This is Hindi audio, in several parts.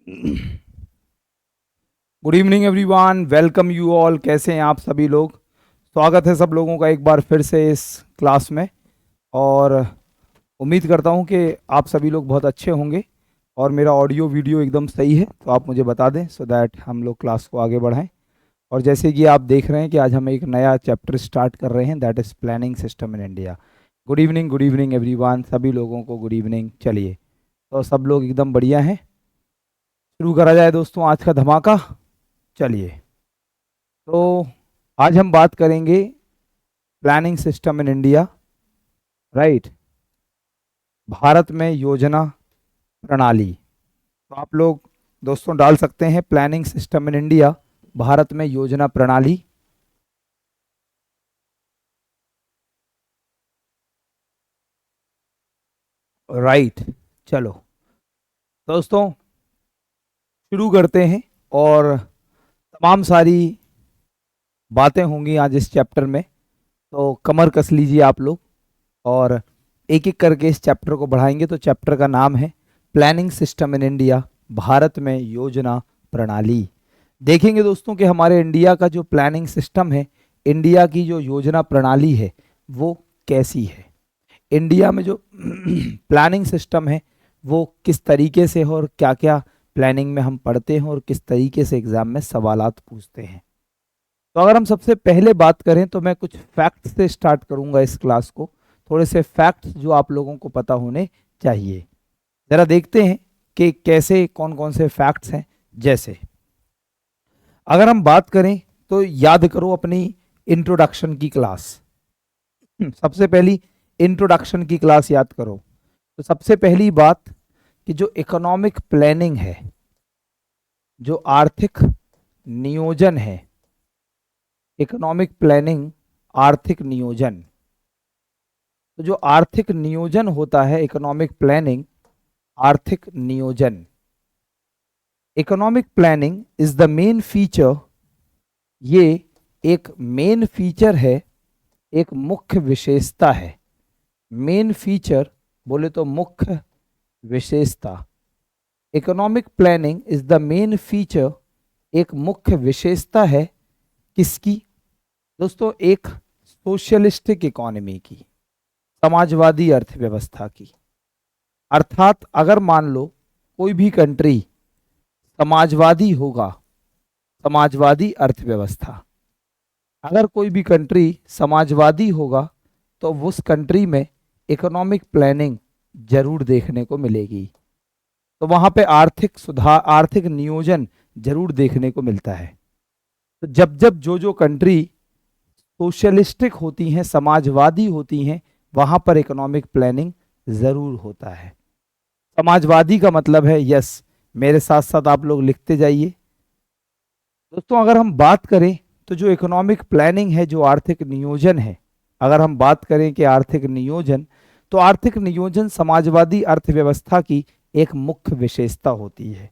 Good evening everyone, welcome you all. कैसे हैं आप सभी लोग? स्वागत है सब लोगों का एक बार फिर से इस क्लास में। और उम्मीद करता हूं कि आप सभी लोग बहुत अच्छे होंगे और मेरा ऑडियो वीडियो एकदम सही है, तो आप मुझे बता दें सो दैट हम लोग क्लास को आगे बढ़ाएं। और जैसे कि आप देख रहे हैं कि आज हम एक नया चैप्टर स्टार्ट कर रहे हैं, that is planning system in India. Good evening everyone, सभी लोगों को गुड इवनिंग। चलिए, तो सब लोग एकदम बढ़िया हैं। शुरू करा जाए दोस्तों आज का धमाका। चलिए, तो आज हम बात करेंगे planning system in India, right. Bharat में योजना प्रणाली। तो आप लोग दोस्तों डाल सकते हैं planning system in India, Bharat में योजना प्रणाली। राइट। चलो दोस्तों, शुरू करते हैं। और तमाम सारी बातें होंगी आज इस चैप्टर में, तो कमर कस लीजिए आप लोग और एक एक करके इस चैप्टर को बढ़ाएंगे। तो चैप्टर का नाम है planning system in India, Bharat में योजना प्रणाली। देखेंगे दोस्तों कि हमारे इंडिया का जो प्लानिंग सिस्टम है, इंडिया की जो योजना प्रणाली है वो कैसी है। इंडिया में जो प्लानिंग सिस्टम है वो किस तरीके से है और क्या क्या प्लानिंग में हम पढ़ते हैं और किस तरीके से एग्जाम में सवालात पूछते हैं। तो अगर हम सबसे पहले बात करें तो मैं कुछ फैक्ट्स से स्टार्ट करूंगा इस क्लास को। थोड़े से फैक्ट्स जो आप लोगों को पता होने चाहिए। जरा देखते हैं कि कैसे कौन कौन से फैक्ट्स हैं। जैसे अगर हम बात करें तो याद करो अपनी इंट्रोडक्शन की क्लास। सबसे पहली इंट्रोडक्शन की क्लास याद करो। तो सबसे पहली बात कि जो इकोनॉमिक प्लानिंग है, जो आर्थिक नियोजन है, इकोनॉमिक प्लानिंग, आर्थिक नियोजन। तो जो आर्थिक नियोजन होता है, इकोनॉमिक प्लानिंग, आर्थिक नियोजन, economic planning is the main feature. ये एक मेन फीचर है, एक मुख्य विशेषता है। मेन फीचर बोले तो मुख्य विशेषता। Economic planning is the main feature, एक मुख्य विशेषता है किसकी दोस्तों? एक सोशलिस्टिक इकोनॉमी की, समाजवादी अर्थव्यवस्था की। अर्थात अगर मान लो कोई भी कंट्री समाजवादी होगा, समाजवादी अर्थव्यवस्था, अगर कोई भी कंट्री समाजवादी होगा तो उस कंट्री में इकोनॉमिक प्लानिंग जरूर देखने को मिलेगी। तो वहां पे आर्थिक सुधार, आर्थिक नियोजन जरूर देखने को मिलता है। तो जब जब जो कंट्री सोशलिस्टिक होती हैं, समाजवादी होती हैं, वहां पर इकोनॉमिक प्लानिंग जरूर होता है। समाजवादी का मतलब है, यस, मेरे साथ साथ आप लोग लिखते जाइए दोस्तों। अगर हम बात करें तो जो इकोनॉमिक प्लानिंग है, जो आर्थिक नियोजन है, अगर हम बात करें कि आर्थिक नियोजन, तो आर्थिक नियोजन समाजवादी अर्थव्यवस्था की एक मुख्य विशेषता होती है।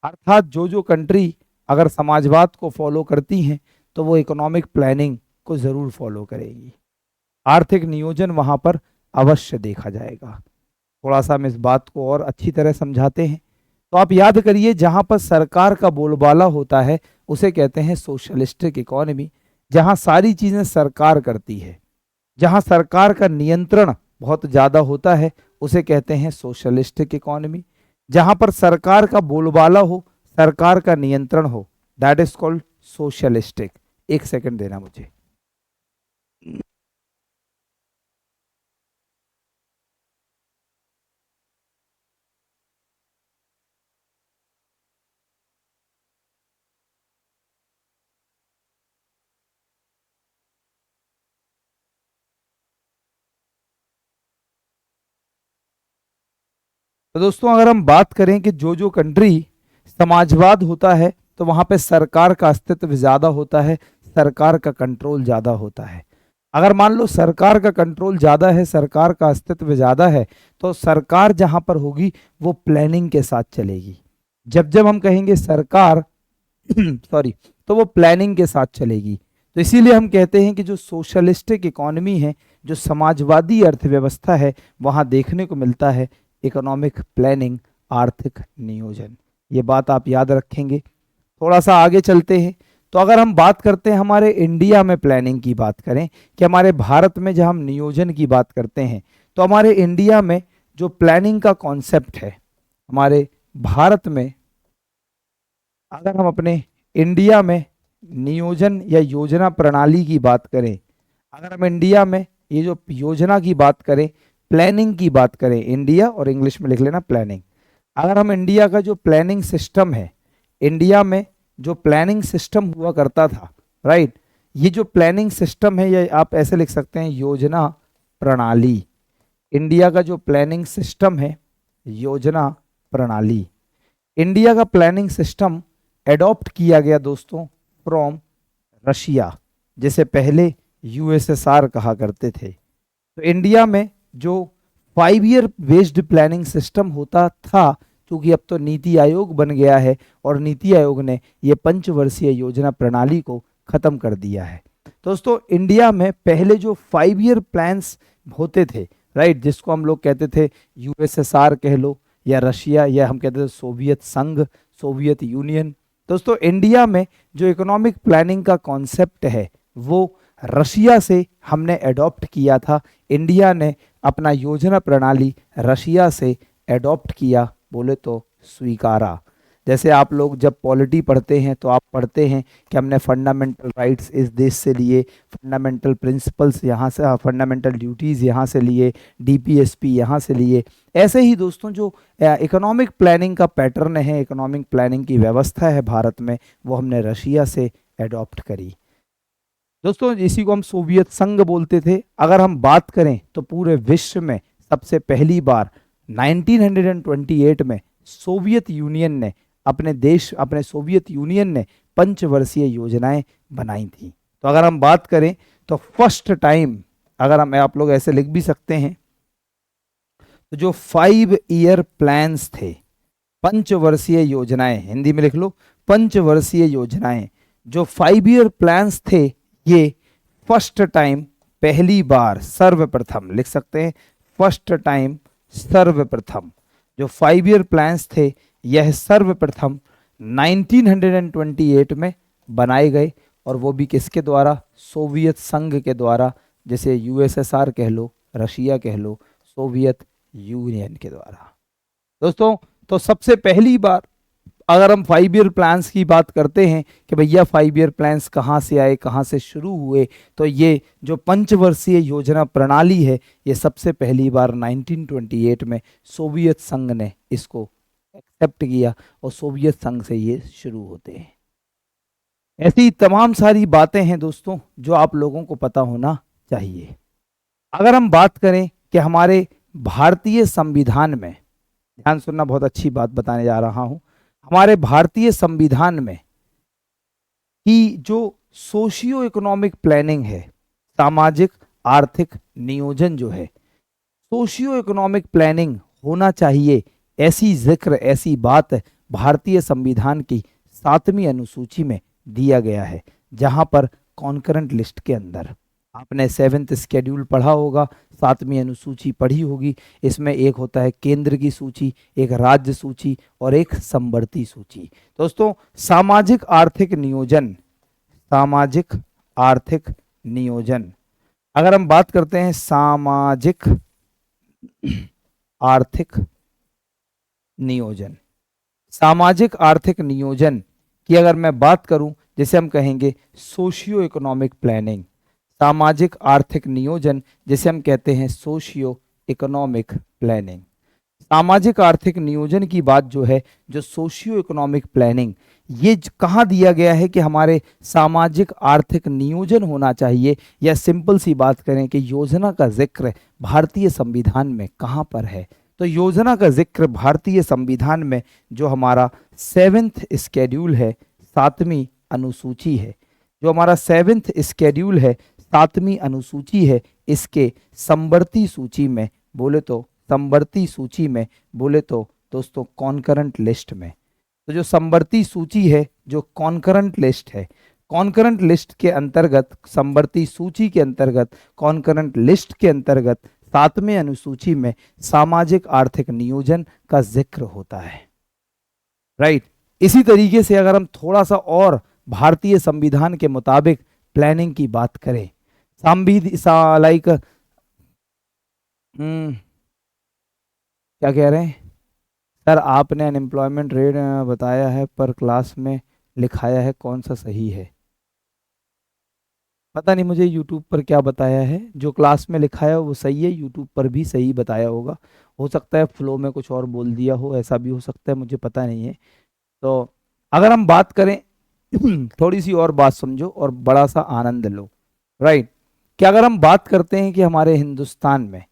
अर्थात जो कंट्री अगर समाजवाद को फॉलो करती हैं तो वो इकोनॉमिक प्लानिंग को जरूर फॉलो करेगी। आर्थिक नियोजन वहां पर अवश्य देखा जाएगा। थोड़ा सा हम इस बात को और अच्छी तरह समझाते हैं। तो आप याद करिए, जहां पर सरकार का बोलबाला होता है उसे कहते हैं सोशलिस्टिक इकोनॉमी। जहां सारी चीजें सरकार करती है, जहां सरकार का नियंत्रण बहुत ज्यादा होता है, उसे कहते हैं सोशलिस्टिक इकोनॉमी। जहां पर सरकार का बोलबाला हो, सरकार का नियंत्रण हो, दैट इज कॉल्ड सोशलिस्टिक। एक सेकंड देना मुझे। तो दोस्तों अगर हम बात करें कि जो कंट्री समाजवाद होता है तो वहां पे सरकार का अस्तित्व ज्यादा होता है, सरकार का कंट्रोल ज्यादा होता है। अगर मान लो सरकार का कंट्रोल ज्यादा है, सरकार का अस्तित्व ज्यादा है, तो सरकार जहां पर होगी वो प्लानिंग के साथ चलेगी। जब जब हम कहेंगे सरकार सॉरी, तो वो प्लानिंग के साथ चलेगी। तो इसीलिए हम कहते हैं कि जो सोशलिस्टिक इकोनॉमी है, जो समाजवादी अर्थव्यवस्था है, वहां देखने को मिलता है इकोनॉमिक प्लानिंग, आर्थिक नियोजन। ये बात आप याद रखेंगे। थोड़ा सा आगे चलते हैं, तो अगर हम बात करते हैं हमारे इंडिया में प्लानिंग की बात करें कि हमारे भारत में जब हम नियोजन की बात करते हैं, तो हमारे इंडिया में जो प्लानिंग का कॉन्सेप्ट है, हमारे भारत में अगर हम अपने इंडिया में नियोजन या योजना प्रणाली की बात करें, अगर हम इंडिया में ये जो योजना की बात करें, प्लानिंग की बात करें, इंडिया और इंग्लिश में लिख लेना प्लानिंग। अगर हम इंडिया का जो प्लानिंग सिस्टम है, इंडिया में जो प्लानिंग सिस्टम हुआ करता था, राइट, ये जो प्लानिंग सिस्टम है, ये आप ऐसे लिख सकते हैं योजना प्रणाली। इंडिया का जो प्लानिंग सिस्टम है, योजना प्रणाली। इंडिया का प्लानिंग सिस्टम एडॉप्ट किया गया दोस्तों फ्रॉम रशिया, जिसे पहले यूएसएसआर कहा करते थे। तो इंडिया में जो 5 ईयर बेस्ड प्लानिंग सिस्टम होता था, क्योंकि अब तो नीति आयोग बन गया है और नीति आयोग ने ये पंचवर्षीय योजना प्रणाली को खत्म कर दिया है। दोस्तों इंडिया में पहले जो 5 ईयर प्लान्स होते थे, राइट, जिसको हम लोग कहते थे यूएसएसआर कह लो या रशिया, या हम कहते थे सोवियत संघ, सोवियत यूनियन। दोस्तों इंडिया में जो इकोनॉमिक प्लानिंग का कॉन्सेप्ट है वो रशिया से हमने एडॉप्ट किया था। इंडिया ने अपना योजना प्रणाली रशिया से एडॉप्ट किया, बोले तो स्वीकारा। जैसे आप लोग जब पॉलिटी पढ़ते हैं तो आप पढ़ते हैं कि हमने फंडामेंटल राइट्स इस देश से लिए, फंडामेंटल प्रिंसिपल्स यहाँ से, फंडामेंटल ड्यूटीज़ यहाँ से लिए, डीपीएसपी यहाँ से लिए। ऐसे ही दोस्तों जो इकोनॉमिक प्लानिंग का पैटर्न है, इकोनॉमिक प्लानिंग की व्यवस्था है भारत में, वो हमने रशिया से एडॉप्ट करी। दोस्तों इसी को हम सोवियत संघ बोलते थे। अगर हम बात करें तो पूरे विश्व में सबसे पहली बार 1928 में सोवियत यूनियन ने अपने सोवियत यूनियन ने पंचवर्षीय योजनाएं बनाई थी। तो अगर हम बात करें तो फर्स्ट टाइम, अगर हम आप लोग ऐसे लिख भी सकते हैं, तो जो 5 ईयर प्लान्स थे, पंचवर्षीय योजनाएं, हिंदी में लिख लो पंचवर्षीय योजनाएं, जो 5 ईयर प्लान्स थे, ये फर्स्ट टाइम, पहली बार, सर्वप्रथम लिख सकते हैं, फर्स्ट टाइम, सर्वप्रथम जो 5 ईयर प्लान्स थे यह सर्वप्रथम 1928 में बनाए गए, और वो भी किसके द्वारा? सोवियत संघ के द्वारा, जैसे यूएसएसआर कह लो, रशिया कह लो, सोवियत यूनियन के द्वारा। दोस्तों तो सबसे पहली बार अगर हम 5 ईयर प्लान्स की बात करते हैं कि भैया 5 ईयर प्लान्स कहाँ से आए, कहाँ से शुरू हुए, तो ये जो पंचवर्षीय योजना प्रणाली है, ये सबसे पहली बार 1928 में सोवियत संघ ने इसको एक्सेप्ट किया और सोवियत संघ से ये शुरू होते हैं। ऐसी तमाम सारी बातें हैं दोस्तों जो आप लोगों को पता होना चाहिए। अगर हम बात करें कि हमारे भारतीय संविधान में, ध्यान सुनना, बहुत अच्छी बात बताने जा रहा हूं, हमारे भारतीय संविधान में कि जो सोशियो इकोनॉमिक प्लानिंग है, सामाजिक आर्थिक नियोजन जो है, सोशियो इकोनॉमिक प्लानिंग होना चाहिए, ऐसी जिक्र, ऐसी बात भारतीय संविधान की 7वीं अनुसूची में दिया गया है, जहां पर कॉन्करेंट लिस्ट के अंदर आपने 7th स्केड्यूल पढ़ा होगा, 7वीं अनुसूची पढ़ी होगी। इसमें एक होता है केंद्र की सूची, एक राज्य सूची और एक समवर्ती सूची। दोस्तों सामाजिक आर्थिक नियोजन, सामाजिक आर्थिक नियोजन, अगर हम बात करते हैं सामाजिक आर्थिक नियोजन, सामाजिक आर्थिक नियोजन की अगर मैं बात करूं, जैसे हम कहेंगे सोशियो इकोनॉमिक प्लानिंग, सामाजिक आर्थिक नियोजन जिसे हम कहते हैं सोशियो इकोनॉमिक प्लानिंग। सामाजिक आर्थिक नियोजन की बात जो है, जो सोशियो इकोनॉमिक प्लानिंग, ये कहाँ दिया गया है कि हमारे सामाजिक आर्थिक नियोजन होना चाहिए, या सिंपल सी बात करें कि योजना का जिक्र भारतीय संविधान में कहाँ पर है, तो योजना का जिक्र भारतीय संविधान में जो हमारा 7th स्केड्यूल है, 7वीं अनुसूची है, जो हमारा 7th स्केड्यूल है, 7वीं अनुसूची है, इसके समवर्ती सूची में बोले तो, समवर्ती सूची में बोले तो दोस्तों कॉन्करेंट लिस्ट में, तो जो समवर्ती सूची है, जो कॉन्करेंट लिस्ट है, कॉन्करेंट लिस्ट के अंतर्गत, समवर्ती सूची के अंतर्गत, कॉन्करेंट लिस्ट के अंतर्गत 7वें अनुसूची में सामाजिक आर्थिक नियोजन का जिक्र होता है। राइट। इसी तरीके से अगर हम थोड़ा सा और भारतीय संविधान के मुताबिक प्लानिंग की बात करें, लाइक क्या कह रहे हैं सर, आपने अनएम्प्लॉयमेंट रेट बताया है पर क्लास में लिखाया है, कौन सा सही है? पता नहीं मुझे यूट्यूब पर क्या बताया है, जो क्लास में लिखा है वो सही है, यूट्यूब पर भी सही बताया होगा। हो सकता है फ्लो में कुछ और बोल दिया हो, ऐसा भी हो सकता है, मुझे पता नहीं है। तो अगर हम बात करें थोड़ी सी और बात समझो और बड़ा सा आनंद लो। राइट। कि अगर हम बात करते हैं कि हमारे हिंदुस्तान में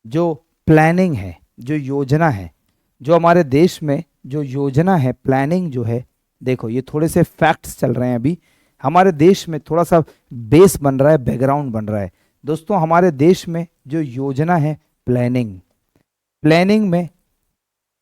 जो प्लानिंग है, जो योजना है, जो हमारे देश में जो योजना है, प्लानिंग जो है, देखो ये थोड़े से फैक्ट्स चल रहे हैं अभी। हमारे देश में थोड़ा सा बेस बन रहा है, बैकग्राउंड बन रहा है दोस्तों। हमारे देश में जो योजना है, प्लानिंग, प्लानिंग में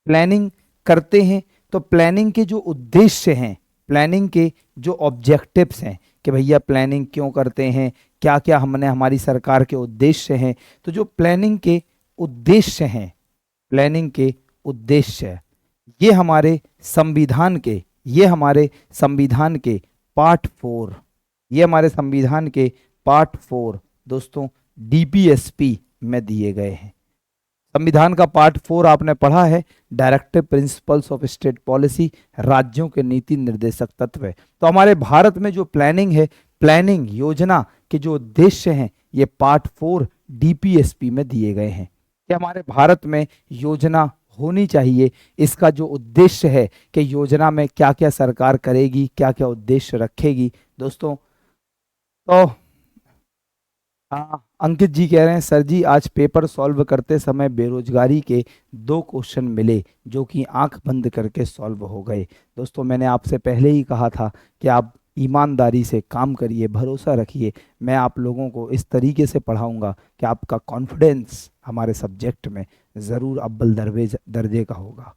प्लानिंग करते हैं, तो प्लानिंग के जो उद्देश्य हैं, प्लानिंग के जो ऑब्जेक्टिव्स हैं कि भैया प्लानिंग क्यों करते हैं, क्या क्या हमने हमारी सरकार के उद्देश्य हैं, तो जो प्लानिंग के उद्देश्य हैं, प्लानिंग के उद्देश्य, ये हमारे संविधान के, ये हमारे संविधान के पार्ट 4, ये हमारे संविधान के पार्ट 4 दोस्तों डीपीएसपी में दिए गए हैं। संविधान का पार्ट 4 आपने पढ़ा है, directive principles of state policy, राज्यों के नीति निर्देशक तत्व है। तो हमारे भारत में जो प्लानिंग है, प्लानिंग योजना के जो उद्देश्य हैं, ये पार्ट 4 डीपीएसपी में दिए गए हैं कि हमारे भारत में योजना होनी चाहिए। इसका जो उद्देश्य है कि योजना में क्या क्या सरकार करेगी, क्या क्या उद्देश्य रखेगी दोस्तों। तो हाँ, अंकित जी कह रहे हैं सर जी आज पेपर सॉल्व करते समय बेरोजगारी के 2 क्वेश्चन मिले जो कि आंख बंद करके सॉल्व हो गए। दोस्तों मैंने आपसे पहले ही कहा था कि आप ईमानदारी से काम करिए, भरोसा रखिए, मैं आप लोगों को इस तरीके से पढ़ाऊंगा कि आपका कॉन्फिडेंस हमारे सब्जेक्ट में ज़रूर अव्वल दर्जे का होगा।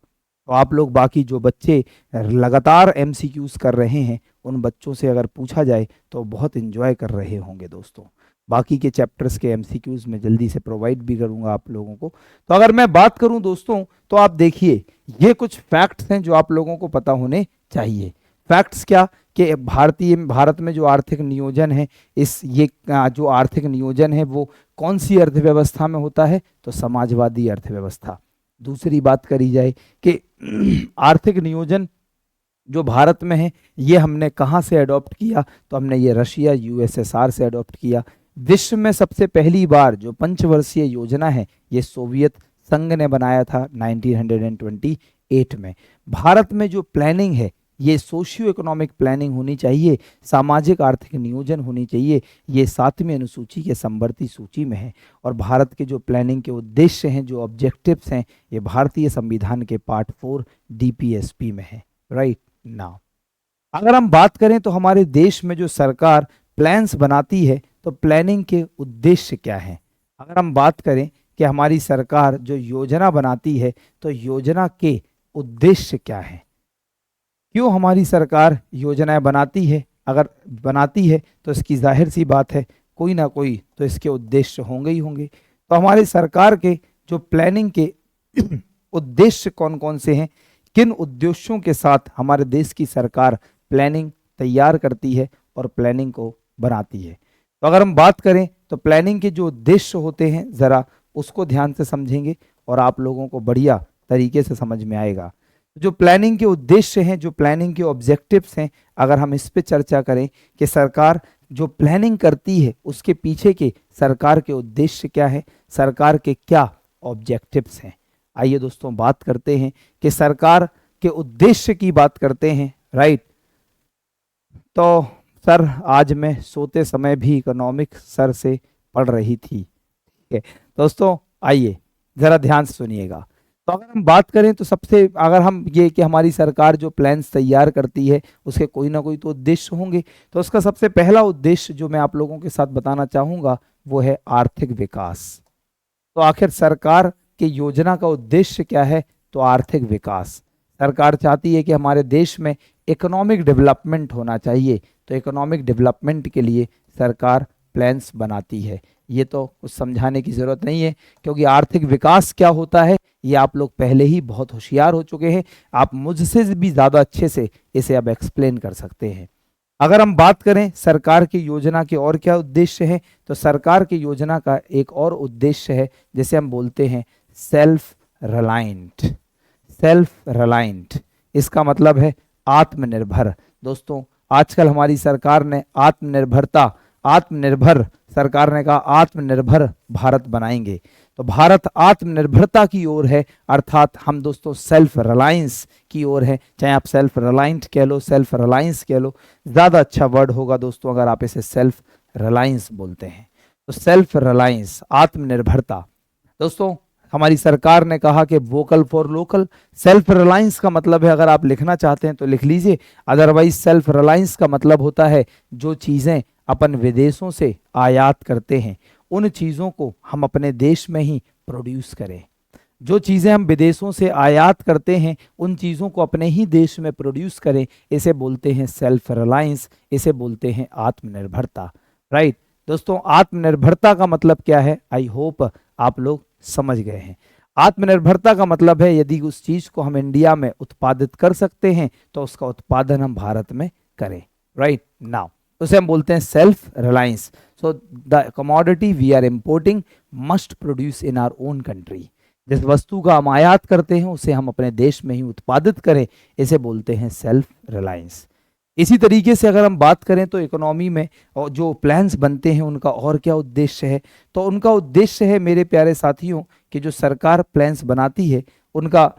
तो आप लोग बाकी जो बच्चे लगातार एमसीक्यूज कर रहे हैं, उन बच्चों से अगर पूछा जाए तो बहुत इंजॉय कर रहे होंगे दोस्तों। बाकी के चैप्टर्स के एमसीक्यूज में जल्दी से प्रोवाइड भी करूंगा आप लोगों को। तो अगर मैं बात करूं दोस्तों, तो आप देखिए ये कुछ फैक्ट्स हैं जो आप लोगों को पता होने चाहिए। फैक्ट्स क्या कि भारत में जो आर्थिक नियोजन है, जो आर्थिक नियोजन है वो कौन सी अर्थव्यवस्था में होता है, तो समाजवादी अर्थव्यवस्था। दूसरी बात करी जाए कि आर्थिक नियोजन जो भारत में है, ये हमने कहाँ से अडॉप्ट किया, तो हमने ये रशिया यूएसएसआर से अडॉप्ट किया। विश्व में सबसे पहली बार जो पंचवर्षीय योजना है, ये सोवियत संघ ने बनाया था 1928 में। भारत में जो प्लानिंग है, ये सोशियो इकोनॉमिक प्लानिंग होनी चाहिए, सामाजिक आर्थिक नियोजन होनी चाहिए, ये 7वीं अनुसूची के समवर्ती सूची में है। और भारत के जो प्लानिंग के उद्देश्य हैं, जो ऑब्जेक्टिव्स हैं, ये भारतीय संविधान के पार्ट 4 डीपीएसपी में है। राइट नाउ अगर हम बात करें तो हमारे देश में जो सरकार प्लान्स बनाती है, तो प्लानिंग के उद्देश्य क्या है। अगर हम बात करें कि हमारी सरकार जो योजना बनाती है, तो योजना के उद्देश्य क्या है, क्यों हमारी सरकार योजनाएं बनाती है। अगर बनाती है तो इसकी जाहिर सी बात है, कोई ना कोई तो इसके उद्देश्य होंगे ही होंगे। तो हमारी सरकार के जो प्लानिंग के उद्देश्य कौन कौन से हैं, किन उद्देश्यों के साथ हमारे देश की सरकार प्लानिंग तैयार करती है और प्लानिंग को बनाती है। तो अगर हम बात करें तो प्लानिंग के जो उद्देश्य होते हैं, ज़रा उसको ध्यान से समझेंगे और आप लोगों को बढ़िया तरीके से समझ में आएगा। जो प्लानिंग के उद्देश्य हैं, जो प्लानिंग के ऑब्जेक्टिव्स हैं, अगर हम इस पे चर्चा करें कि सरकार जो प्लानिंग करती है उसके पीछे के सरकार के उद्देश्य क्या है, सरकार के क्या ऑब्जेक्टिव्स हैं। आइए दोस्तों बात करते हैं कि सरकार के उद्देश्य की बात करते हैं। राइट। तो सर आज मैं सोते समय भी इकोनॉमिक्स सर से पढ़ रही थी। ठीक है दोस्तों, आइए ज़रा ध्यान से सुनिएगा। तो अगर हम बात करें तो अगर हम ये कि हमारी सरकार जो प्लान्स तैयार करती है, उसके कोई ना कोई तो उद्देश्य होंगे। तो उसका सबसे पहला उद्देश्य जो मैं आप लोगों के साथ बताना चाहूँगा वो है आर्थिक विकास। तो आखिर सरकार की योजना का उद्देश्य क्या है, तो आर्थिक विकास। सरकार चाहती है कि हमारे देश में इकोनॉमिक डेवलपमेंट होना चाहिए, तो इकोनॉमिक डेवलपमेंट के लिए सरकार प्लान्स बनाती है। ये तो कुछ समझाने की ज़रूरत नहीं है, क्योंकि आर्थिक विकास क्या होता है ये आप लोग पहले ही बहुत होशियार हो चुके हैं। आप मुझसे भी ज़्यादा अच्छे से इसे अब एक्सप्लेन कर सकते हैं। अगर हम बात करें सरकार की योजना के और क्या उद्देश्य है, तो सरकार की योजना का एक और उद्देश्य है जिसे हम बोलते हैं सेल्फ रिलायंट। सेल्फ रिलायंट इसका मतलब है आत्मनिर्भर। दोस्तों आजकल हमारी सरकार ने आत्मनिर्भर सरकार ने कहा आत्मनिर्भर भारत बनाएंगे। तो भारत आत्मनिर्भरता की ओर है, अर्थात हम दोस्तों सेल्फ रिलायंस की ओर है। चाहे आप सेल्फ रिलायंट कह लो, सेल्फ रिलायंस कह लो, ज़्यादा अच्छा वर्ड होगा दोस्तों अगर आप इसे सेल्फ रिलायंस बोलते हैं। तो सेल्फ रिलायंस आत्मनिर्भरता। दोस्तों हमारी सरकार ने कहा कि vocal for local. Self reliance का मतलब है, अगर आप लिखना चाहते हैं तो लिख लीजिए, अदरवाइज सेल्फ रिलायंस का मतलब होता है जो चीज़ें अपन विदेशों से आयात करते हैं उन चीज़ों को हम अपने देश में ही प्रोड्यूस करें। जो चीज़ें हम विदेशों से आयात करते हैं उन चीज़ों को अपने ही देश में प्रोड्यूस करें, इसे बोलते हैं सेल्फ रिलायंस, इसे बोलते हैं आत्मनिर्भरता। राइट दोस्तों, आत्मनिर्भरता का मतलब क्या है, आई होप आप लोग समझ गए हैं। आत्मनिर्भरता का मतलब है यदि उस चीज़ को हम इंडिया में उत्पादित कर सकते हैं तो उसका उत्पादन हम भारत में करें। राइट नाउ उसे हम बोलते हैं self reliance. So the commodity we are importing must produce in our own country. जिस वस्तु का हम आयात करते हैं उसे हम अपने देश में ही उत्पादित करें, इसे बोलते हैं सेल्फ रिलायंस। इसी तरीके से अगर हम बात करें तो इकोनॉमी में और जो प्लान्स बनते हैं उनका और क्या उद्देश्य है, तो उनका उद्देश्य है मेरे प्यारे साथियों कि जो सरकार प्लान्स बनाती है उनका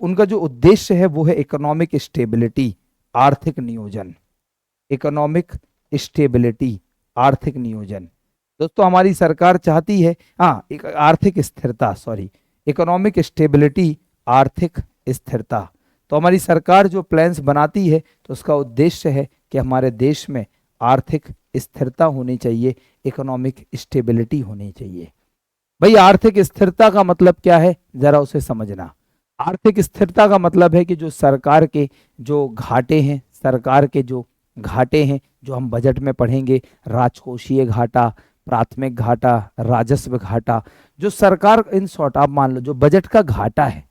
उनका जो उद्देश्य है वो है इकोनॉमिक स्टेबिलिटी, आर्थिक नियोजन। इकोनॉमिक स्टेबिलिटी, आर्थिक नियोजन। दोस्तों हमारी सरकार चाहती है आर्थिक स्थिरता, इकोनॉमिक स्टेबिलिटी, आर्थिक स्थिरता। तो हमारी सरकार जो प्लान्स बनाती है तो उसका उद्देश्य है कि हमारे देश में आर्थिक स्थिरता होनी चाहिए, इकोनॉमिक स्टेबिलिटी होनी चाहिए। भाई आर्थिक स्थिरता का मतलब क्या है, जरा उसे समझना। आर्थिक स्थिरता का मतलब है कि जो सरकार के जो घाटे हैं, जो हम बजट में पढ़ेंगे, राजकोषीय घाटा, प्राथमिक घाटा, राजस्व घाटा, जो सरकार इन शॉर्ट आप मान लो जो बजट का घाटा है,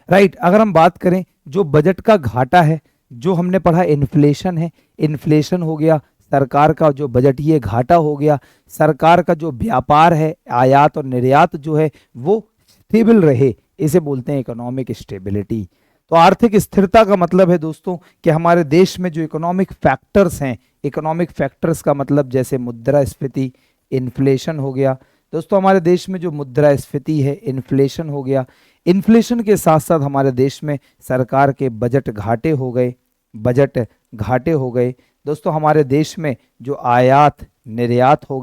राइट। अगर हम बात करें जो बजट का घाटा है, जो हमने पढ़ा इन्फ्लेशन है, इन्फ्लेशन हो गया, सरकार का जो बजटीय घाटा हो गया, सरकार का जो व्यापार है, आयात और निर्यात जो है वो स्टेबल रहे, इसे बोलते हैं इकोनॉमिक स्टेबिलिटी। तो आर्थिक स्थिरता का मतलब है दोस्तों कि हमारे देश में जो इकोनॉमिक फैक्टर्स हैं, इकोनॉमिक फैक्टर्स का मतलब जैसे मुद्रास्फीति, इन्फ्लेशन हो गया। दोस्तों हमारे देश में जो मुद्रास्फीति है, इन्फ्लेशन हो गया, इन्फ्लेशन के साथ साथ हमारे देश में सरकार के बजट घाटे हो गए। दोस्तों हमारे देश में जो आयात निर्यात हो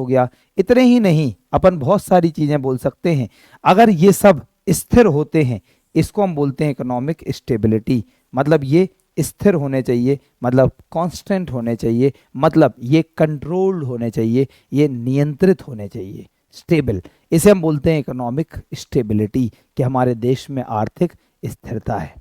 गया, इतने ही नहीं अपन बहुत सारी चीजें बोल सकते हैं। अगर ये सब स्थिर होते हैं इसको हम बोलते हैं इकोनॉमिक स्टेबिलिटी। मतलब ये स्थिर होने चाहिए, मतलब कांस्टेंट होने चाहिए, मतलब ये कंट्रोल्ड होने चाहिए, ये नियंत्रित होने चाहिए, स्टेबल। इसे हम बोलते हैं इकोनॉमिक स्टेबिलिटी, कि हमारे देश में आर्थिक स्थिरता है।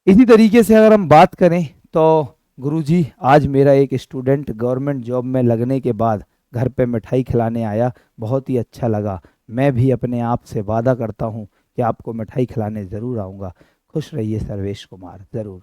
इसी तरीके से अगर हम बात करें तो गुरुजी आज मेरा एक स्टूडेंट गवर्नमेंट जॉब में लगने के बाद घर पे मिठाई खिलाने आया, बहुत ही अच्छा लगा। मैं भी अपने आप से वादा करता हूँ कि आपको मिठाई खिलाने ज़रूर आऊँगा। खुश रहिए सर्वेश कुमार, ज़रूर।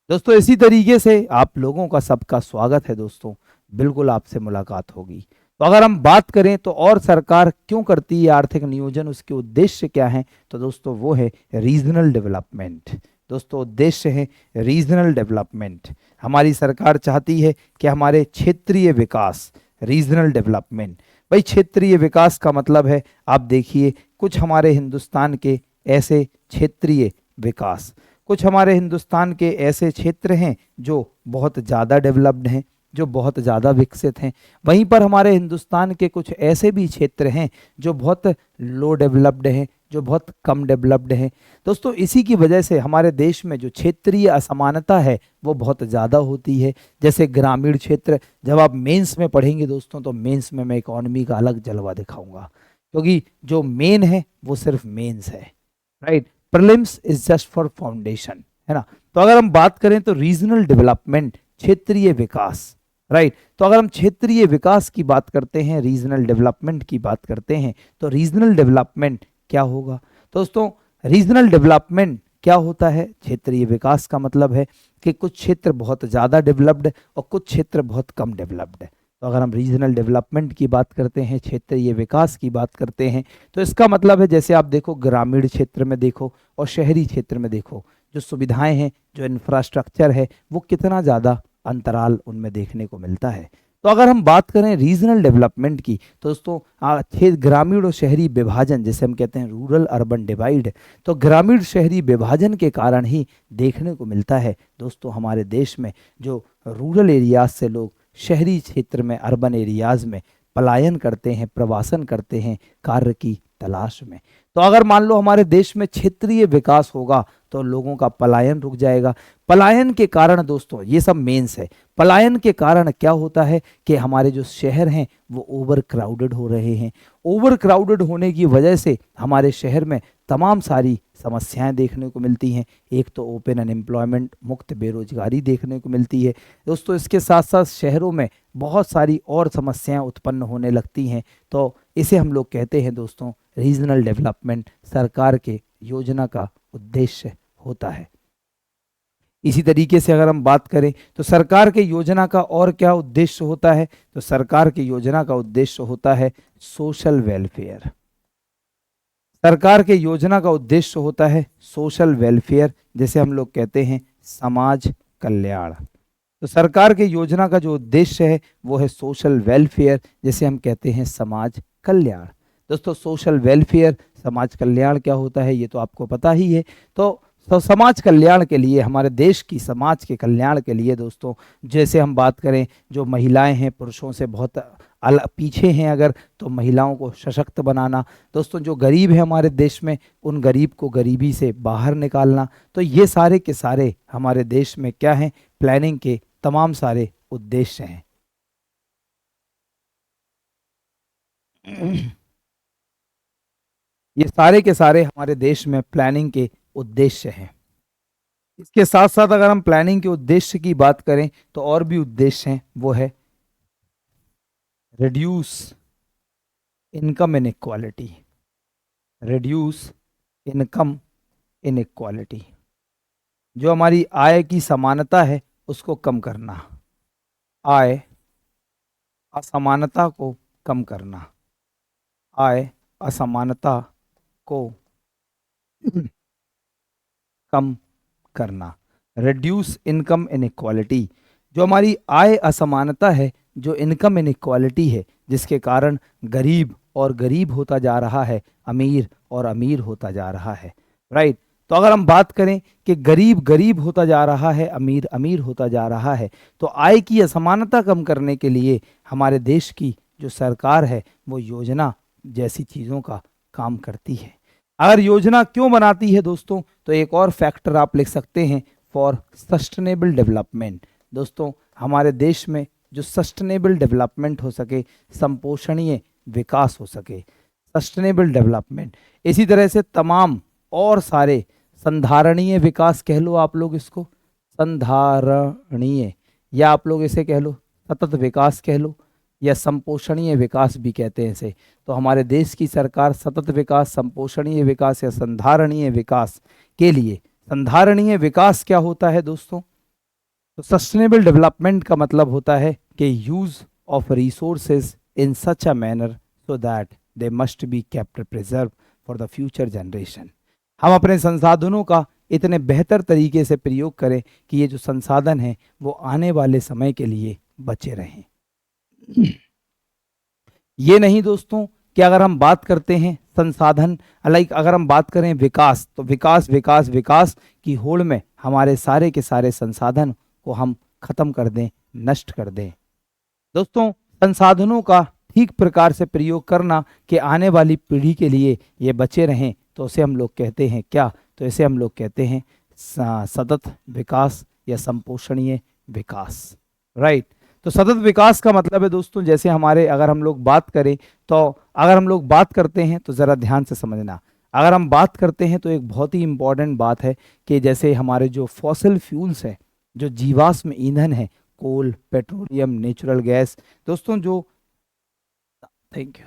दोस्तों इसी तरीके से आप लोगों का सबका स्वागत है दोस्तों, बिल्कुल आपसे मुलाकात होगी। तो अगर हम बात करें तो और सरकार क्यों करती है आर्थिक नियोजन, उसके उद्देश्य क्या हैं, तो दोस्तों वो है रीजनल डेवलपमेंट। दोस्तों उद्देश्य है रीजनल डेवलपमेंट। हमारी सरकार चाहती है कि हमारे क्षेत्रीय विकास, रीजनल डेवलपमेंट। भाई क्षेत्रीय विकास का मतलब है, आप देखिए कुछ हमारे हिंदुस्तान के ऐसे क्षेत्रीय विकास, कुछ हमारे हिंदुस्तान के ऐसे क्षेत्र हैं जो बहुत ज़्यादा डेवलप्ड हैं, जो बहुत ज़्यादा विकसित हैं। वहीं पर हमारे हिंदुस्तान के कुछ ऐसे भी क्षेत्र हैं जो बहुत लो डेवलप्ड हैं, जो बहुत कम डेवलप्ड हैं। दोस्तों इसी की वजह से हमारे देश में जो क्षेत्रीय असमानता है वो बहुत ज़्यादा होती है। जैसे ग्रामीण क्षेत्र, जब आप मेंस में पढ़ेंगे दोस्तों, तो मेंस में मैं इकोनॉमी का अलग जलवा दिखाऊंगा, क्योंकि जो मेन है वो सिर्फ मेंस है, right. Prelims is just for foundation, है ना। तो अगर हम बात करें तो रीजनल डेवलपमेंट, क्षेत्रीय विकास, राइट। तो अगर हम क्षेत्रीय विकास की बात करते हैं, रीजनल डेवलपमेंट की बात करते हैं, तो रीजनल डेवलपमेंट क्या होगा दोस्तों? रीजनल डेवलपमेंट क्या होता है? क्षेत्रीय विकास का मतलब है कि कुछ क्षेत्र बहुत ज़्यादा डेवलप्ड और कुछ क्षेत्र बहुत कम डेवलप्ड है। तो अगर हम रीजनल डेवलपमेंट की बात करते हैं, क्षेत्रीय विकास की बात करते हैं, तो इसका मतलब है जैसे आप देखो ग्रामीण क्षेत्र में देखो और शहरी क्षेत्र में देखो, जो सुविधाएं हैं, जो इंफ्रास्ट्रक्चर है, वो कितना ज़्यादा अंतराल उनमें देखने को मिलता है। तो अगर हम बात करें रीजनल डेवलपमेंट की, तो दोस्तों ग्रामीण और शहरी विभाजन, जैसे हम कहते हैं रूरल अर्बन डिवाइड, तो ग्रामीण शहरी विभाजन के कारण ही देखने को मिलता है दोस्तों हमारे देश में जो रूरल एरियाज से लोग शहरी क्षेत्र में, अर्बन एरियाज में पलायन करते हैं, प्रवासन करते हैं कार्य की तलाश में। तो अगर मान लो हमारे देश में क्षेत्रीय विकास होगा तो लोगों का पलायन रुक जाएगा। पलायन के कारण दोस्तों, ये सब मेंस है, पलायन के कारण क्या होता है कि हमारे जो शहर हैं वो ओवर क्राउडेड हो रहे हैं। ओवर क्राउडेड होने की वजह से हमारे शहर में तमाम सारी समस्याएं देखने को मिलती हैं। एक तो ओपन अनएम्प्लॉयमेंट, मुक्त बेरोजगारी देखने को मिलती है दोस्तों। इसके साथ साथ शहरों में बहुत सारी और समस्याएं उत्पन्न होने लगती हैं। तो इसे हम लोग कहते हैं दोस्तों रीजनल डेवलपमेंट, सरकार के योजना का उद्देश्य होता है। इसी तरीके से अगर हम बात करें तो सरकार के योजना का और क्या उद्देश्य होता है? तो सरकार की योजना का उद्देश्य होता है सोशल वेलफेयर। सरकार के योजना का उद्देश्य होता है सोशल वेलफेयर, जैसे हम लोग कहते हैं समाज कल्याण। तो सरकार के योजना का जो उद्देश्य है वो है सोशल वेलफेयर, जैसे हम कहते हैं समाज कल्याण। दोस्तों सोशल वेलफेयर, समाज कल्याण क्या होता है ये तो आपको पता ही है। तो समाज कल्याण के लिए, हमारे देश की समाज के कल्याण के लिए दोस्तों, जैसे हम बात करें जो महिलाएं हैं पुरुषों से बहुत पीछे हैं अगर, तो महिलाओं को सशक्त बनाना। दोस्तों जो गरीब है हमारे देश में, उन गरीब को गरीबी से बाहर निकालना। तो ये सारे के सारे हमारे देश में क्या हैं? प्लानिंग के तमाम सारे उद्देश्य हैं। ये सारे के सारे हमारे देश में प्लानिंग के उद्देश्य हैं। इसके साथ साथ अगर हम प्लानिंग के उद्देश्य की बात करें तो और भी उद्देश्य हैं, वो है reduce income inequality. Reduce income inequality, जो हमारी आय की समानता है उसको कम करना, आय असमानता को कम करना, आय असमानता को कम करना। रिड्यूस इनकम इनइक्वालिटी, जो हमारी आय असमानता है, जो इनकम इनइक्वालिटी है, जिसके कारण गरीब और गरीब होता जा रहा है, अमीर और अमीर होता जा रहा है, राइट। तो अगर हम बात करें कि गरीब गरीब होता जा रहा है, अमीर अमीर होता जा रहा है, तो आय की असमानता कम करने के लिए हमारे देश की जो सरकार है वो योजना जैसी चीज़ों का काम करती है। अगर योजना क्यों बनाती है दोस्तों, तो एक और फैक्टर आप लिख सकते हैं, फॉर सस्टेनेबल डेवलपमेंट। दोस्तों हमारे देश में जो सस्टेनेबल डेवलपमेंट हो सके, संपोषणीय विकास हो सके, सस्टेनेबल डेवलपमेंट। इसी तरह से तमाम और सारे संधारणीय विकास कह लो आप लोग इसको, संधारणीय, या आप लोग इसे कह लो सतत विकास कह लो, या संपोषणीय विकास भी कहते हैं इसे। तो हमारे देश की सरकार सतत विकास, संपोषणीय विकास या संधारणीय विकास के लिए, संधारणीय विकास क्या होता है दोस्तों? तो सस्टेनेबल डेवलपमेंट का मतलब होता है कि use of resources in such a manner so that they must be kept preserve for the future generation. हम अपने संसाधनों का इतने बेहतर तरीके से प्रयोग करें कि ये जो संसाधन हैं वो आने वाले समय के लिए बचे रहें। ये नहीं दोस्तों कि अगर हम बात करते हैं संसाधन, लाइक अगर हम बात करें विकास, तो विकास विकास विकास की होड़ में हमारे सारे के सारे संसाधन को हम खत्म कर दें, नष्ट कर दें। दोस्तों संसाधनों का ठीक प्रकार से प्रयोग करना कि आने वाली पीढ़ी के लिए ये बचे रहें, तो उसे हम लोग कहते हैं क्या? तो इसे हम लोग कहते हैं सतत विकास या संपोषणीय विकास, राइट। तो सतत विकास का मतलब है दोस्तों, जैसे हमारे अगर हम लोग बात करें, तो अगर हम लोग बात करते हैं तो ज़रा ध्यान से समझना, अगर हम बात करते हैं तो एक बहुत ही इम्पॉर्टेंट बात है कि जैसे हमारे जो फॉसिल फ्यूल्स है, जो जीवाश्म ईंधन है, कोल, पेट्रोलियम, नेचुरल गैस, दोस्तों जो, थैंक यू,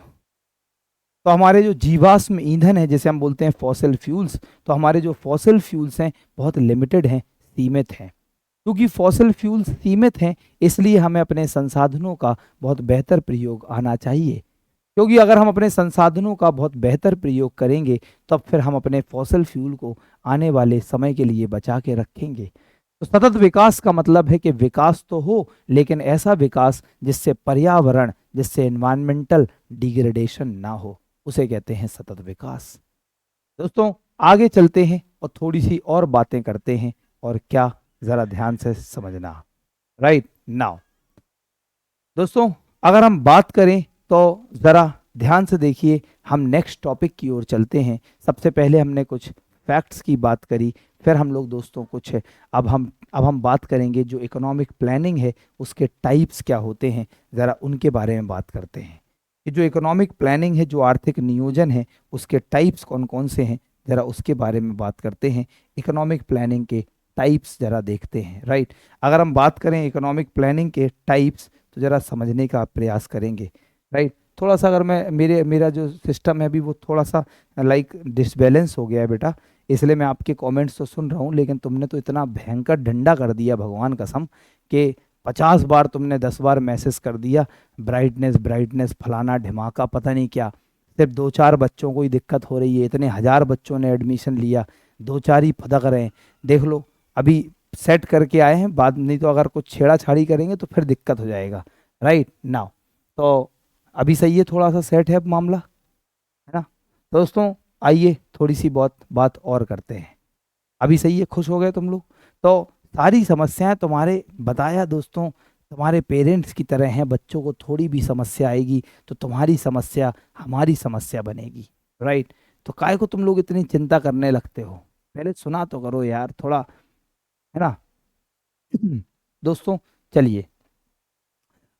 तो हमारे जो जीवाश्म ईंधन है जिसे हम बोलते हैं फॉसिल फ्यूल्स, तो हमारे जो फॉसिल फ्यूल्स हैं बहुत लिमिटेड हैं, सीमित हैं। क्योंकि फॉसिल फ्यूल्स सीमित हैं, इसलिए हमें अपने संसाधनों का बहुत बेहतर प्रयोग आना चाहिए। क्योंकि अगर हम अपने संसाधनों का बहुत बेहतर प्रयोग करेंगे तब फिर हम अपने फॉसिल फ्यूल को आने वाले समय के लिए बचा के रखेंगे। तो सतत विकास का मतलब है कि विकास तो हो, लेकिन ऐसा विकास जिससे पर्यावरण, जिससे एनवायरमेंटल डिग्रेडेशन ना हो, उसे कहते हैं सतत विकास। दोस्तों आगे चलते हैं और थोड़ी सी और बातें करते हैं, और क्या, जरा ध्यान से समझना। राइट नाउ दोस्तों, अगर हम बात करें तो ज़रा ध्यान से देखिए, हम नेक्स्ट टॉपिक की ओर चलते हैं। सबसे पहले हमने कुछ फैक्ट्स की बात करी, फिर हम लोग दोस्तों कुछ, अब हम बात करेंगे जो इकोनॉमिक प्लानिंग है उसके टाइप्स क्या होते हैं, ज़रा उनके बारे में बात करते हैं कि जो इकोनॉमिक प्लानिंग है, जो आर्थिक नियोजन है, उसके टाइप्स कौन कौन से हैं, ज़रा उसके बारे में बात करते हैं। इकोनॉमिक प्लानिंग के टाइप्स ज़रा देखते हैं। राइट, अगर हम बात करें इकोनॉमिक प्लानिंग के टाइप्स तो ज़रा समझने का प्रयास करेंगे। राइट, थोड़ा सा अगर मैं मेरा जो सिस्टम है अभी वो थोड़ा सा लाइक डिसबैलेंस हो गया है बेटा, इसलिए मैं आपके कमेंट्स तो सुन रहा हूँ, लेकिन तुमने तो इतना भयंकर डंडा कर दिया भगवान कसम कि 50 बार तुमने 10 बार मैसेज कर दिया, ब्राइटनेस ब्राइटनेस फलाना ढिमाका पता नहीं क्या। सिर्फ 2-4 बच्चों को ही दिक्कत हो रही है, इतने हजार बच्चों ने एडमिशन लिया, 2-4 ही फदक रहे हैं। देख लो अभी सेट करके आए हैं, बाद नहीं तो अगर कुछ छेड़ाछाड़ी करेंगे तो फिर दिक्कत हो जाएगा। राइट नाउ, तो अभी सही है, थोड़ा सा सेट है अब मामला, है ना। तो दोस्तों आइए थोड़ी सी बहुत बात और करते हैं। अभी सही है, खुश हो गए तुम लोग। तो सारी समस्याएं तुम्हारे, बताया दोस्तों, तुम्हारे पेरेंट्स की तरह हैं। बच्चों को थोड़ी भी समस्या आएगी तो तुम्हारी समस्या हमारी समस्या बनेगी। राइट, तो काय को तुम लोग इतनी चिंता करने लगते हो, पहले सुना तो करो यार थोड़ा, है ना। दोस्तों चलिए,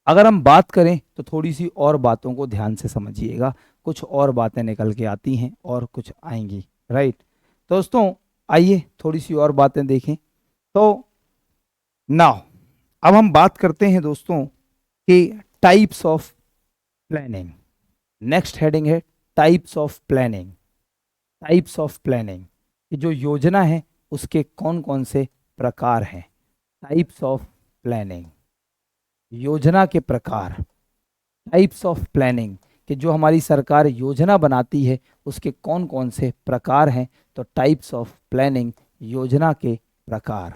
अगर हम बात करें तो थोड़ी सी और बातों को ध्यान से समझिएगा, कुछ और बातें निकल के आती हैं और कुछ आएंगी। राइट, दोस्तों आइए थोड़ी सी और बातें देखें। तो नाउ अब हम बात करते हैं दोस्तों कि types of planning. Next heading है types of planning. Types of planning कि जो योजना है उसके कौन कौन से प्रकार हैं। टाइप्स ऑफ प्लानिंग, योजना के प्रकार। टाइप्स ऑफ प्लानिंग कि जो हमारी सरकार योजना बनाती है उसके कौन कौन से प्रकार हैं। तो टाइप्स ऑफ प्लानिंग, योजना के प्रकार।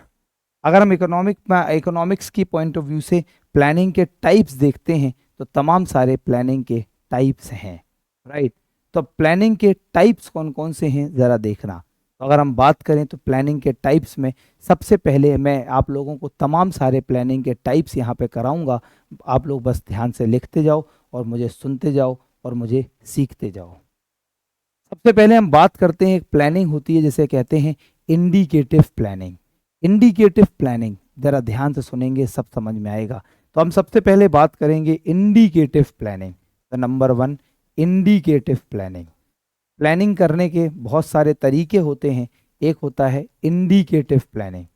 अगर हम इकोनॉमिक्स की पॉइंट ऑफ व्यू से प्लानिंग के टाइप्स देखते हैं तो तमाम सारे प्लानिंग के टाइप्स हैं। राइट, तो प्लानिंग के टाइप्स कौन कौन से हैं ज़रा देखना। तो अगर हम बात करें तो प्लानिंग के टाइप्स में सबसे पहले मैं आप लोगों को तमाम सारे प्लानिंग के टाइप्स यहाँ पे कराऊंगा, आप लोग बस ध्यान से लिखते जाओ और मुझे सुनते जाओ और मुझे सीखते जाओ। सबसे पहले हम बात करते हैं, एक प्लानिंग होती है जिसे कहते हैं इंडिकेटिव प्लानिंग। इंडिकेटिव प्लानिंग ज़रा ध्यान से सुनेंगे, सब समझ में आएगा। तो हम सबसे पहले बात करेंगे इंडिकेटिव प्लानिंग। तो नंबर 1, इंडिकेटिव प्लानिंग। प्लानिंग करने के बहुत सारे तरीके होते हैं, एक होता है इंडिकेटिव प्लानिंग।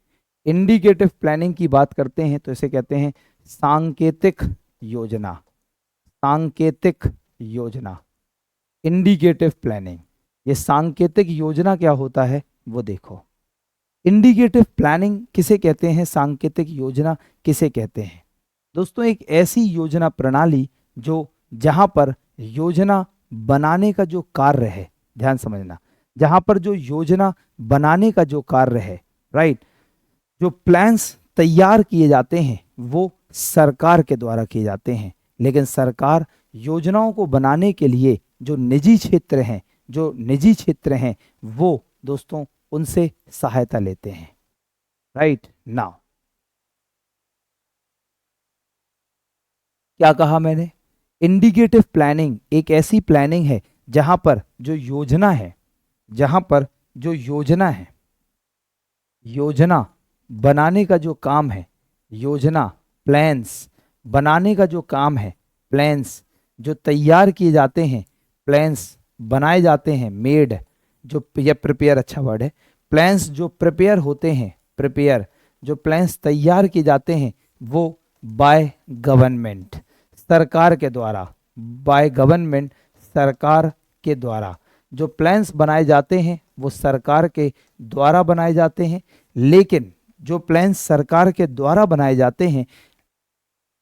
इंडिकेटिव प्लानिंग की बात करते हैं तो इसे कहते हैं सांकेतिक योजना। सांकेतिक योजना, इंडिकेटिव प्लानिंग। ये सांकेतिक योजना क्या होता है वो देखो। इंडिकेटिव प्लानिंग किसे कहते हैं, सांकेतिक योजना किसे कहते हैं। दोस्तों एक ऐसी योजना प्रणाली जो, जहां पर योजना बनाने का जो कार्य है, ध्यान समझना, जहां पर जो योजना बनाने का जो कार्य है, राइट, जो प्लान्स तैयार किए जाते हैं वो सरकार के द्वारा किए जाते हैं, लेकिन सरकार योजनाओं को बनाने के लिए जो निजी क्षेत्र हैं, जो निजी क्षेत्र हैं वो दोस्तों उनसे सहायता लेते हैं। राइट नाउ, क्या कहा मैंने, इंडिकेटिव प्लानिंग एक ऐसी प्लानिंग है जहां पर जो योजना है, जहां पर जो योजना है, योजना बनाने का जो काम है, योजना प्लान्स बनाने का जो काम है, प्लान्स जो तैयार किए जाते हैं, प्लान्स बनाए जाते हैं, मेड जो, या प्रिपेयर अच्छा वर्ड है, प्लान्स जो प्रिपेयर होते हैं, प्रिपेयर जो प्लान्स तैयार किए जाते हैं वो बाय गवर्नमेंट, सरकार के द्वारा, बाय गवर्नमेंट सरकार के द्वारा जो प्लान्स बनाए जाते हैं वो सरकार के द्वारा बनाए जाते हैं। लेकिन जो प्लान्स सरकार के द्वारा बनाए जाते हैं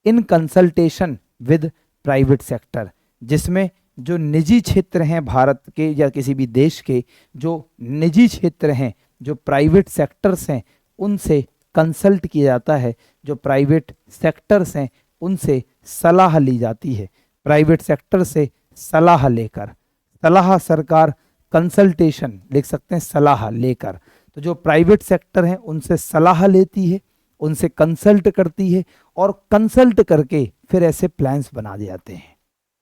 in consultation with private sector, जिसमें जो निजी क्षेत्र हैं भारत के या किसी भी देश के, जो निजी क्षेत्र हैं, जो प्राइवेट सेक्टर्स हैं, उनसे कंसल्ट किया जाता है, जो प्राइवेट सेक्टर्स हैं उनसे सलाह ली जाती है। प्राइवेट सेक्टर से सलाह लेकर, सलाह सरकार, कंसल्टेशन लिख सकते हैं सलाह लेकर, तो जो प्राइवेट सेक्टर हैं उनसे सलाह लेती है, उनसे कंसल्ट करती है और कंसल्ट करके फिर ऐसे प्लान्स बना जाते हैं।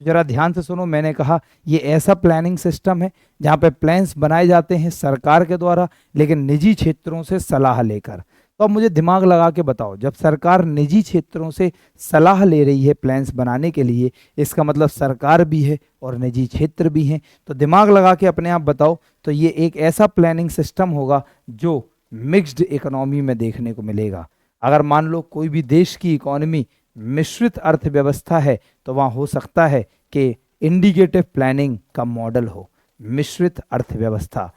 जरा ध्यान से सुनो, मैंने कहा ये ऐसा प्लानिंग सिस्टम है जहाँ पे प्लान्स बनाए जाते हैं सरकार के द्वारा लेकिन निजी क्षेत्रों से सलाह लेकर। तो अब मुझे दिमाग लगा के बताओ, जब सरकार निजी क्षेत्रों से सलाह ले रही है प्लान्स बनाने के लिए, इसका मतलब सरकार भी है और निजी क्षेत्र भी हैं। तो दिमाग लगा के अपने आप बताओ, तो ये एक ऐसा प्लानिंग सिस्टम होगा जो मिक्स्ड इकोनॉमी में देखने को मिलेगा। अगर मान लो कोई भी देश की इकोनॉमी मिश्रित अर्थव्यवस्था है तो वहाँ हो सकता है कि इंडिकेटिव प्लानिंग का मॉडल हो, मिश्रित अर्थव्यवस्था।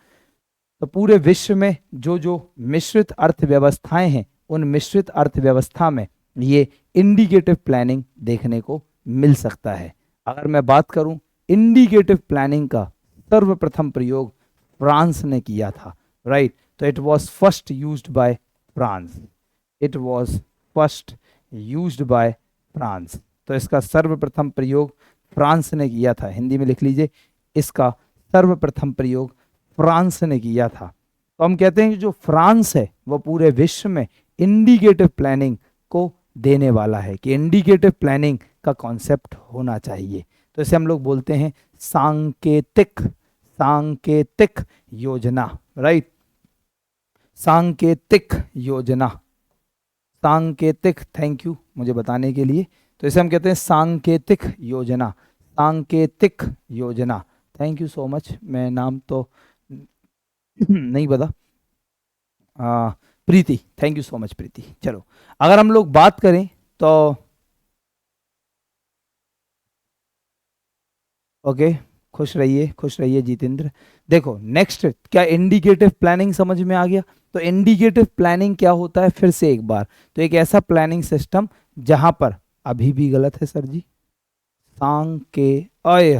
तो पूरे विश्व में जो जो मिश्रित अर्थव्यवस्थाएं हैं उन मिश्रित अर्थव्यवस्था में ये इंडिकेटिव प्लानिंग देखने को मिल सकता है। अगर मैं बात करूं, इंडिकेटिव प्लानिंग का सर्वप्रथम प्रयोग फ्रांस ने किया था, राइट। तो it was first used by France, it was first used by France. तो इसका सर्वप्रथम प्रयोग फ्रांस ने किया था, हिंदी में लिख लीजिए, इसका सर्वप्रथम प्रयोग फ्रांस ने किया था। तो हम कहते हैं कि जो फ्रांस है वो पूरे विश्व में इंडिकेटिव प्लानिंग को देने वाला है, कि इंडिकेटिव प्लानिंग का कॉन्सेप्ट होना चाहिए। तो इसे हम लोग बोलते हैं सांकेतिक, सांकेतिक योजना, राइट, सांकेतिक योजना, सांकेतिक, थैंक यू मुझे बताने के लिए। तो इसे हम कहते हैं सांकेतिक योजना, सांकेतिक योजना, थैंक यू सो मच, मैं नाम तो नहीं पता, प्रीति, थैंक यू सो मच प्रीति। चलो अगर हम लोग बात करें तो ओके, खुश रहिए जितेंद्र। देखो नेक्स्ट, क्या इंडिकेटिव प्लानिंग समझ में आ गया? तो इंडिकेटिव प्लानिंग क्या होता है फिर से एक बार, तो एक ऐसा प्लानिंग सिस्टम जहां पर, अभी भी गलत है सर जी, सांके, अय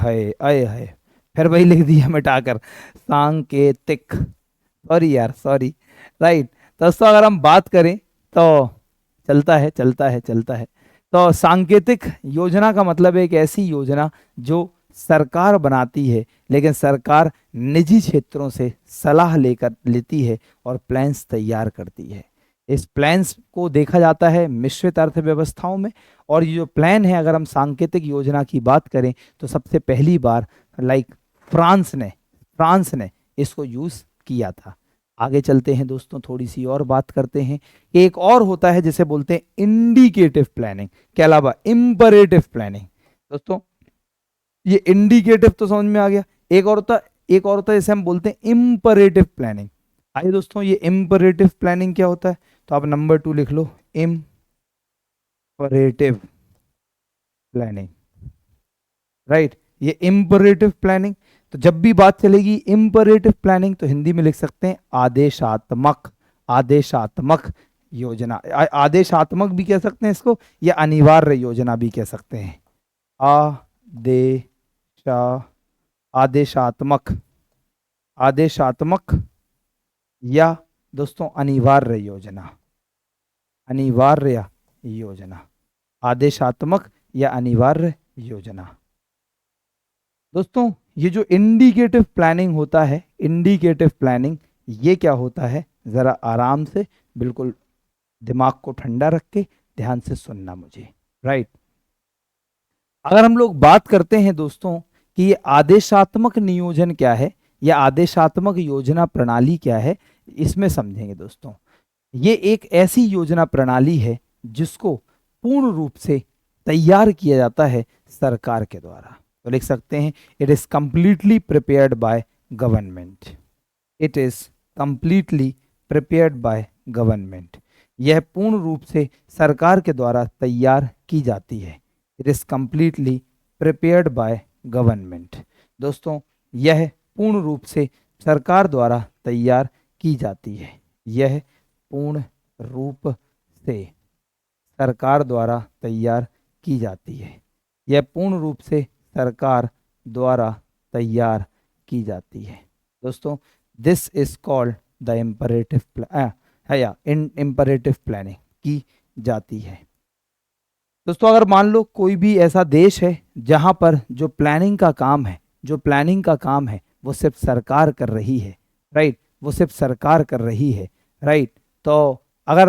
है, फिर वही लिख दिया मिटाकर, सांकेतिक, सॉरी यार सॉरी, राइट। दोस्तों अगर हम बात करें तो चलता है। तो सांकेतिक योजना का मतलब एक ऐसी योजना जो सरकार बनाती है लेकिन सरकार निजी क्षेत्रों से सलाह लेती है और प्लान्स तैयार करती है। इस प्लान्स को देखा जाता है मिश्रित अर्थव्यवस्थाओं में, और ये जो प्लान है, अगर हम सांकेतिक योजना की बात करें तो सबसे पहली बार फ्रांस ने इसको यूज किया था। आगे चलते हैं दोस्तों, थोड़ी सी और बात करते हैं। एक और होता है जिसे बोलते हैं इंडिकेटिव प्लानिंग के अलावा इंपरेटिव प्लानिंग। दोस्तों ये इंडिकेटिव तो समझ में आ गया, एक और होता है जिसे हम बोलते हैं इंपरेटिव प्लानिंग। आइए दोस्तों, ये इंपरेटिव प्लानिंग क्या होता है, तो आप नंबर 2 लिख लो, इंपरेटिव प्लानिंग, राइट। ये इंपरेटिव प्लानिंग, तो जब भी बात चलेगी इंपरेटिव प्लानिंग तो हिंदी में लिख सकते हैं आदेशात्मक, आदेशात्मक योजना, आदेशात्मक भी कह सकते हैं इसको, या अनिवार्य योजना भी कह सकते हैं। आदेशात्मक, आदेशात्मक या दोस्तों अनिवार्य योजना, अनिवार्य योजना, आदेशात्मक या अनिवार्य योजना। दोस्तों ये जो इंडिकेटिव प्लानिंग होता है, इंडिकेटिव प्लानिंग ये क्या होता है, जरा आराम से, बिल्कुल दिमाग को ठंडा रख के ध्यान से सुनना मुझे, राइट। अगर हम लोग बात करते हैं दोस्तों कि ये आदेशात्मक नियोजन क्या है या आदेशात्मक योजना प्रणाली क्या है, इसमें समझेंगे दोस्तों। ये एक ऐसी योजना प्रणाली है जिसको पूर्ण रूप से तैयार किया जाता है सरकार के द्वारा। तो लिख सकते हैं it is completely prepared by government, it is completely prepared by government. यह पूर्ण रूप से सरकार के द्वारा तैयार की जाती है। It is completely prepared by government. दोस्तों, यह पूर्ण रूप से सरकार द्वारा तैयार की जाती है। यह पूर्ण रूप से सरकार द्वारा तैयार की जाती है। यह पूर्ण रूप से सरकार द्वारा तैयार की जाती है। दोस्तों, this is called the imperative planning की जाती है। दोस्तों, अगर मान लो कोई भी ऐसा देश है जहां पर जो प्लानिंग का काम है, वो सिर्फ सरकार कर रही है, राइट, वो सिर्फ सरकार कर रही है, राइट। तो अगर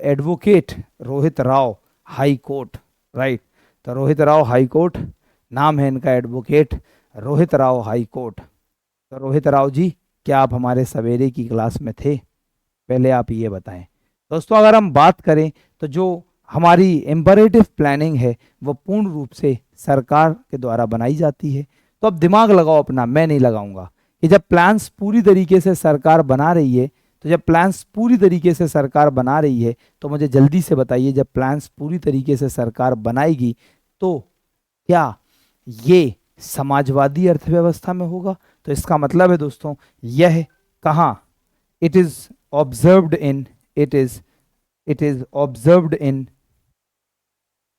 advocate Rohit Rao high court, right, तो रोहित राव हाई कोर्ट नाम है इनका, advocate Rohit Rao high court. तो रोहित राव जी, क्या आप हमारे सवेरे की क्लास में थे? पहले आप ये बताएं। दोस्तों, अगर हम बात करें तो जो हमारी इम्परेटिव प्लानिंग है वो पूर्ण रूप से सरकार के द्वारा बनाई जाती है। तो अब दिमाग लगाओ अपना, मैं नहीं लगाऊंगा, कि जब प्लान्स पूरी तरीके से सरकार बना रही है, तो मुझे जल्दी से बताइए, जब प्लान्स पूरी तरीके से सरकार बनाएगी तो क्या ये समाजवादी अर्थव्यवस्था में होगा? तो इसका मतलब है दोस्तों, यह कहाँ, it is observed in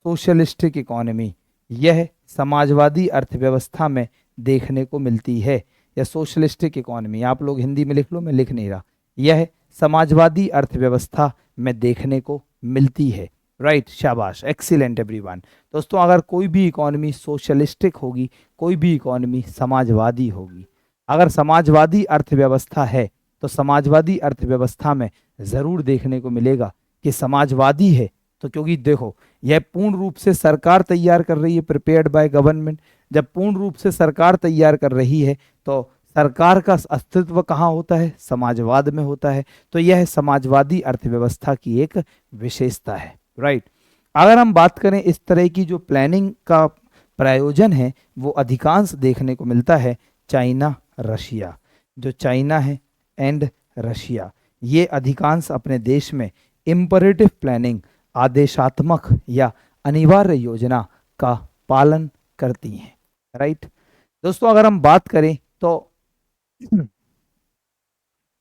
socialistic economy. यह समाजवादी अर्थव्यवस्था में देखने को मिलती है, या सोशलिस्टिक इकोनॉमी, आप लोग हिंदी में लिख लो, मैं लिख नहीं रहा, यह समाजवादी अर्थव्यवस्था में देखने को मिलती है, राइट। शाबाश, एक्सीलेंट एवरीवन। दोस्तों, अगर कोई भी इकोनॉमी सोशलिस्टिक होगी, कोई भी इकोनॉमी समाजवादी होगी। अगर समाजवादी अर्थव्यवस्था है तो समाजवादी अर्थव्यवस्था में ज़रूर देखने को मिलेगा कि समाजवादी है, तो क्योंकि देखो, यह पूर्ण रूप से सरकार तैयार कर रही है, प्रिपेयर्ड बाय गवर्नमेंट। जब पूर्ण रूप से सरकार तैयार कर रही है तो सरकार का अस्तित्व कहाँ होता है? समाजवाद में होता है। तो यह समाजवादी अर्थव्यवस्था की एक विशेषता है, राइट। अगर हम बात करें इस तरह की जो प्लानिंग का प्रयोजन है, वो अधिकांश देखने को मिलता है चाइना, रशिया। जो चाइना है एंड रशिया, ये अधिकांश अपने देश में इम्परेटिव प्लानिंग, आदेशात्मक या अनिवार्य योजना का पालन करती हैं, राइट। दोस्तों, अगर हम बात करें तो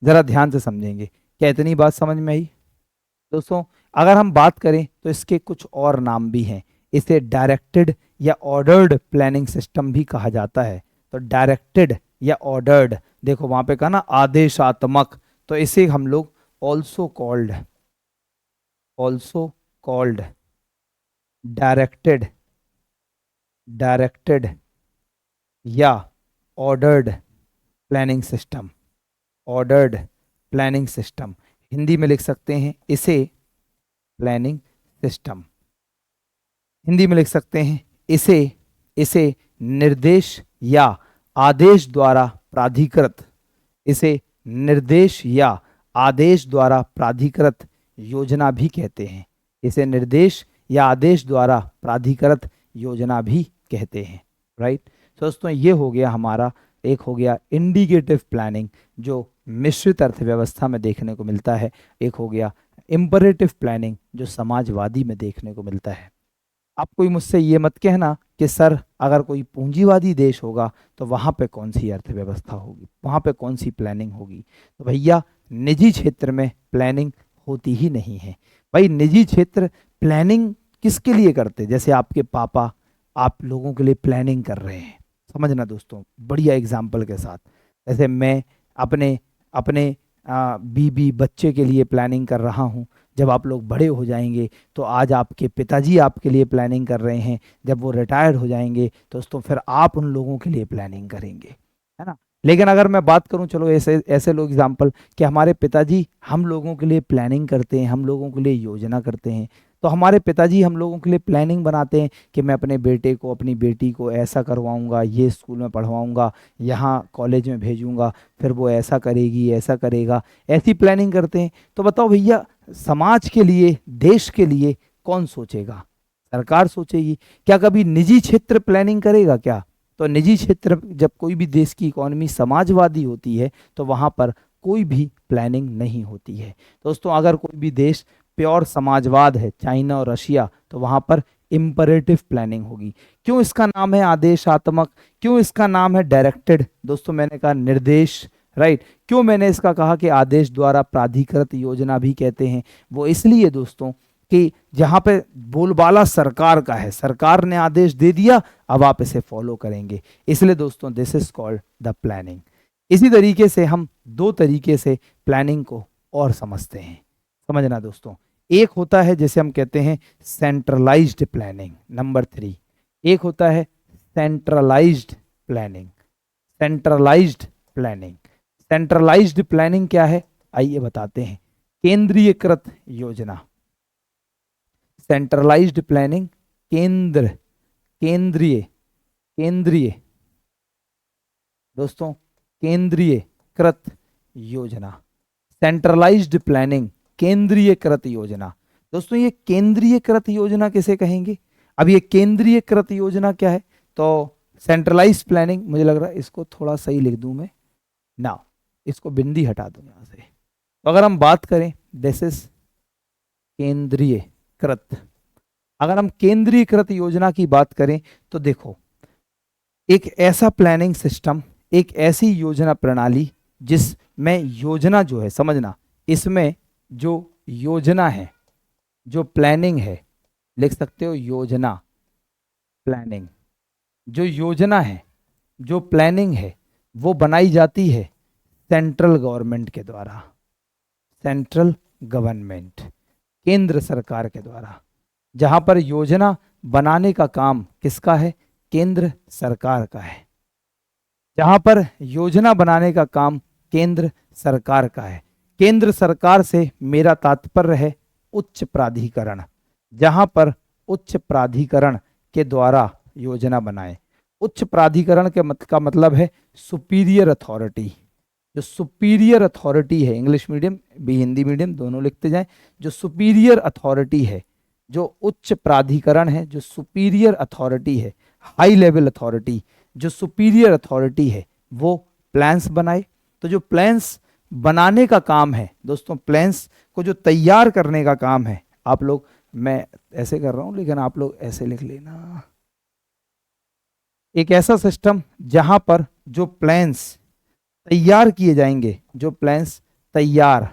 जरा ध्यान से समझेंगे, क्या इतनी बात समझ में आई? दोस्तों, अगर हम बात करें तो इसके कुछ और नाम भी हैं। इसे डायरेक्टेड या ऑर्डर्ड प्लानिंग सिस्टम भी कहा जाता है। तो डायरेक्टेड या ऑर्डर्ड, देखो वहां पे कहा ना आदेशात्मक, तो इसे हम लोग ऑल्सो कॉल्ड डायरेक्टेड या ऑर्डर्ड प्लानिंग सिस्टम, हिंदी में लिख सकते हैं इसे प्लानिंग सिस्टम, हिंदी में लिख सकते हैं इसे निर्देश या आदेश द्वारा प्राधिकृत योजना भी कहते हैं। इसे निर्देश या आदेश द्वारा प्राधिकृत योजना भी कहते हैं, राइट। दोस्तों, ये हो गया हमारा, एक हो गया इंडिकेटिव प्लानिंग जो मिश्रित अर्थव्यवस्था में देखने को मिलता है, एक हो गया इम्परेटिव प्लानिंग जो समाजवादी में देखने को मिलता है। आप कोई मुझसे ये मत कहना कि सर अगर कोई पूंजीवादी देश होगा तो वहाँ पे कौन सी अर्थव्यवस्था होगी, वहाँ पे कौन सी प्लानिंग होगी? तो भैया, निजी क्षेत्र में प्लानिंग होती ही नहीं है। भाई, निजी क्षेत्र प्लानिंग किसके लिए करते? जैसे आपके पापा आप लोगों के लिए प्लानिंग कर रहे हैं, समझना दोस्तों, बढ़िया एग्जाम्पल के साथ। जैसे मैं अपने बीबी बच्चे के लिए प्लानिंग कर रहा हूँ, जब आप लोग बड़े हो जाएंगे तो आज आपके पिताजी आपके लिए प्लानिंग कर रहे हैं, जब वो रिटायर्ड हो जाएंगे दोस्तों फिर आप उन लोगों के लिए प्लानिंग करेंगे, है ना। लेकिन अगर मैं बात करूं, चलो ऐसे लोग एग्जाम्पल कि हमारे पिताजी हम लोगों के लिए प्लानिंग करते हैं, हम लोगों के लिए योजना करते हैं। तो हमारे पिताजी हम लोगों के लिए प्लानिंग बनाते हैं कि मैं अपने बेटे को, अपनी बेटी को ऐसा करवाऊंगा, ये स्कूल में पढ़वाऊंगा, यहाँ कॉलेज में भेजूंगा, फिर वो ऐसा करेगी, ऐसा करेगा, ऐसी प्लानिंग करते हैं। तो बताओ भैया, समाज के लिए, देश के लिए कौन सोचेगा? सरकार सोचेगी। क्या कभी निजी क्षेत्र प्लानिंग करेगा क्या? तो निजी क्षेत्र, जब कोई भी देश की इकोनॉमी समाजवादी होती है तो वहाँ पर कोई भी प्लानिंग नहीं होती है। दोस्तों अगर कोई भी देश प्योर समाजवाद है, चाइना और रशिया, तो वहाँ पर इम्परेटिव प्लानिंग होगी। क्यों इसका नाम है आदेशात्मक, क्यों इसका नाम है डायरेक्टेड? दोस्तों मैंने कहा निर्देश, राइट। क्यों मैंने इसका कहा कि आदेश द्वारा प्राधिकृत योजना भी कहते हैं? वो इसलिए दोस्तों कि जहाँ पे बोलबाला सरकार का है, सरकार ने आदेश दे दिया, अब आप इसे फॉलो करेंगे, इसलिए दोस्तों this is called the planning. इसी तरीके से हम दो तरीके से प्लानिंग को और समझते हैं, समझना दोस्तों। एक होता है जैसे हम कहते हैं सेंट्रलाइज्ड प्लानिंग, नंबर 3। एक होता है centralised planning. Centralised planning, centralised planning क्या है आइए बताते हैं। केंद्रीयकृत योजना, सेंट्रलाइज्ड प्लानिंग केंद्र, केंद्रीय दोस्तों, केंद्रीयकृत योजना। सेंट्रलाइज्ड प्लानिंग, केंद्रीयकृत योजना। दोस्तों ये केंद्रीयकृत योजना किसे कहेंगे? अब ये केंद्रीयकृत योजना क्या है? तो सेंट्रलाइज्ड प्लानिंग, मुझे लग रहा है इसको थोड़ा सही लिख दूं मैं ना, इसको बिंदी हटा दूं यहां से। तो अगर हम बात करें दिस इज केंद्रीयकृत, अगर हम केंद्रीयकृत योजना की बात करें तो देखो एक ऐसा प्लानिंग सिस्टम, एक ऐसी योजना प्रणाली जिसमें योजना जो है, समझना, इसमें जो योजना है, जो प्लानिंग है, लिख सकते हो योजना, प्लानिंग, जो योजना है, जो प्लानिंग है, वो बनाई जाती है सेंट्रल गवर्नमेंट के द्वारा, सेंट्रल गवर्नमेंट, केंद्र सरकार के द्वारा। जहां पर योजना बनाने का काम किसका है? केंद्र सरकार का है। जहां पर योजना बनाने का काम केंद्र सरकार का है। केंद्र सरकार से मेरा तात्पर्य है उच्च प्राधिकरण, जहां पर उच्च प्राधिकरण के द्वारा योजना बनाए। उच्च प्राधिकरण का मतलब है सुपीरियर अथॉरिटी। जो सुपीरियर अथॉरिटी है, इंग्लिश मीडियम भी हिंदी मीडियम दोनों लिखते जाएं, जो सुपीरियर अथॉरिटी है, जो उच्च प्राधिकरण है, जो सुपीरियर अथॉरिटी है, हाई लेवल अथॉरिटी, जो सुपीरियर अथॉरिटी है, वो प्लान्स बनाए। तो जो प्लान्स बनाने का काम है दोस्तों, प्लान्स को जो तैयार करने का काम है, आप लोग, मैं ऐसे कर रहा हूं लेकिन आप लोग ऐसे लिख लेना। एक ऐसा सिस्टम जहां पर जो प्लान्स तैयार किए जाएंगे, जो प्लान्स तैयार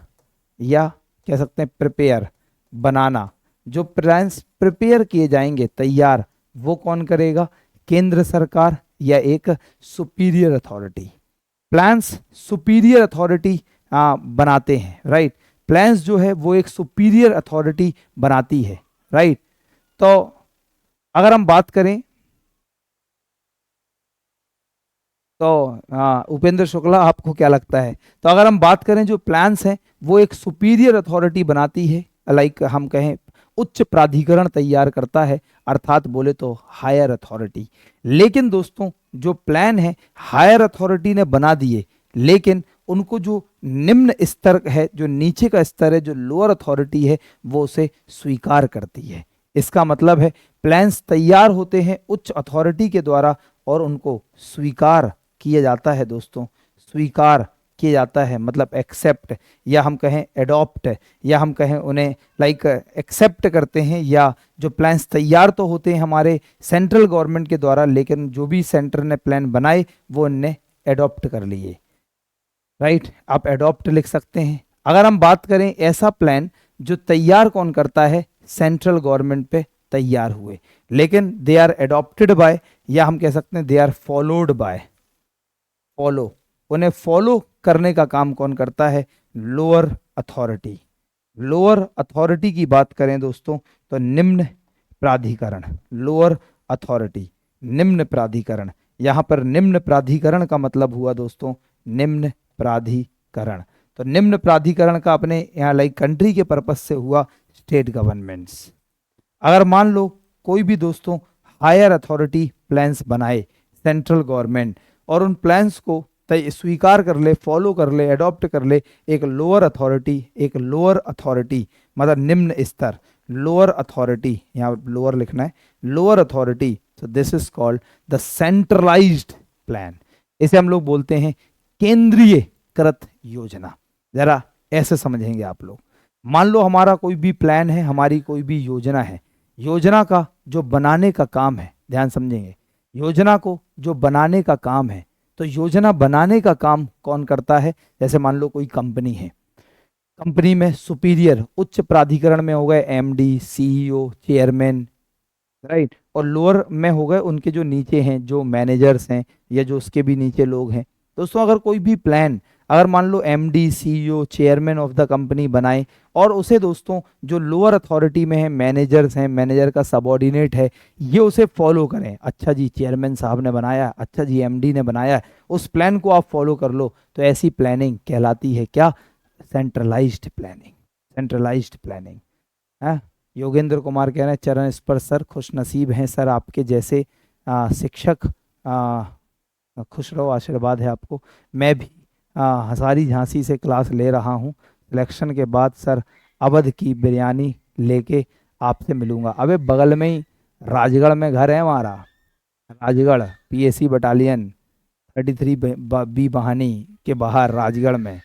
या कह सकते हैं प्रिपेयर, बनाना, जो प्लान्स प्रिपेयर किए जाएंगे, तैयार, वो कौन करेगा? केंद्र सरकार या एक superior authority. Plans superior authority बनाते हैं, राइट। प्लान्स जो है वो एक सुपीरियर अथॉरिटी बनाती है, राइट। तो अगर हम बात करें तो उपेंद्र शुक्ला, आपको क्या लगता है? तो अगर हम बात करें जो प्लान्स हैं वो एक सुपीरियर अथॉरिटी बनाती है, लाइक हम कहें उच्च प्राधिकरण तैयार करता है, अर्थात बोले तो हायर अथॉरिटी। लेकिन दोस्तों जो प्लान है हायर अथॉरिटी ने बना दिए, लेकिन उनको जो निम्न स्तर है, जो नीचे का स्तर है, जो लोअर अथॉरिटी है, वो उसे स्वीकार करती है। इसका मतलब है प्लान्स तैयार होते हैं उच्च अथॉरिटी के द्वारा और उनको स्वीकार किया जाता है दोस्तों, स्वीकार किया जाता है, मतलब एक्सेप्ट, या हम कहें एडॉप्ट, या हम कहें उन्हें लाइक एक्सेप्ट करते हैं। या जो प्लान्स तैयार तो होते हैं हमारे सेंट्रल गवर्नमेंट के द्वारा, लेकिन जो भी सेंटर ने प्लान बनाए वो उनने एडॉप्ट कर लिए, राइट। आप एडॉप्ट लिख सकते हैं। अगर हम बात करें ऐसा प्लान जो तैयार कौन करता है? सेंट्रल गवर्नमेंट पे तैयार हुए, लेकिन दे आर एडॉप्टेड बाय, या हम कह सकते हैं they are followed by, follow, उन्हें फॉलो करने का काम कौन करता है? Lower authority. लोअर अथॉरिटी की बात करें दोस्तों तो निम्न प्राधिकरण, लोअर अथॉरिटी, निम्न प्राधिकरण। यहां पर निम्न प्राधिकरण का मतलब हुआ दोस्तों निम्न प्राधिकरण। तो निम्न प्राधिकरण का अपने यहाँ लाइक कंट्री के पर्पज से हुआ स्टेट गवर्नमेंट्स। अगर मान लो कोई भी दोस्तों हायर अथॉरिटी प्लान्स बनाए सेंट्रल गवर्नमेंट, और उन प्लान्स को स्वीकार कर ले, फॉलो कर ले, अडॉप्ट कर ले एक लोअर अथॉरिटी, एक लोअर अथॉरिटी मतलब निम्न स्तर, लोअर अथॉरिटी, यहाँ लोअर लिखना है, lower authority, so this is called the centralised plan. इसे हम लोग बोलते हैं केंद्रीयकृत योजना। जरा ऐसे समझेंगे आप लोग। मान लो हमारा कोई भी प्लान है, हमारी कोई भी योजना है, योजना का जो बनाने का काम है, ध्यान समझेंगे, योजना को जो बनाने का काम है, तो योजना बनाने का काम कौन करता है? जैसे मान लो कोई कंपनी है, कंपनी में सुपीरियर उच्च प्राधिकरण में हो गए एमडी, सीईओ, चेयरमैन, राइट, और लोअर में हो गए उनके जो नीचे हैं, जो मैनेजर्स हैं या जो उसके भी नीचे लोग हैं। दोस्तों अगर कोई भी प्लान, अगर मान लो MD, CEO, chairman of the company बनाए और उसे दोस्तों जो लोअर अथॉरिटी में है, मैनेजर्स हैं, मैनेजर का सबऑर्डिनेट है, ये उसे फॉलो करें, अच्छा जी चेयरमैन साहब ने बनाया, अच्छा जी एमडी ने बनाया, उस प्लान को आप फॉलो कर लो, तो ऐसी प्लानिंग कहलाती है क्या? Centralised planning. सेंट्रलाइज्ड प्लानिंग है। योगेंद्र कुमार कह रहे हैं चरण स्पर्श सर, खुश नसीब हैं सर आपके जैसे शिक्षक, खुश रहो, आशीर्वाद है आपको। मैं भी हजारी झांसी से क्लास ले रहा हूँ, सिलेक्शन के बाद सर अवध की बिरयानी लेके आपसे मिलूंगा। अबे बगल में ही राजगढ़ में घर है हमारा, राजगढ़ पीएसी बटालियन 33 बी बहानी के बाहर राजगढ़ में,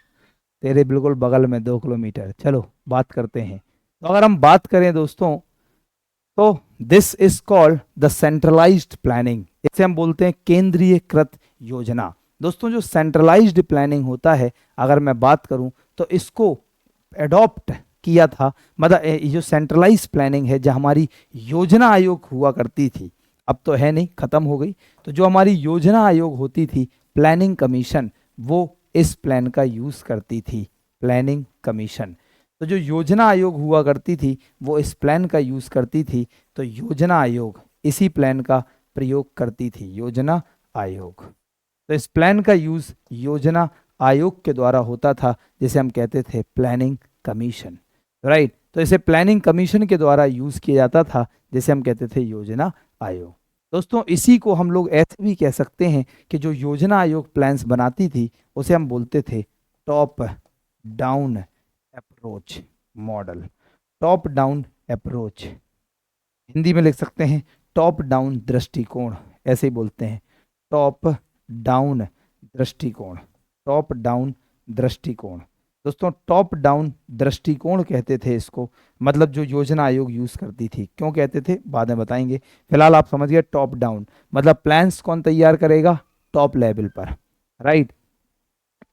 तेरे बिल्कुल बगल में 2 किलोमीटर। चलो बात करते हैं। तो अगर हम बात करें दोस्तों, तो this is called the centralised planning. इसे हम बोलते हैं केंद्रीयकृत योजना। दोस्तों जो सेंट्रलाइज्ड प्लानिंग होता है, अगर मैं बात करूं तो इसको एडॉप्ट किया था, मतलब ये जो सेंट्रलाइज्ड प्लानिंग है, जो हमारी योजना आयोग हुआ करती थी, अब तो है नहीं, खत्म हो गई, तो जो हमारी योजना आयोग होती थी, प्लानिंग कमीशन, वो इस प्लान का यूज करती थी। प्लानिंग कमीशन, तो जो योजना आयोग हुआ करती थी वो इस प्लान का यूज करती थी, तो योजना आयोग इसी प्लान का प्रयोग करती थी, योजना आयोग। तो इस प्लान का यूज योजना आयोग के द्वारा होता था, जिसे हम कहते थे प्लानिंग कमीशन, राइट। तो इसे प्लानिंग कमीशन के द्वारा यूज किया जाता था, जिसे हम कहते थे योजना आयोग। दोस्तों इसी को हम लोग ऐसे भी कह सकते हैं कि जो योजना आयोग प्लान्स बनाती थी, उसे हम बोलते थे top down approach model. Top down approach, Hindi में लिख सकते हैं टॉप डाउन दृष्टिकोण, ऐसे ही बोलते हैं, टॉप डाउन दृष्टिकोण, टॉप डाउन दृष्टिकोण। दोस्तों टॉप डाउन दृष्टिकोण कहते थे इसको, मतलब जो योजना आयोग यूज करती थी। क्यों कहते थे बाद में बताएंगे, फिलहाल आप समझ गए टॉप डाउन मतलब प्लान्स कौन तैयार करेगा? टॉप लेवल पर, राइट।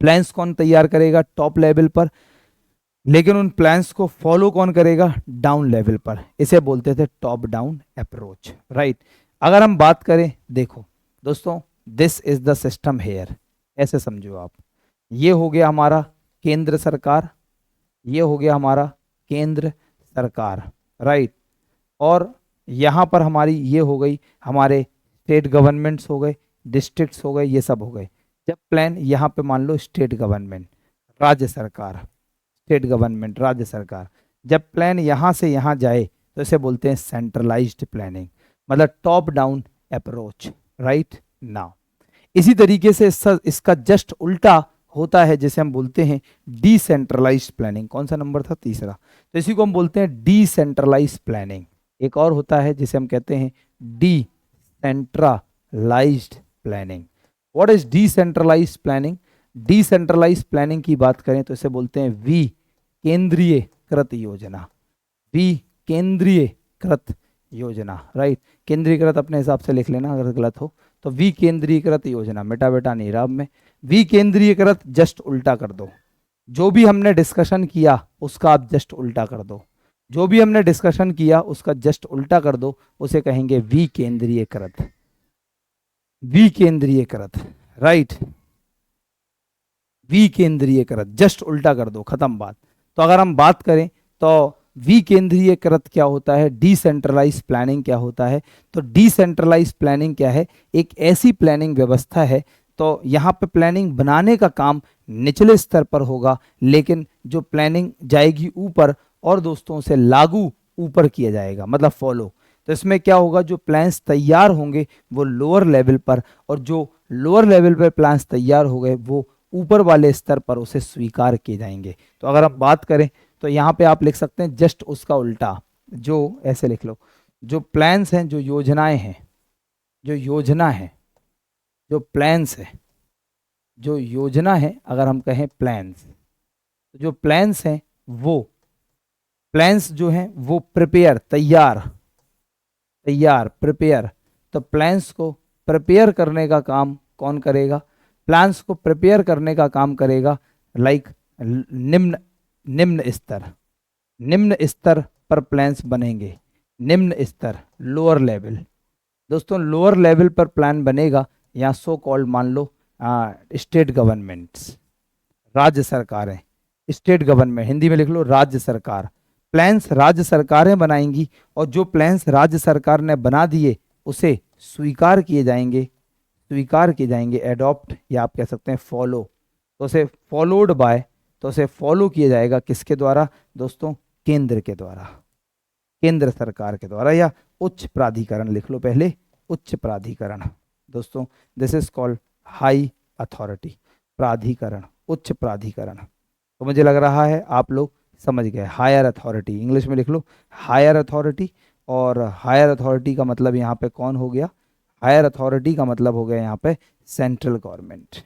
प्लान्स कौन तैयार करेगा? टॉप लेवल पर, लेकिन उन प्लान्स को फॉलो कौन करेगा? डाउन लेवल पर। इसे बोलते थे टॉप डाउन अप्रोच, राइट। अगर हम बात करें, देखो दोस्तों this is the system here, ऐसे समझो आप, ये हो गया हमारा केंद्र सरकार, ये हो गया हमारा केंद्र सरकार, राइट। और यहाँ पर हमारी ये हो गई हमारे स्टेट गवर्नमेंट्स हो गए, डिस्ट्रिक्ट्स हो गए, ये सब हो गए। जब प्लान यहाँ पे मान लो स्टेट गवर्नमेंट, राज्य सरकार, स्टेट गवर्नमेंट, राज्य सरकार, जब प्लान यहाँ से यहाँ जाए तो इसे बोलते हैं सेंट्रलाइज्ड प्लानिंग, मतलब top down approach, right. Now इसी तरीके से इसका जस्ट उल्टा होता है, जिसे हम बोलते हैं डिसेंट्रलाइज्ड प्लानिंग। कौन सा नंबर था? तीसरा। तो इसी को हम बोलते हैं डिसेंट्रलाइज्ड प्लानिंग। एक और होता है जिसे हम कहते हैं decentralized planning. What is decentralized planning? Decentralized planning की बात करें तो इसे बोलते हैं विकेंद्रीयकृत योजना, विकेंद्रीयकृत योजना, राइट। केंद्रीकृत अपने हिसाब से लिख लेना अगर गलत हो तो, विकेंद्रीकृत योजना, बेटा बेटा नहीं रहा में, विकेंद्रीकृत जस्ट उल्टा कर दो, जो भी हमने डिस्कशन किया उसका आप जस्ट उल्टा कर दो, जो भी हमने डिस्कशन किया उसका जस्ट उल्टा कर दो, उसे कहेंगे विकेंद्रीयकृत, विकेंद्रीयकृत, राइट। विकेंद्रीयकृत जस्ट उल्टा कर दो, खत्म बात। तो अगर हम बात करें तो विकेंद्रीयकृत क्या होता है, डिसेंट्रलाइज प्लानिंग क्या होता है? तो डिसेंट्रलाइज प्लानिंग क्या है? एक ऐसी प्लानिंग व्यवस्था है, तो यहाँ पे प्लानिंग बनाने का काम निचले स्तर पर होगा, लेकिन जो प्लानिंग जाएगी ऊपर और दोस्तों से लागू ऊपर किया जाएगा, मतलब फॉलो। तो इसमें क्या होगा, जो प्लान्स तैयार होंगे वो लोअर लेवल पर, और जो लोअर लेवल पर प्लान्स तैयार हो गए वो ऊपर वाले स्तर पर उसे स्वीकार किए जाएंगे। तो अगर हम बात करें तो यहाँ पे आप लिख सकते हैं जस्ट उसका उल्टा, जो ऐसे लिख लो, जो प्लान्स हैं, जो योजनाएं हैं, जो योजना है, जो प्लान्स है, जो योजना है, अगर हम कहें प्लान्स, तो जो प्लान्स हैं वो प्लान्स जो हैं वो प्रिपेयर, तैयार, तैयार, प्रिपेयर। तो प्लान्स को प्रिपेयर करने का काम कौन करेगा? प्लान्स को प्रिपेयर करने का काम करेगा लाइक निम्न, निम्न स्तर, निम्न स्तर पर प्लान्स बनेंगे। निम्न स्तर, लोअर लेवल। दोस्तों लोअर लेवल पर प्लान बनेगा या सो कॉल्ड मान लो स्टेट गवर्नमेंट्स, राज्य सरकारें, स्टेट गवर्नमेंट, हिंदी में लिख लो राज्य सरकार। प्लान्स राज्य सरकारें बनाएंगी और जो प्लान्स राज्य सरकार ने बना दिए उसे स्वीकार किए जाएंगे, स्वीकार किए जाएंगे, एडॉप्ट या आप कह सकते हैं फॉलो। तो उसे फॉलोड बाय, तो उसे फॉलो किया जाएगा किसके द्वारा दोस्तों? केंद्र के द्वारा, केंद्र सरकार के द्वारा, या उच्च प्राधिकरण लिख लो पहले, उच्च प्राधिकरण। दोस्तों this is called high authority, प्राधिकरण, उच्च प्राधिकरण। तो मुझे लग रहा है आप लोग समझ गए। हायर अथॉरिटी इंग्लिश में लिख लो, हायर अथॉरिटी। और हायर अथॉरिटी का मतलब यहाँ पे कौन हो गया? हायर अथॉरिटी का मतलब हो गया यहाँ पे सेंट्रल गवर्नमेंट।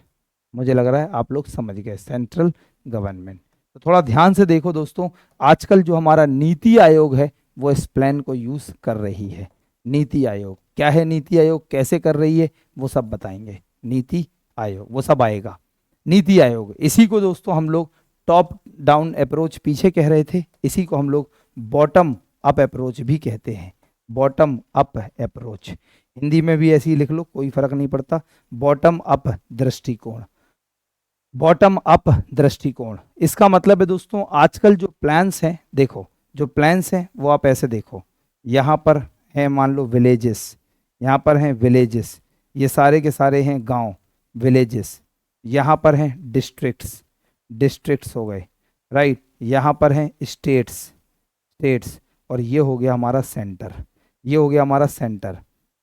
मुझे लग रहा है आप लोग समझ गए, सेंट्रल गवर्नमेंट। तो थोड़ा ध्यान से देखो दोस्तों, आजकल जो हमारा नीति आयोग है वो इस प्लान को यूज कर रही है। नीति आयोग क्या है, नीति आयोग कैसे कर रही है, वो सब बताएंगे। नीति आयोग वो सब आएगा। नीति आयोग, इसी को दोस्तों हम लोग टॉप डाउन अप्रोच पीछे कह रहे थे, इसी को हम लोग बॉटम अप अप्रोच भी कहते हैं। बॉटम अप अप्रोच, हिंदी में भी ऐसे ही लिख लो, कोई फर्क नहीं पड़ता। बॉटम अप दृष्टिकोण, बॉटम अप दृष्टिकोण, इसका मतलब है दोस्तों आजकल जो प्लान्स हैं, देखो जो प्लान्स हैं वो आप ऐसे देखो, यहाँ पर है मान लो विलेजेस, यहाँ पर हैं विलेजेस, ये सारे के सारे हैं गांव, विलेजेस। यहाँ पर हैं डिस्ट्रिक्ट्स, डिस्ट्रिक्ट्स हो गए, राइट। यहाँ पर हैं स्टेट्स, स्टेट्स। और ये हो गया हमारा सेंटर, ये हो गया हमारा सेंटर।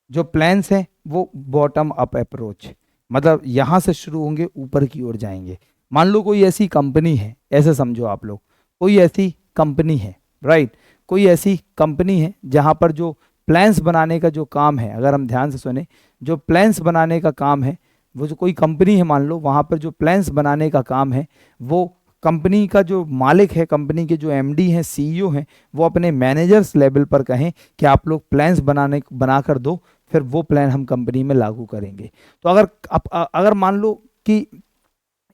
जो प्लान्स हैं वो बॉटम अप अप्रोच, मतलब यहाँ से शुरू होंगे ऊपर की ओर जाएंगे। मान लो कोई ऐसी कंपनी है, ऐसे समझो आप लोग, कोई ऐसी कंपनी है, राइट, कोई ऐसी कंपनी है जहाँ पर जो प्लान्स बनाने का जो काम है, अगर हम ध्यान से सुने, जो प्लान्स बनाने का काम है, वो जो कोई कंपनी है मान लो, वहाँ पर जो प्लान्स बनाने का काम है, वो कंपनी का जो मालिक है, कंपनी के जो एमडी हैं, सीईओ हैं, वो अपने मैनेजर्स लेवल पर कहें कि आप लोग प्लान्स बनाकर दो, फिर वो प्लान हम कंपनी में लागू करेंगे। तो अगर मान लो कि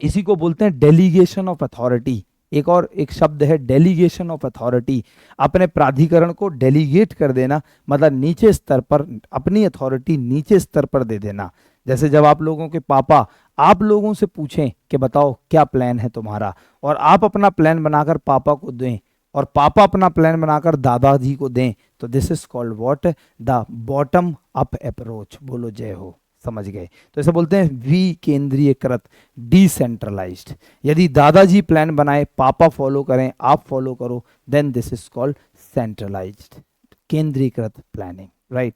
इसी को बोलते हैं डेलीगेशन ऑफ अथॉरिटी, एक शब्द है डेलीगेशन ऑफ अथॉरिटी, अपने प्राधिकरण को डेलीगेट कर देना, मतलब नीचे स्तर पर अपनी अथॉरिटी नीचे स्तर पर दे देना। जैसे जब आप लोगों के पापा आप लोगों से पूछें कि बताओ क्या प्लान है तुम्हारा, और आप अपना प्लान बनाकर पापा को दें, और पापा अपना प्लान बनाकर दादाजी को दें, तो this is called what? The bottom up approach. बोलो जय हो, समझ गए। तो इसे बोलते हैं विकेंद्रीयकृत, डिसेंट्रलाइज्ड। यदि दादाजी प्लान बनाए, पापा फॉलो करें, आप फॉलो करो, then this is called centralized, केंद्रीकृत प्लानिंग, राइट।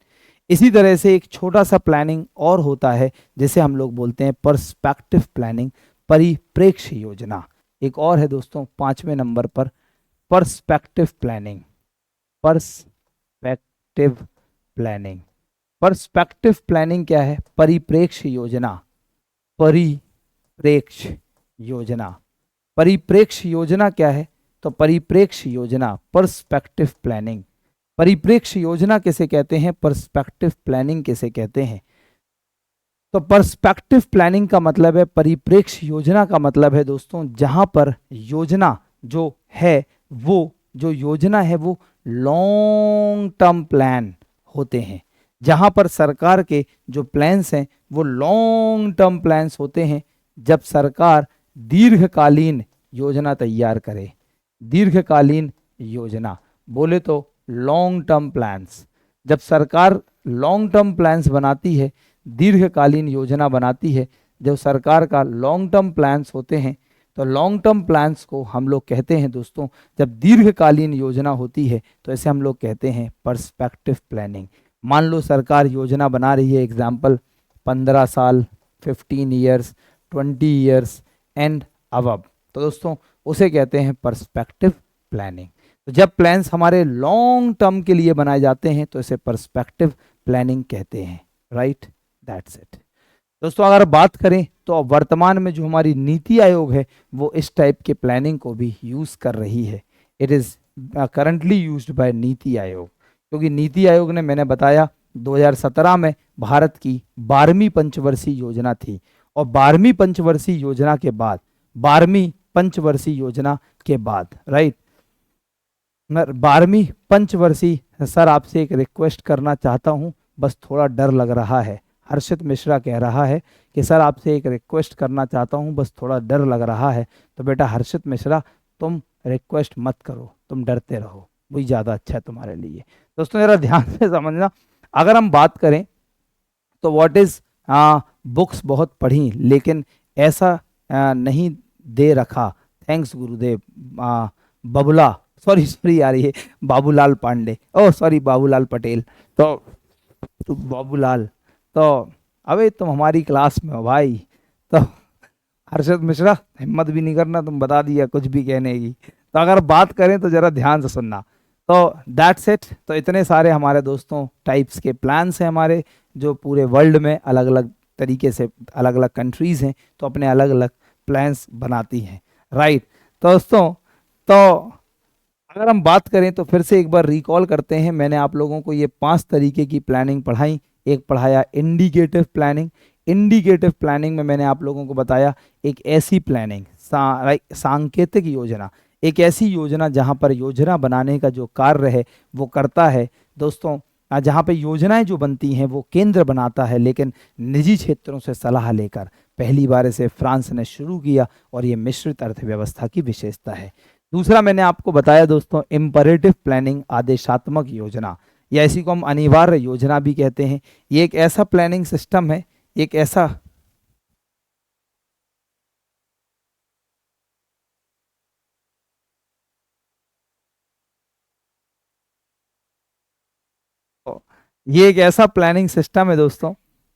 इसी तरह से एक छोटा सा प्लानिंग और होता है जिसे हम लोग बोलते हैं पर्सपेक्टिव प्लानिंग, परिप्रेक्ष्य योजना। एक और है दोस्तों 5वें नंबर पर perspective planning, perspective planning. Perspective planning क्या है? परिप्रेक्ष्य योजना, परिप्रेक्ष्य योजना। परिप्रेक्ष्य योजना क्या है? तो परिप्रेक्ष्य योजना, पर्सपेक्टिव प्लानिंग। परिप्रेक्ष्य योजना किसे कहते हैं? पर्सपेक्टिव प्लानिंग किसे कहते हैं? तो पर्सपेक्टिव प्लानिंग का मतलब है, परिप्रेक्ष्य योजना का मतलब है दोस्तों, जहां पर योजना जो है वो लॉन्ग टर्म प्लान होते हैं, जहां पर सरकार के जो प्लान्स हैं वो लॉन्ग टर्म प्लान्स होते हैं। जब सरकार दीर्घकालीन योजना तैयार करे, दीर्घकालीन योजना बोले तो लॉन्ग टर्म प्लान्स, जब सरकार लॉन्ग टर्म प्लान्स बनाती है, दीर्घकालीन योजना बनाती है, जब सरकार का लॉन्ग टर्म प्लान्स होते हैं, तो लॉन्ग टर्म प्लान्स को हम लोग कहते हैं दोस्तों, जब दीर्घकालीन योजना होती है तो इसे हम लोग कहते हैं पर्सपेक्टिव प्लानिंग। मान लो सरकार योजना बना रही है, एग्जाम्पल 15 साल, 15 ईयर्स, 20 ईयर्स एंड अबव, तो दोस्तों उसे कहते हैं पर्सपेक्टिव प्लानिंग। तो जब प्लान्स हमारे लॉन्ग टर्म के लिए बनाए जाते हैं तो इसे पर्सपेक्टिव प्लानिंग कहते हैं। Right, that's it. दोस्तों अगर बात करें तो वर्तमान में जो हमारी नीति आयोग है वो इस टाइप के प्लानिंग को भी यूज कर रही है। It is currently used by NITI Aayog, क्योंकि नीति आयोग ने, मैंने बताया 2017 में भारत की 12वीं पंचवर्षीय योजना थी, और 12वीं पंचवर्षीय योजना के बाद, 12वीं पंचवर्षीय योजना के बाद, राइट, 12वीं पंचवर्षीय, सर आपसे एक रिक्वेस्ट करना चाहता हूं, बस थोड़ा डर लग रहा है। हर्षित मिश्रा कह रहा है कि सर आपसे एक रिक्वेस्ट करना चाहता हूं, बस थोड़ा डर लग रहा है। तो बेटा हर्षित मिश्रा, तुम रिक्वेस्ट मत करो, तुम डरते रहो, वही ज़्यादा अच्छा है तुम्हारे लिए। दोस्तों जरा ध्यान से समझना, अगर हम बात करें तो व्हाट इज, बुक्स बहुत पढ़ी लेकिन ऐसा नहीं दे रखा, थैंक्स गुरुदेव, बबुला, सॉरी सॉरी यार, ये बाबूलाल पांडे, ओ सॉरी बाबूलाल पटेल, तो बाबूलाल, तो अबे तुम हमारी क्लास में हो भाई। तो हर्षद मिश्रा हिम्मत भी नहीं करना, तुम बता दिया कुछ भी कहने की। तो अगर बात करें तो जरा ध्यान से सुनना। तो दैट्स इट। तो इतने सारे हमारे दोस्तों टाइप्स के प्लान्स हैं हमारे, जो पूरे वर्ल्ड में अलग अलग तरीके से, अलग अलग कंट्रीज़ हैं तो अपने अलग अलग प्लान्स बनाती हैं, राइट। तो दोस्तों, तो अगर हम बात करें तो फिर से एक बार रिकॉल करते हैं, मैंने आप लोगों को ये 5 तरीके की प्लानिंग पढ़ाई। एक पढ़ाया इंडिकेटिव प्लानिंग। इंडिकेटिव प्लानिंग में मैंने आप लोगों को बताया एक ऐसी प्लानिंग, सांकेतिक योजना, एक ऐसी योजना जहां पर योजना बनाने का जो कार्य है वो करता है दोस्तों, जहां पे योजनाएं जो बनती हैं वो केंद्र बनाता है, लेकिन निजी क्षेत्रों से सलाह लेकर पहली बार इसे फ्रांस ने शुरू किया, और ये मिश्रित अर्थव्यवस्था की विशेषता है। दूसरा मैंने आपको बताया दोस्तों इम्परेटिव प्लानिंग, आदेशात्मक योजना, या इसी को हम अनिवार्य योजना भी कहते हैं। ये एक ऐसा प्लानिंग सिस्टम है, एक ऐसा, ये एक ऐसा प्लानिंग सिस्टम है दोस्तों,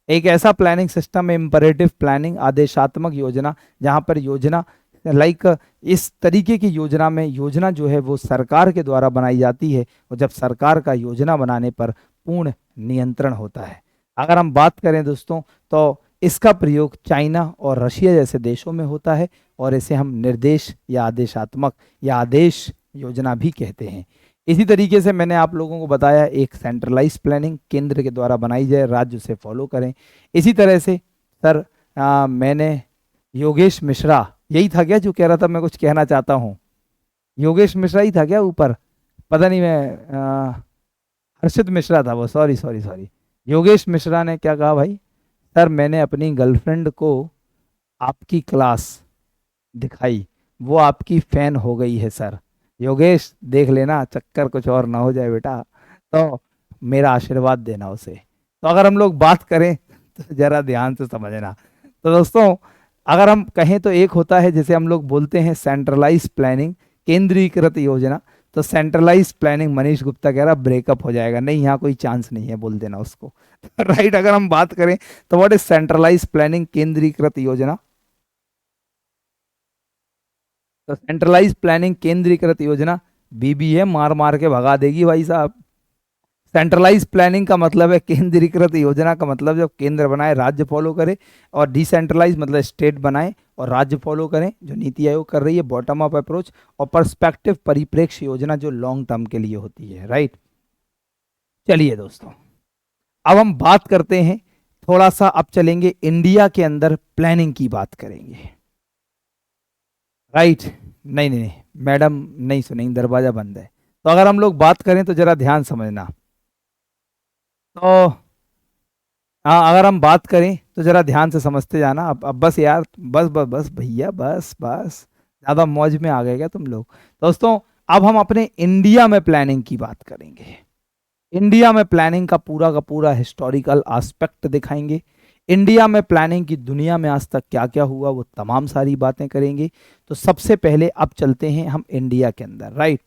एक ऐसा प्लानिंग सिस्टम है इम्परेटिव प्लानिंग, आदेशात्मक योजना, जहां पर योजना लाइक इस तरीके की योजना में, योजना जो है वो सरकार के द्वारा बनाई जाती है, और जब सरकार का योजना बनाने पर पूर्ण नियंत्रण होता है। अगर हम बात करें दोस्तों तो इसका प्रयोग चाइना और रशिया जैसे देशों में होता है, और इसे हम निर्देश या आदेशात्मक या आदेश योजना भी कहते हैं। इसी तरीके से मैंने आप लोगों को बताया एक सेंट्रलाइज प्लानिंग, केंद्र के द्वारा बनाई जाए, राज्य उसे फॉलो करें। इसी तरह से सर मैंने, योगेश मिश्रा यही था क्या जो कह रहा था मैं कुछ कहना चाहता हूँ? योगेश मिश्रा ही था क्या ऊपर? पता नहीं, मैं हर्षित मिश्रा था वो, sorry sorry sorry. Yogesh Mishra ने क्या कहा भाई? सर मैंने अपनी गर्लफ्रेंड को आपकी क्लास दिखाई, वो आपकी फैन हो गई है सर। योगेश देख लेना, चक्कर कुछ और ना हो जाए बेटा, तो मेरा आशीर्वाद देना उसे। तो अगर हम लोग बात करें तो जरा ध्यान से समझना। तो दोस्तों अगर हम कहें तो एक होता है जैसे हम लोग बोलते हैं सेंट्रलाइज प्लानिंग, केंद्रीकृत योजना। तो सेंट्रलाइज प्लानिंग मनीष गुप्ता कह रहा ब्रेकअप हो जाएगा, नहीं यहाँ कोई चांस नहीं है, बोल देना उसको। राइट, अगर हम बात करें तो व्हाट इज सेंट्रलाइज प्लानिंग, केंद्रीकृत योजना। तो सेंट्रलाइज प्लानिंग केंद्रीकृत योजना, बीबीए मार मार के भगा देगी भाई साहब। सेंट्रलाइज प्लानिंग का मतलब है केंद्रीकृत योजना का मतलब जब केंद्र बनाए राज्य फॉलो करे, और डिसेंट्रलाइज मतलब स्टेट बनाए और राज्य फॉलो करें, जो नीति आयोग कर रही है बॉटम अप अप्रोच, और पर्सपेक्टिव परिप्रेक्ष्य योजना जो लॉन्ग टर्म के लिए होती है, राइट। चलिए दोस्तों अब हम बात करते हैं थोड़ा सा, अब चलेंगे इंडिया के अंदर प्लानिंग की बात करेंगे, राइट। नहीं नहीं नहीं मैडम नहीं सुनेंगे, दरवाजा बंद है। तो अगर हम लोग बात करें तो जरा ध्यान समझना। तो हाँ, अगर हम बात करें तो जरा ध्यान से समझते जाना। अब बस यार, बस बस बस भैया, बस बस, ज़्यादा मौज में आ गए क्या तुम लोग? दोस्तों अब हम अपने इंडिया में प्लानिंग की बात करेंगे। इंडिया में प्लानिंग का पूरा हिस्टोरिकल एस्पेक्ट दिखाएंगे। इंडिया में प्लानिंग की दुनिया में आज तक क्या क्या हुआ वो तमाम सारी बातें करेंगे। तो सबसे पहले अब चलते हैं हम इंडिया के अंदर, राइट।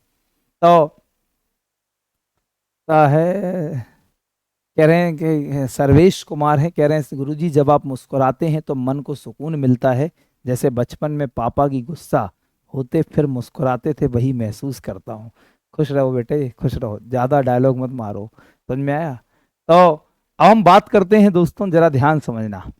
तो है, कह रहे हैं कि सर्वेश कुमार है, कह रहे हैं गुरुजी जब आप मुस्कुराते हैं तो मन को सुकून मिलता है, जैसे बचपन में पापा की गुस्सा होते फिर मुस्कुराते थे वही महसूस करता हूँ। खुश रहो बेटे, खुश रहो, ज़्यादा डायलॉग मत मारो, समझ में आया? तो अब हम बात करते हैं दोस्तों, जरा ध्यान समझना।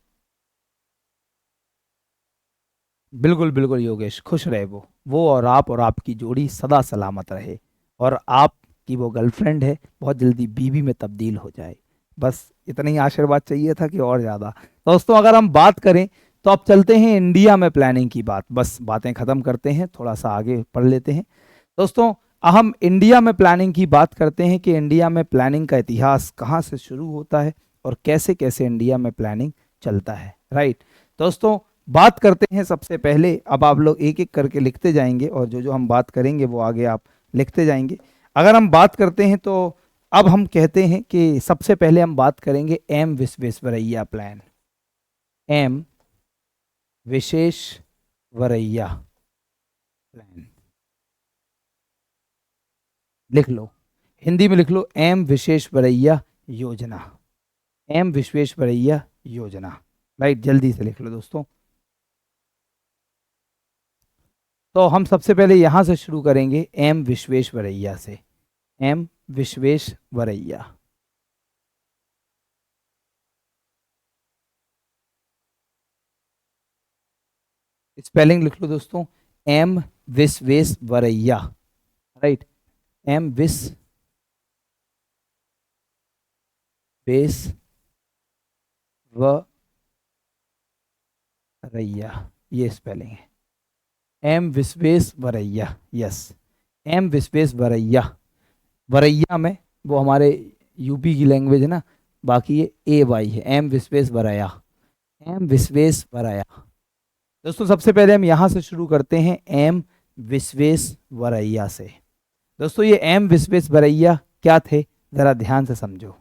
बिल्कुल बिल्कुल योगेश, खुश रहे वो और आपकी जोड़ी सदा सलामत रहे, और आपकी वो गर्लफ्रेंड है बहुत जल्दी बीवी में तब्दील हो जाए। बस इतना ही आशीर्वाद चाहिए था कि और ज़्यादा। दोस्तों अगर हम बात करें तो अब चलते हैं इंडिया में प्लानिंग की बात, बस बातें ख़त्म करते हैं, थोड़ा सा आगे पढ़ लेते हैं। दोस्तों हम इंडिया में प्लानिंग की बात करते हैं कि इंडिया में प्लानिंग का इतिहास कहाँ से शुरू होता है और कैसे कैसे इंडिया में प्लानिंग चलता है, राइट। दोस्तों बात करते हैं सबसे पहले, अब आप लोग एक एक करके लिखते जाएंगे और जो जो हम बात करेंगे वो आगे आप लिखते जाएंगे। अगर हम बात करते हैं तो अब हम कहते हैं कि सबसे पहले हम बात करेंगे M Visvesvaraya plan. M Visvesvaraya plan लिख लो, हिंदी में लिख लो एम विश्वेश्वरैया योजना। एम विश्वेश्वरैया योजना, राइट, जल्दी से लिख लो दोस्तों। तो हम सबसे पहले यहां से शुरू करेंगे एम विश्वेश्वरैया से। एम विश्वेश्वरैया, स्पेलिंग लिख लो दोस्तों, M Visvesvaraya, right. M Visvesvaraya, ये स्पेलिंग है, M Visvesvaraya, yes. M Visvesvaraya, वरैया में वो हमारे यूपी की लैंग्वेज है ना, बाकी ये ए वाई है, एम विश्वेश्वरैया। एम विश्वेश्वरैया। दोस्तों सबसे पहले हम यहाँ से शुरू करते हैं एम विश्वेश्वरैया से। दोस्तों ये एम विश्वेश्वरैया क्या थे, ज़रा ध्यान से समझो,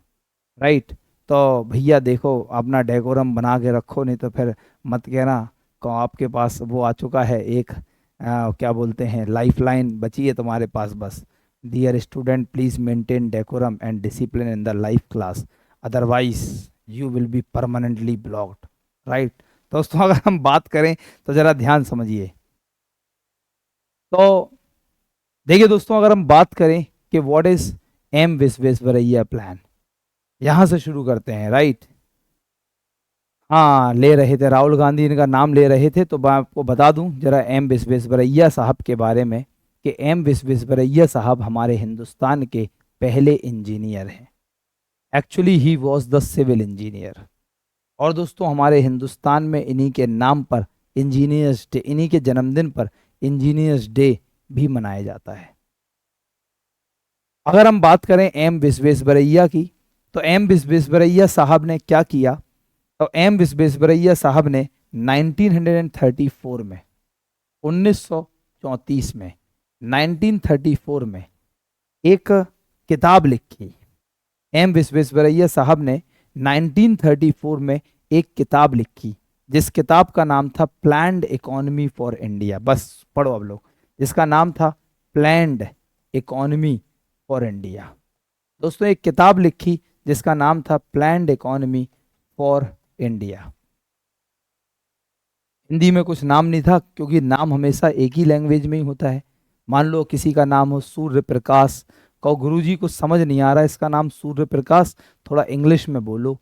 राइट। तो भैया देखो अपना डेकोरम बना के रखो, नहीं तो फिर मत कहना को आपके पास वो आ चुका है एक क्या बोलते हैं लाइफ लाइन बची है तुम्हारे पास बस, dear student please maintain decorum and discipline in the life class, otherwise you will be permanently blocked, right. दोस्तों अगर हम बात करें तो ज़रा ध्यान समझिए। तो देखिए दोस्तों अगर हम बात करें कि what is M Visvesvaraya plan, यहाँ से शुरू करते हैं, राइट। हाँ ले रहे थे, राहुल गांधी इनका नाम ले रहे थे, तो मैं आपको बता दूं जरा एम विश्वेश्वरैया साहब के बारे में कि एम विश्वेश्वरैया साहब हमारे हिंदुस्तान के पहले इंजीनियर हैं। Actually he was the civil engineer. और दोस्तों हमारे हिंदुस्तान में इन्हीं के नाम पर इंजीनियर्स डे, इन्हीं के जन्मदिन पर इंजीनियर्स डे भी मनाया जाता है। अगर हम बात करें एम विश्वेश्वरैया की, तो एम विश्वेश्वरैया साहब ने क्या किया, तो एम विश्वेश्वरैया साहब ने 1934 में, 1934 में, 1934 में एक किताब लिखी। एम विश्वेश्वरैया साहब ने 1934 में एक किताब लिखी जिस किताब का नाम था प्लान्ड इकोनॉमी फॉर इंडिया। बस पढ़ो अब लोग, जिसका नाम था प्लान्ड इकोनॉमी फॉर इंडिया। दोस्तों एक किताब लिखी जिसका नाम था planned economy for India. Hindi में कुछ नाम नहीं था, क्योंकि नाम हमेशा एक ही लैंग्वेज में ही होता है। मान लो किसी का नाम हो सूर्य प्रकाश, कहो गुरुजी को समझ नहीं आ रहा है इसका नाम सूर्य प्रकाश, थोड़ा इंग्लिश में बोलो,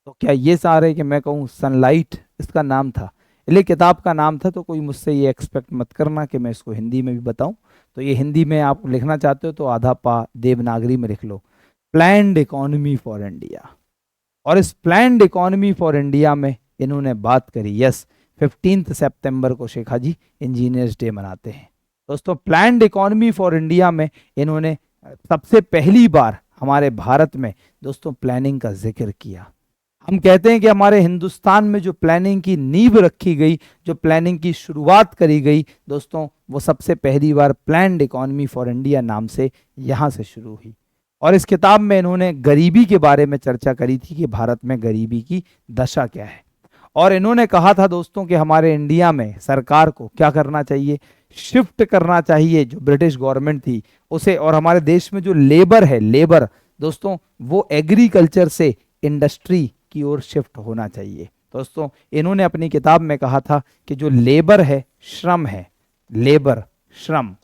तो क्या ये सहारा है कि मैं कहूँ सनलाइट इसका नाम था, इसलिए किताब का नाम था। तो कोई मुझसे ये एक्सपेक्ट मत करना कि मैं इसको हिंदी में भी बताऊं। तो ये हिंदी में आप लिखना चाहते हो तो आधा पा देवनागरी में लिख लो, प्लान्ड इकोनॉमी फॉर इंडिया। और इस प्लान्ड इकोनॉमी फॉर इंडिया में इन्होंने बात करी, यस 15 सितंबर को शेखा जी इंजीनियर्स डे मनाते हैं। दोस्तों प्लान्ड इकोनॉमी फॉर इंडिया में इन्होंने सबसे पहली बार हमारे भारत में दोस्तों प्लानिंग का जिक्र किया। हम कहते हैं कि हमारे हिंदुस्तान में जो प्लानिंग की नींव रखी गई, जो प्लानिंग की शुरुआत करी गई दोस्तों, वो सबसे पहली बार प्लान्ड इकोनॉमी फॉर इंडिया नाम से यहाँ से शुरू हुई। और इस किताब में इन्होंने गरीबी के बारे में चर्चा करी थी कि भारत में गरीबी की दशा क्या है। और इन्होंने कहा था दोस्तों कि हमारे इंडिया में सरकार को क्या करना चाहिए, शिफ्ट करना चाहिए जो ब्रिटिश गवर्नमेंट थी उसे, और हमारे देश में जो लेबर है, लेबर दोस्तों वो एग्रीकल्चर से इंडस्ट्री की ओर शिफ्ट होना चाहिए। दोस्तों इन्होंने अपनी किताब में कहा था कि जो लेबर है, श्रम है, लेबर श्रम,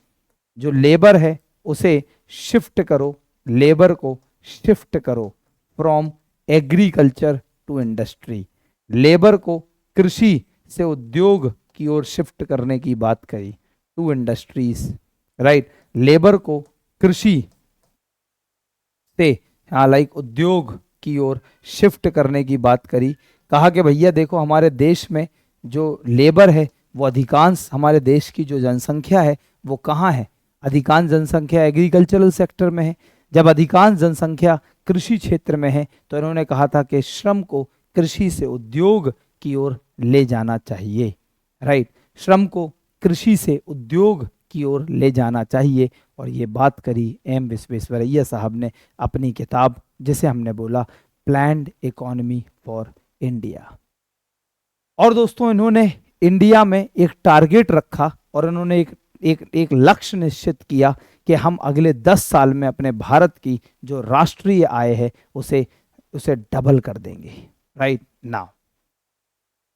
जो लेबर है उसे शिफ्ट करो, लेबर को शिफ्ट करो from agriculture to industry, labour को कृषि से उद्योग की ओर शिफ्ट करने की बात करी, टू इंडस्ट्रीज, राइट। लेबर को कृषि से लाइक उद्योग की ओर शिफ्ट करने की बात करी। कहा कि भैया देखो हमारे देश में जो लेबर है वो अधिकांश, हमारे देश की जो जनसंख्या है वो कहाँ है, अधिकांश जनसंख्या एग्रीकल्चरल सेक्टर में है। जब अधिकांश जनसंख्या कृषि क्षेत्र में है तो इन्होंने कहा था कि श्रम को कृषि से उद्योग की ओर ले जाना चाहिए, राइट। श्रम को कृषि से उद्योग की ओर ले जाना चाहिए। और ये बात करी एम विश्वेश्वरैया साहब ने अपनी किताब, जिसे हमने बोला प्लान्ड इकोनॉमी फॉर इंडिया। और दोस्तों इन्होंने इंडिया में एक टारगेट रखा और इन्होंने एक लक्ष्य निश्चित किया कि हम अगले 10 साल में अपने भारत की जो राष्ट्रीय आय है उसे डबल कर देंगे, राइट नाउ।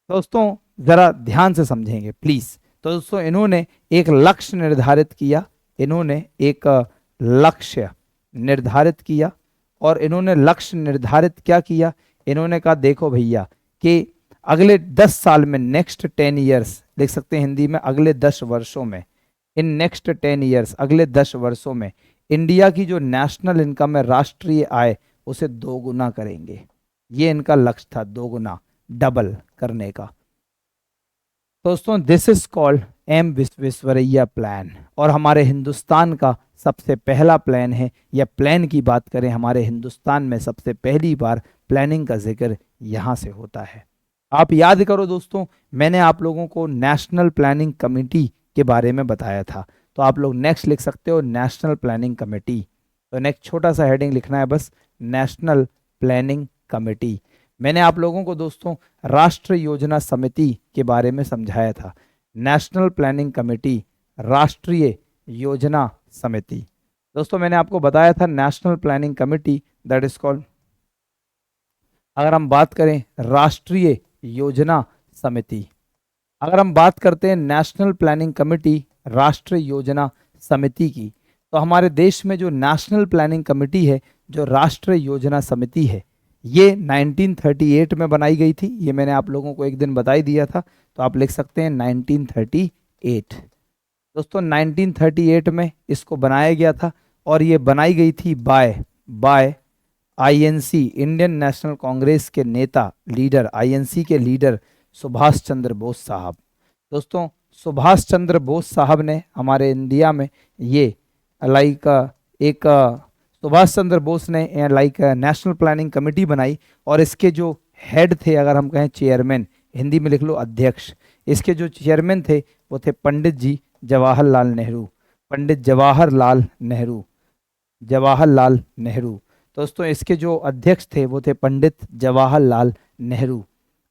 दोस्तों जरा ध्यान से समझेंगे प्लीज। तो दोस्तों इन्होंने एक लक्ष्य निर्धारित किया, इन्होंने एक लक्ष्य निर्धारित किया। और इन्होंने लक्ष्य निर्धारित क्या किया, इन्होंने कहा देखो भैया कि अगले 10 साल में, नेक्स्ट 10 ईयर्स लिख सकते हैं हिंदी में, अगले 10 वर्षों में, इन नेक्स्ट 10 ईयर्स, अगले 10 वर्षों में इंडिया की जो नेशनल इनकम है, राष्ट्रीय आय, उसे 2 गुना करेंगे। ये इनका लक्ष्य था, 2 गुना, डबल करने का। दोस्तों this is called M Visvesvaraya plan. और हमारे हिंदुस्तान का सबसे पहला प्लान है, या प्लान की बात करें हमारे हिंदुस्तान में सबसे पहली बार प्लानिंग का जिक्र यहाँ से होता है। आप याद करो दोस्तों, मैंने आप लोगों को नेशनल प्लानिंग कमेटी के बारे में बताया था, तो आप लोग नेक्स्ट लिख सकते हो नेशनल प्लानिंग कमेटी। तो नेक्स्ट छोटा सा हेडिंग लिखना है बस, नेशनल प्लानिंग कमेटी। मैंने आप लोगों को दोस्तों राष्ट्रीय योजना समिति के बारे में समझाया था, नेशनल प्लानिंग कमेटी, राष्ट्रीय योजना समिति। दोस्तों मैंने आपको बताया था national planning committee that is called, अगर हम बात करें राष्ट्रीय योजना समिति, अगर हम बात करते हैं नेशनल प्लानिंग कमेटी, राष्ट्रीय योजना समिति की, तो हमारे देश में जो नेशनल प्लानिंग कमेटी है, जो राष्ट्रीय योजना समिति है, ये 1938 में बनाई गई थी। ये मैंने आप लोगों को एक दिन बता ही दिया था, तो आप लिख सकते हैं 1938। दोस्तों 1938 में इसको बनाया गया था और ये बनाई गई थी by INC, Indian National Congress के नेता, लीडर, आईएनसी के लीडर सुभाष चंद्र बोस साहब। दोस्तों सुभाष चंद्र बोस साहब ने हमारे इंडिया में ये सुभाष चंद्र बोस ने नेशनल प्लानिंग कमेटी बनाई। और इसके जो हेड थे, अगर हम कहें चेयरमैन, हिंदी में लिख लो अध्यक्ष, इसके जो चेयरमैन थे वो थे पंडित जी जवाहरलाल नेहरू, पंडित जवाहरलाल नेहरू। दोस्तों इसके जो अध्यक्ष थे वो थे पंडित जवाहरलाल नेहरू।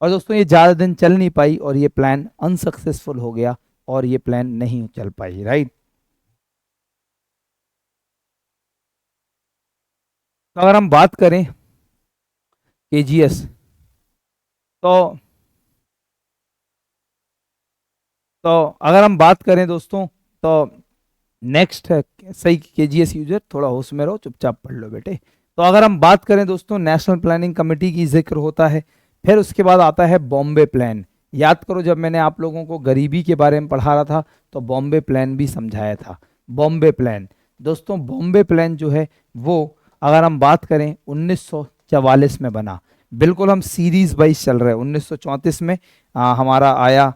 और दोस्तों ये ज़्यादा दिन चल नहीं पाई और ये प्लान अनसक्सेसफुल हो गया और ये प्लान नहीं चल पाई, राइट। तो अगर हम बात करें केजीएस, तो अगर हम बात करें दोस्तों, तो नेक्स्ट है सही, केजीएस यूजर थोड़ा होश में रहो, चुपचाप पढ़ लो बेटे। तो अगर हम बात करें दोस्तों, नेशनल प्लानिंग कमेटी की जिक्र होता है, फिर उसके बाद आता है बॉम्बे प्लान। याद करो जब मैंने आप लोगों को गरीबी के बारे में पढ़ा रहा था तो बॉम्बे प्लान भी समझाया था। बॉम्बे प्लान, दोस्तों बॉम्बे प्लान जो है वो अगर हम बात करें 1944 में बना, बिल्कुल हम सीरीज वाइज चल रहे हैं। 1934 में हमारा आया,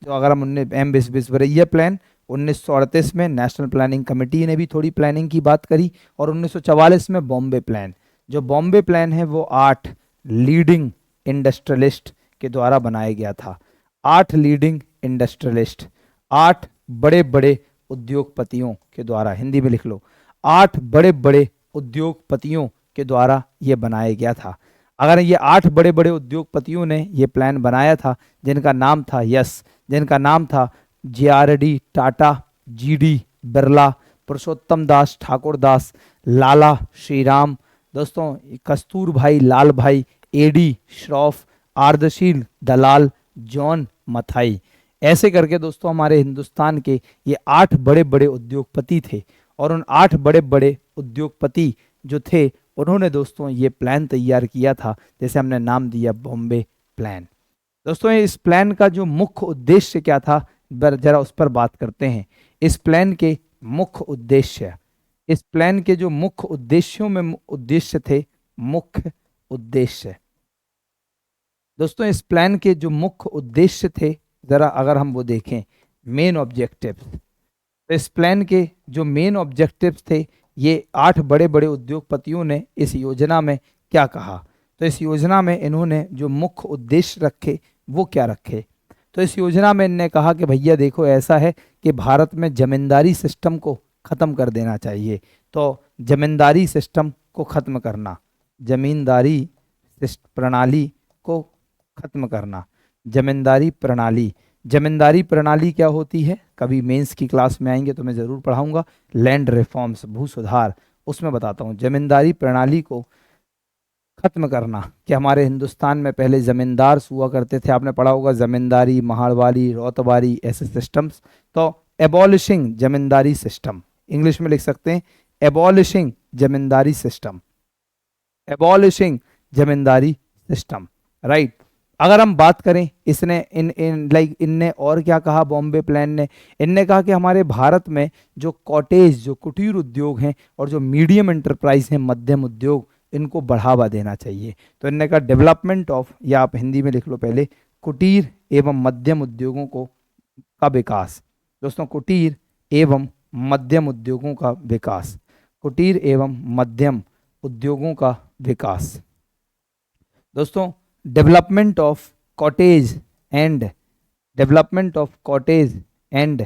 तो अगर हम एम विश्वेश्वरैया प्लान, 1938 में नेशनल प्लानिंग कमेटी ने भी थोड़ी प्लानिंग की बात करी, और 1944 में बॉम्बे प्लान। जो बॉम्बे प्लान है वो 8 लीडिंग इंडस्ट्रियलिस्ट के द्वारा बनाया गया था। 8 लीडिंग इंडस्ट्रियलिस्ट, 8 बड़े बड़े उद्योगपतियों के द्वारा, हिंदी में लिख लो 8 बड़े बड़े उद्योगपतियों के द्वारा ये बनाया गया था। अगर ये 8 बड़े बड़े उद्योगपतियों ने ये प्लान बनाया था, जिनका नाम था जिनका नाम था JRD टाटा, GD बिरला, पुरुषोत्तम दास ठाकुर दास, लाला श्रीराम, दोस्तों कस्तूर भाई लाल भाई, AD श्रॉफ, आर्दशील दलाल, जॉन मथाई, ऐसे करके दोस्तों हमारे हिंदुस्तान के ये 8 बड़े बड़े उद्योगपति थे। और उन 8 बड़े बड़े उद्योगपति जो थे उन्होंने दोस्तों ये प्लान तैयार किया था, जैसे हमने नाम दिया बॉम्बे प्लान। दोस्तों इस प्लान का जो मुख्य उद्देश्य क्या था, जरा उस पर बात करते हैं। इस प्लान के मुख्य उद्देश्य, इस प्लान के जो मुख्य उद्देश्यों में उद्देश्य थे, मुख्य उद्देश्य दोस्तों इस प्लान के जो मुख्य उद्देश्य थे, जरा अगर हम वो देखें, मेन ऑब्जेक्टिव्स, तो इस प्लान के जो मेन ऑब्जेक्टिव्स थे, ये 8 बड़े बड़े उद्योगपतियों ने इस योजना में क्या कहा, तो इस योजना में इन्होंने जो मुख्य उद्देश्य रखे वो क्या रखे। तो इस योजना में इन्होंने कहा कि भैया देखो ऐसा है कि भारत में जमींदारी सिस्टम को ख़त्म कर देना चाहिए। तो जमींदारी सिस्टम को ख़त्म करना, जमींदारी प्रणाली को ख़त्म करना, जमींदारी प्रणाली, जमींदारी प्रणाली क्या होती है, कभी मेंस की क्लास में आएंगे तो मैं ज़रूर पढ़ाऊंगा। लैंड रिफॉर्म्स, भू सुधार, उसमें बताता हूँ। जमींदारी प्रणाली को खत्म करना, कि हमारे हिंदुस्तान में पहले जमींदार हुआ करते थे, आपने पढ़ा होगा जमींदारी, महाड़वारी, रौतवारी, ऐसे सिस्टम्स। तो एबॉलिशिंग जमींदारी सिस्टम, इंग्लिश में लिख सकते हैं एबॉलिशिंग जमींदारी सिस्टम, एबॉलिशिंग जमींदारी सिस्टम, राइट। अगर हम बात करें, इसने इनने और क्या कहा बॉम्बे प्लान ने, इनने कहा कि हमारे भारत में जो कॉटेज, जो कुटीर उद्योग हैं और जो मीडियम एंटरप्राइज हैं, मध्यम उद्योग, इनको बढ़ावा देना चाहिए। तो इनने कहा डेवलपमेंट ऑफ, या आप हिंदी में लिख लो पहले, कुटीर एवं मध्यम उद्योगों को का विकास। दोस्तों कुटीर एवं मध्यम उद्योगों का विकास, कुटीर एवं मध्यम उद्योगों का विकास। दोस्तों development of cottage and, development of cottage and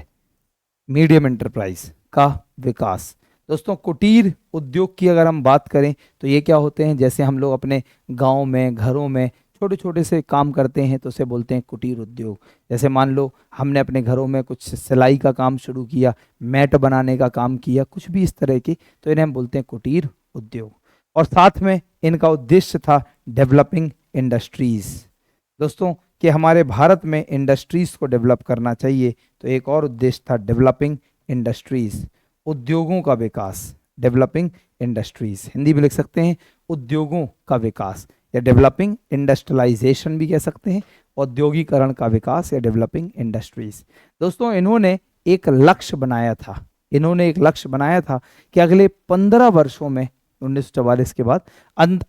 medium enterprise का विकास। दोस्तों कुटीर उद्योग की अगर हम बात करें तो ये क्या होते हैं, जैसे हम लोग अपने गांव में, घरों में छोटे छोटे से काम करते हैं तो उसे बोलते हैं कुटीर उद्योग। जैसे मान लो हमने अपने घरों में कुछ सिलाई का काम शुरू किया, मैट बनाने का काम किया, कुछ भी इस तरह की, तो इन्हें हम बोलते हैं कुटीर उद्योग। और साथ में इनका उद्देश्य था डेवलपिंग इंडस्ट्रीज। दोस्तों कि हमारे भारत में इंडस्ट्रीज को डेवलप करना चाहिए, तो एक और उद्देश्य था डेवलपिंग इंडस्ट्रीज, उद्योगों का विकास, डेवलपिंग इंडस्ट्रीज, हिंदी में लिख सकते हैं उद्योगों का विकास, या डेवलपिंग इंडस्ट्रियलाइजेशन भी कह सकते हैं, औद्योगिकरण का विकास, या डेवलपिंग इंडस्ट्रीज। दोस्तों इन्होंने एक लक्ष्य बनाया था, इन्होंने एक लक्ष्य बनाया था कि अगले 15 वर्षों में, 1944 के बाद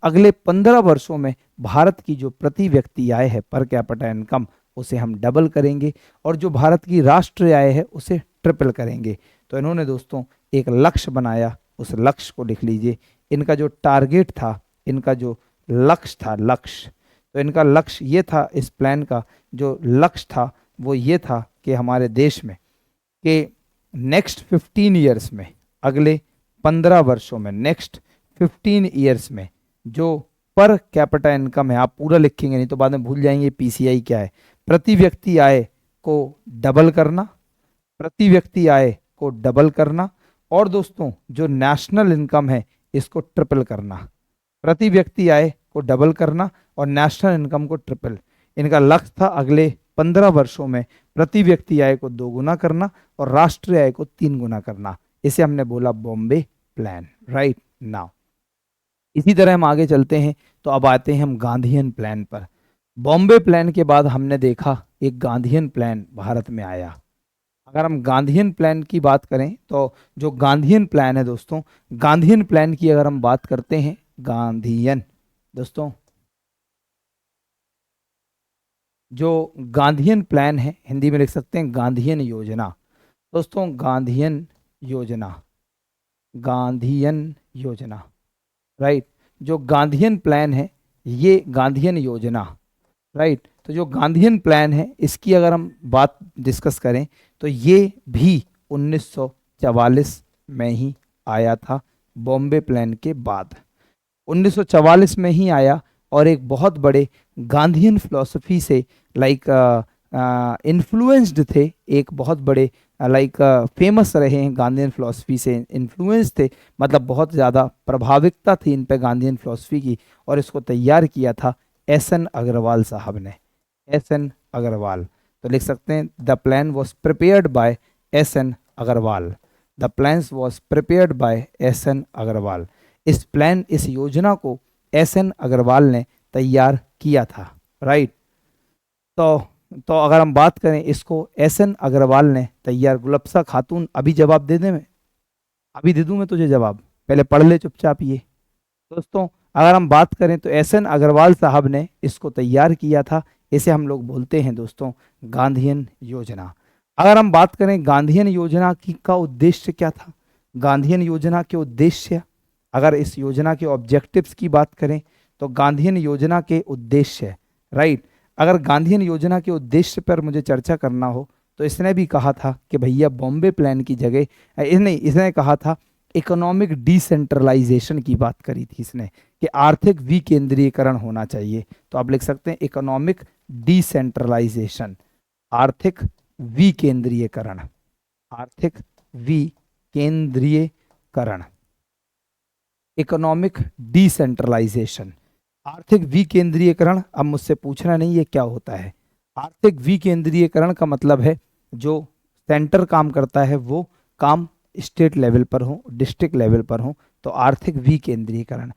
अगले 15 वर्षों में भारत की जो प्रति व्यक्ति आय है, पर कैपिटा इनकम, उसे हम डबल करेंगे, और जो भारत की राष्ट्रीय आय है उसे ट्रिपल करेंगे। तो इन्होंने दोस्तों एक लक्ष्य बनाया, उस लक्ष्य को लिख लीजिए। इनका जो टारगेट था, इनका जो लक्ष्य था, लक्ष्य, तो इनका लक्ष्य ये था, इस प्लान का जो लक्ष्य था वो ये था कि हमारे देश में कि नेक्स्ट 15 ईयर्स में, अगले 15 वर्षों में, नेक्स्ट 15 ईयर्स में जो पर कैपिटा इनकम है, आप पूरा लिखेंगे नहीं तो बाद में भूल जाएंगे पीसीआई क्या है, प्रति व्यक्ति आय को डबल करना, प्रति व्यक्ति आय को डबल करना, और दोस्तों जो नेशनल इनकम है इसको ट्रिपल करना, प्रति व्यक्ति आय को डबल करना और नेशनल इनकम को ट्रिपल। इनका लक्ष्य था अगले 15 वर्षों में प्रति व्यक्ति आय को 2 गुना करना और राष्ट्रीय आय को 3 गुना करना। इसे हमने बोला बॉम्बे प्लान, राइट नाउ। इसी तरह हम आगे चलते हैं, तो अब आते हैं हम गांधीयन प्लान पर। बॉम्बे प्लान के बाद हमने देखा एक गांधीयन प्लान भारत में आया। अगर हम गांधीयन प्लान की बात करें तो जो गांधीयन प्लान है दोस्तों, गांधीयन प्लान की अगर हम बात करते हैं, गांधीयन दोस्तों, जो गांधीयन प्लान है, हिंदी में लिख सकते हैं गांधीयन योजना। दोस्तों गांधीयन योजना, गांधीयन योजना, राइट। जो गांधीयन प्लान है ये गांधीयन योजना, राइट। तो जो गांधीयन प्लान है इसकी अगर हम बात डिस्कस करें तो ये भी 1944 में ही आया था, बॉम्बे प्लान के बाद 1944 में ही आया, और एक बहुत बड़े गांधीयन फिलॉसफी से लाइक इन्फ्लुएंस्ड थे, एक बहुत बड़े लाइक फेमस रहे हैं, गांधीयन फिलॉसफी से इन्फ्लुएंस थे, मतलब बहुत ज़्यादा प्रभाविकता थी इन पे गांधीयन फिलॉसफी की। और इसको तैयार किया था एस.एन. अग्रवाल साहब ने, एस.एन. अग्रवाल। तो लिख सकते हैं the plan was prepared by S N. Agarwal, the plans was prepared by S N. Agarwal. इस योजना को एस.एन. अग्रवाल ने तैयार किया था, राइट। तो अगर हम बात करें, इसको एस.एन. अग्रवाल ने तैयार, गुलबसा खातून, अभी जवाब दे दे मैं, अभी दे दूं मैं तुझे जवाब, पहले पढ़ ले चुपचाप ये। दोस्तों अगर हम बात करें तो एस.एन. अग्रवाल साहब ने इसको तैयार किया था। इसे हम लोग बोलते हैं दोस्तों गांधीयन योजना। अगर हम बात करें गांधीयन योजना की का उद्देश्य क्या था, गांधीयन योजना के उद्देश्य, अगर इस योजना के ऑब्जेक्टिव्स की बात करें तो गांधीयन योजना के उद्देश्य, राइट, अगर गांधीयन योजना के उद्देश्य पर मुझे चर्चा करना हो तो इसने भी कहा था कि भैया बॉम्बे प्लान की जगह, इसने कहा था इकोनॉमिक डिसेंट्रलाइजेशन की बात करी थी इसने, कि आर्थिक विकेंद्रीयकरण होना चाहिए। तो आप लिख सकते हैं इकोनॉमिक डिसेंट्रलाइजेशन, आर्थिक विकेंद्रीयकरण, आर्थिक विकेंद्रीयकरण, इकोनॉमिक डिसेंट्रलाइजेशन, आर्थिक विकेंद्रीयकरण। अब मुझसे पूछना नहीं ये क्या होता है। आर्थिक विकेंद्रीयकरण का मतलब है जो सेंटर काम करता है वो काम स्टेट लेवल पर हो, डिस्ट्रिक्ट लेवल पर हो, तो आर्थिक विकेंद्रीयकरण।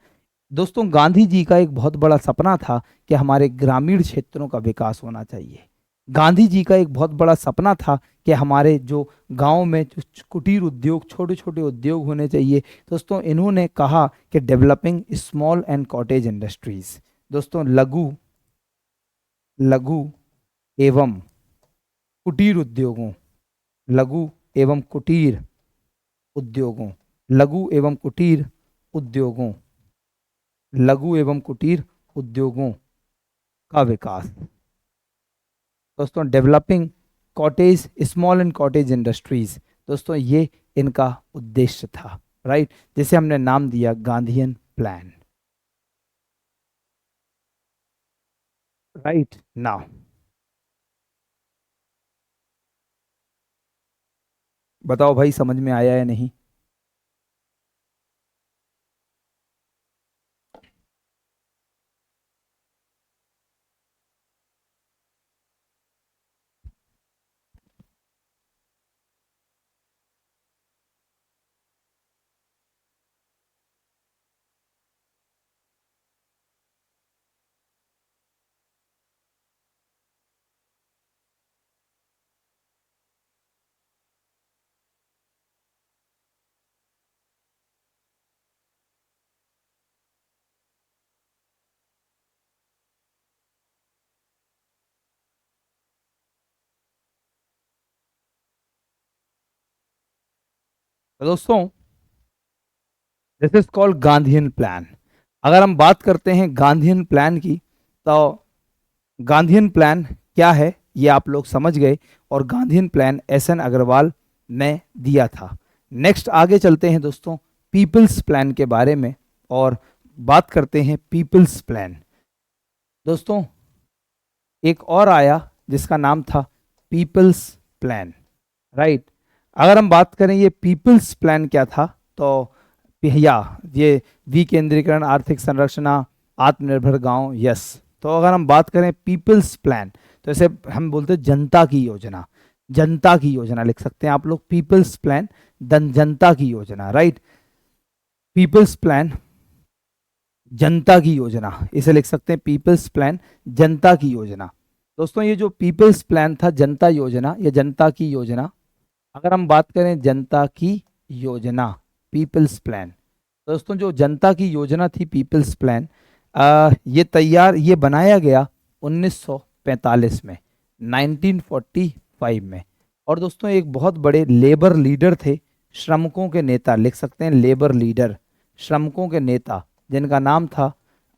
दोस्तों गांधी जी का एक बहुत बड़ा सपना था कि हमारे ग्रामीण क्षेत्रों का विकास होना चाहिए। गांधी जी का एक बहुत बड़ा सपना था कि हमारे जो गांव में जो कुटीर उद्योग, छोटे छोटे उद्योग होने चाहिए। दोस्तों इन्होंने कहा कि developing small and cottage industries, दोस्तों लघु लघु एवं कुटीर उद्योगों, लघु एवं कुटीर उद्योगों, लघु एवं कुटीर उद्योगों, लघु एवं कुटीर उद्योगों का विकास। दोस्तों developing cottage, small and cottage industries, दोस्तों ये इनका उद्देश्य था, राइट, जिसे हमने नाम दिया गांधीयन प्लान, राइट। नाउ बताओ भाई समझ में आया या नहीं। तो दोस्तों this is called Gandhian plan. अगर हम बात करते हैं गांधीयन प्लान की, तो गांधीयन प्लान क्या है ये आप लोग समझ गए, और गांधीयन प्लान एस.एन. अग्रवाल ने दिया था। नेक्स्ट आगे चलते हैं दोस्तों पीपल्स प्लान के बारे में, और बात करते हैं पीपल्स प्लान। दोस्तों एक और आया जिसका नाम था पीपल्स प्लान, राइट। अगर हम बात करें ये पीपल्स प्लान क्या था, तो या ये विकेंद्रीकरण, आर्थिक संरचना, आत्मनिर्भर गांव, यस। तो अगर हम बात करें पीपल्स प्लान, तो इसे हम बोलते हैं जनता की योजना, जनता की योजना लिख सकते हैं आप लोग, पीपल्स प्लान जनता की योजना, राइट। पीपल्स प्लान जनता की योजना, इसे लिख सकते हैं पीपल्स प्लान जनता की योजना। दोस्तों ये जो पीपल्स प्लान था जनता योजना या जनता की योजना, अगर हम बात करें जनता की योजना पीपल्स प्लान, दोस्तों जो जनता की योजना थी पीपल्स प्लान, ये बनाया गया 1945 में, 1945 में। और दोस्तों एक बहुत बड़े लेबर लीडर थे, श्रमिकों के नेता लिख सकते हैं, लेबर लीडर, श्रमिकों के नेता, जिनका नाम था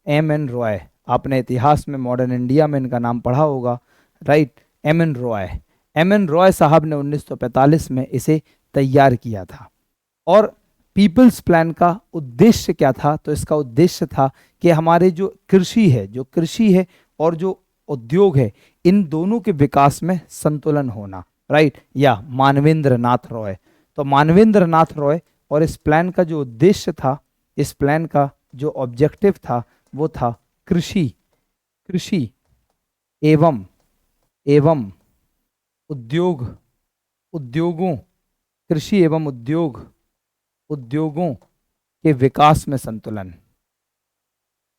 M.N. रॉय। आपने इतिहास में मॉडर्न इंडिया में इनका नाम पढ़ा होगा, right, M.N. Roy. M.N. Roy साहब ने 1945 में इसे तैयार किया था। और पीपल्स प्लान का उद्देश्य क्या था, तो इसका उद्देश्य था कि हमारे जो कृषि है और जो उद्योग है, इन दोनों के विकास में संतुलन होना, राइट। या मानवेंद्र नाथ रॉय, तो मानवेंद्र नाथ रॉय, और इस प्लान का जो उद्देश्य था, इस प्लान का जो ऑब्जेक्टिव था वो था कृषि कृषि एवं एवं उद्योग उद्योगों, कृषि एवं उद्योगों के विकास में संतुलन,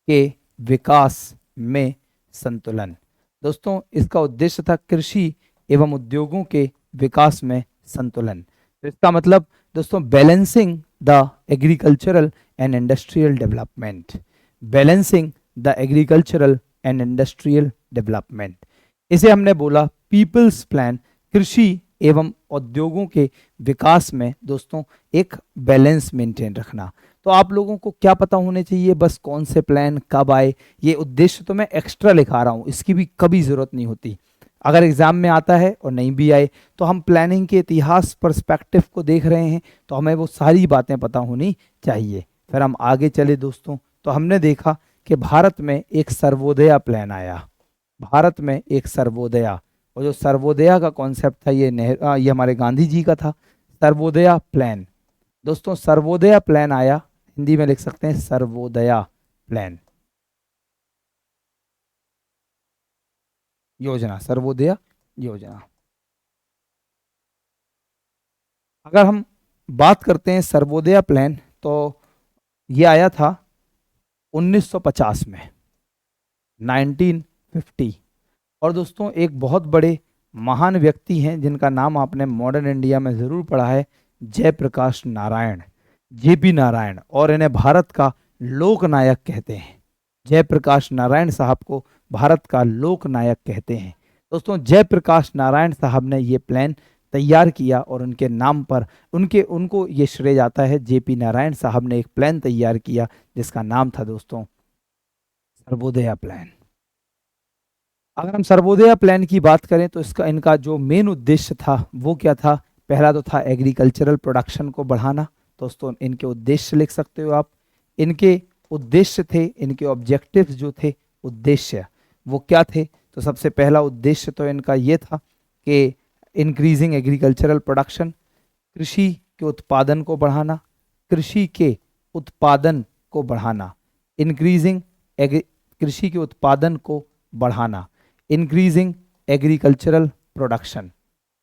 के विकास में संतुलन। दोस्तों इसका उद्देश्य था कृषि एवं उद्योगों के विकास में संतुलन। तो इसका मतलब दोस्तों balancing the agricultural and industrial development, balancing the agricultural and industrial development. इसे हमने बोला पीपल्स प्लान, कृषि एवं उद्योगों के विकास में दोस्तों एक बैलेंस मेंटेन रखना। तो आप लोगों को क्या पता होने चाहिए बस कौन से प्लान कब आए, ये उद्देश्य तो मैं एक्स्ट्रा लिखा रहा हूँ, इसकी भी कभी जरूरत नहीं होती। अगर एग्जाम में आता है और नहीं भी आए तो हम प्लानिंग के इतिहास पर्सपेक्टिव को देख रहे हैं तो हमें वो सारी बातें पता होनी चाहिए। फिर हम आगे चले दोस्तों, तो हमने देखा कि भारत में एक सर्वोदया प्लान आया, भारत में एक सर्वोदया, और जो सर्वोदया का कॉन्सेप्ट था ये हमारे गांधी जी का था, सर्वोदया प्लान। दोस्तों सर्वोदया प्लान आया, हिंदी में लिख सकते हैं सर्वोदया प्लान, योजना, सर्वोदया योजना। अगर हम बात करते हैं सर्वोदया प्लान तो ये आया था 1950 में, 1950। और दोस्तों एक बहुत बड़े महान व्यक्ति हैं जिनका नाम आपने मॉडर्न इंडिया में ज़रूर पढ़ा है, जयप्रकाश नारायण, जेपी नारायण, और इन्हें भारत का लोकनायक कहते हैं। जयप्रकाश नारायण साहब को भारत का लोकनायक कहते हैं। दोस्तों जयप्रकाश नारायण साहब ने ये प्लान तैयार किया और उनके नाम पर उनको ये श्रेय जाता है, जेपी नारायण साहब ने एक प्लान तैयार किया जिसका नाम था दोस्तों सर्वोदया प्लान। अगर हम सर्वोदया प्लान की बात करें तो इनका जो मेन उद्देश्य था वो क्या था, पहला तो था एग्रीकल्चरल प्रोडक्शन को बढ़ाना। दोस्तों इनके उद्देश्य लिख सकते हो आप, इनके उद्देश्य थे, इनके ऑब्जेक्टिव्स जो थे, उद्देश्य वो क्या थे, तो सबसे पहला उद्देश्य तो इनका ये था कि इंक्रीजिंग एग्रीकल्चरल प्रोडक्शन, कृषि के उत्पादन को बढ़ाना, कृषि के उत्पादन को बढ़ाना, इंक्रीजिंग कृषि के उत्पादन को बढ़ाना, इंक्रीजिंग एग्रीकल्चरल प्रोडक्शन,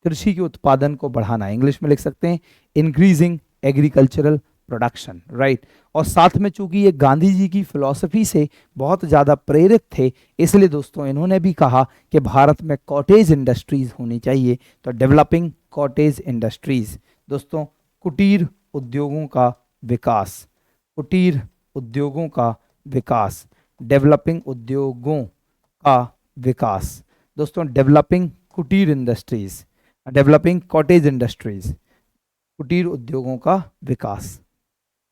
कृषि के उत्पादन को बढ़ाना, इंग्लिश में लिख सकते हैं इंक्रीजिंग एग्रीकल्चरल प्रोडक्शन, राइट। और साथ में चूंकि ये गांधी जी की फिलॉसफी से बहुत ज़्यादा प्रेरित थे, इसलिए दोस्तों इन्होंने भी कहा कि भारत में कॉटेज इंडस्ट्रीज होनी चाहिए, तो डेवलपिंग कॉटेज इंडस्ट्रीज। दोस्तों कुटीर उद्योगों का विकास, कुटीर उद्योगों का विकास, डेवलपिंग उद्योगों का विकास। दोस्तों डेवलपिंग कुटीर इंडस्ट्रीज, डेवलपिंग कॉटेज इंडस्ट्रीज, कुटीर उद्योगों का विकास।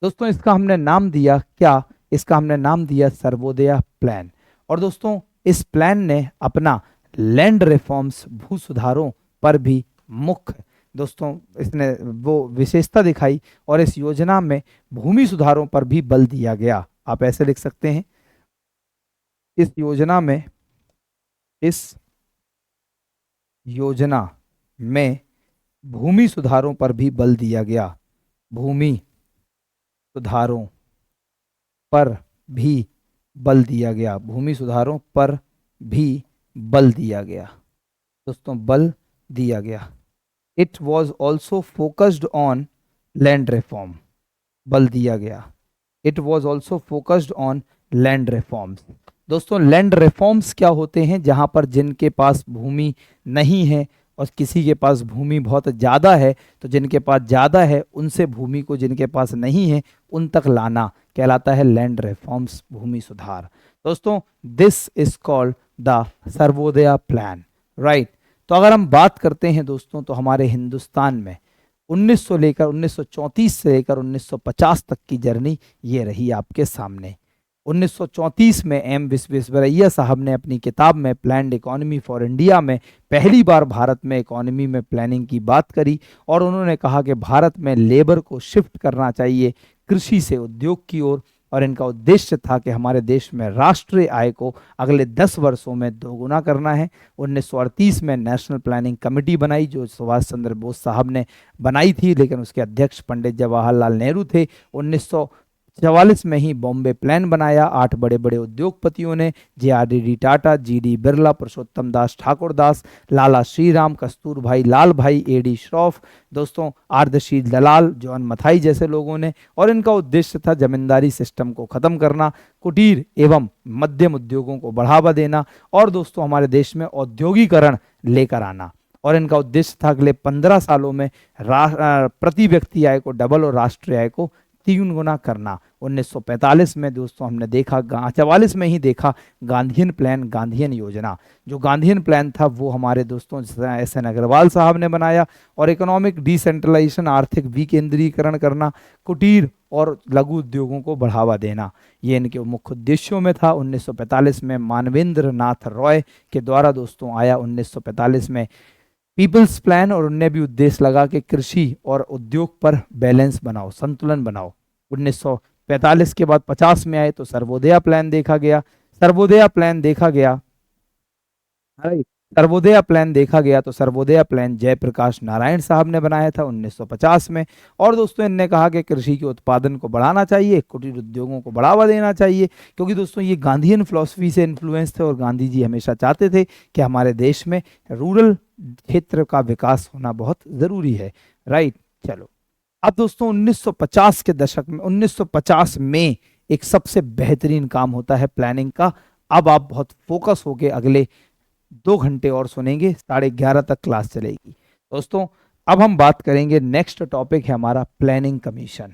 दोस्तों इसका हमने नाम दिया क्या, इसका हमने नाम दिया सर्वोदया प्लान। और दोस्तों इस प्लान ने अपना लैंड रिफॉर्म्स, भू सुधारों पर भी मुख्य दोस्तों इसने वो विशेषता दिखाई और इस योजना में भूमि सुधारों पर भी बल दिया गया। आप ऐसे लिख सकते हैं, इस योजना में भूमि सुधारों पर भी बल दिया गया, भूमि सुधारों पर भी बल दिया गया, भूमि सुधारों पर भी बल दिया गया। दोस्तों बल दिया गया। It was also focused on land reform, बल दिया गया। It was also focused on land reforms. दोस्तों लैंड रिफॉर्म्स क्या होते हैं, जहां पर जिनके पास भूमि नहीं है और किसी के पास भूमि बहुत ज़्यादा है, तो जिनके पास ज़्यादा है उनसे भूमि को जिनके पास नहीं है उन तक लाना कहलाता है लैंड रिफॉर्म्स, भूमि सुधार। दोस्तों this is called the Sarvodaya plan, right. तो अगर हम बात करते हैं दोस्तों तो हमारे हिंदुस्तान में 1934 से लेकर 1950 तक की जर्नी ये रही आपके सामने। 1934 में एम विश्वेश्वरैया साहब ने अपनी किताब में प्लान्ड इकोनॉमी फॉर इंडिया में पहली बार भारत में इकोनॉमी में प्लानिंग की बात करी और उन्होंने कहा कि भारत में लेबर को शिफ्ट करना चाहिए कृषि से उद्योग की ओर, और इनका उद्देश्य था कि हमारे देश में राष्ट्रीय आय को अगले 10 वर्षों में दोगुना करना है। 1938 में नेशनल प्लानिंग कमेटी बनाई जो सुभाष चंद्र बोस साहब ने बनाई थी, लेकिन उसके अध्यक्ष पंडित जवाहरलाल नेहरू थे। 1944 में ही बॉम्बे प्लान बनाया। 8 बड़े बड़े उद्योगपतियों ने, JRD टाटा, GD बिरला, पुरुषोत्तम दास ठाकुर दास, लाला श्रीराम, कस्तूरभाई लाल भाई, AD श्रॉफ, दोस्तों आर्दशील दलाल, जॉन मथाई जैसे लोगों ने। और इनका उद्देश्य था जमींदारी सिस्टम को खत्म करना, कुटीर एवं मध्यम उद्योगों को बढ़ावा देना और दोस्तों हमारे देश में औद्योगिकरण लेकर आना। और इनका उद्देश्य था अगले 15 सालों में प्रति व्यक्ति आय को डबल और राष्ट्रीय आय को 3 गुना करना। 1945 में दोस्तों हमने देखा, 44 में ही देखा गांधीयन प्लान, गांधीयन योजना। जो गांधीयन प्लान था वो हमारे दोस्तों SN अग्रवाल साहब ने बनाया। और इकोनॉमिक डिसेंट्रलाइजेशन, आर्थिक विकेंद्रीकरण करना, कुटीर और लघु उद्योगों को बढ़ावा देना, ये इनके मुख्य उद्देश्यों में था। 1945 में मानवेंद्र नाथ रॉय के द्वारा दोस्तों आया 1945 में पीपल्स प्लान, और उनने भी उद्देश्य लगा कि कृषि और उद्योग पर बैलेंस बनाओ, संतुलन बनाओ। 1945 के बाद 50 में आए तो सर्वोदय प्लान देखा गया। सर्वोदय प्लान देखा गया, सर्वोदय प्लान देखा गया तो सर्वोदय प्लान जयप्रकाश नारायण साहब ने बनाया था 1950 में। और दोस्तों इनने कहा कि कृषि के उत्पादन को बढ़ाना चाहिए, कुटीर उद्योगों को बढ़ावा देना चाहिए, क्योंकि दोस्तों ये गांधीयन फिलॉसफी से इन्फ्लुएंस थे और गांधी जी हमेशा चाहते थे कि हमारे देश में रूरल क्षेत्र का विकास होना बहुत जरूरी है। राइट, चलो अब दोस्तों 1950 के दशक में, 1950 में एक सबसे बेहतरीन काम होता है प्लानिंग का। अब आप बहुत फोकस होके अगले 2 घंटे और सुनेंगे, 11:30 तक क्लास चलेगी दोस्तों। अब हम बात करेंगे, नेक्स्ट टॉपिक है हमारा प्लानिंग कमीशन।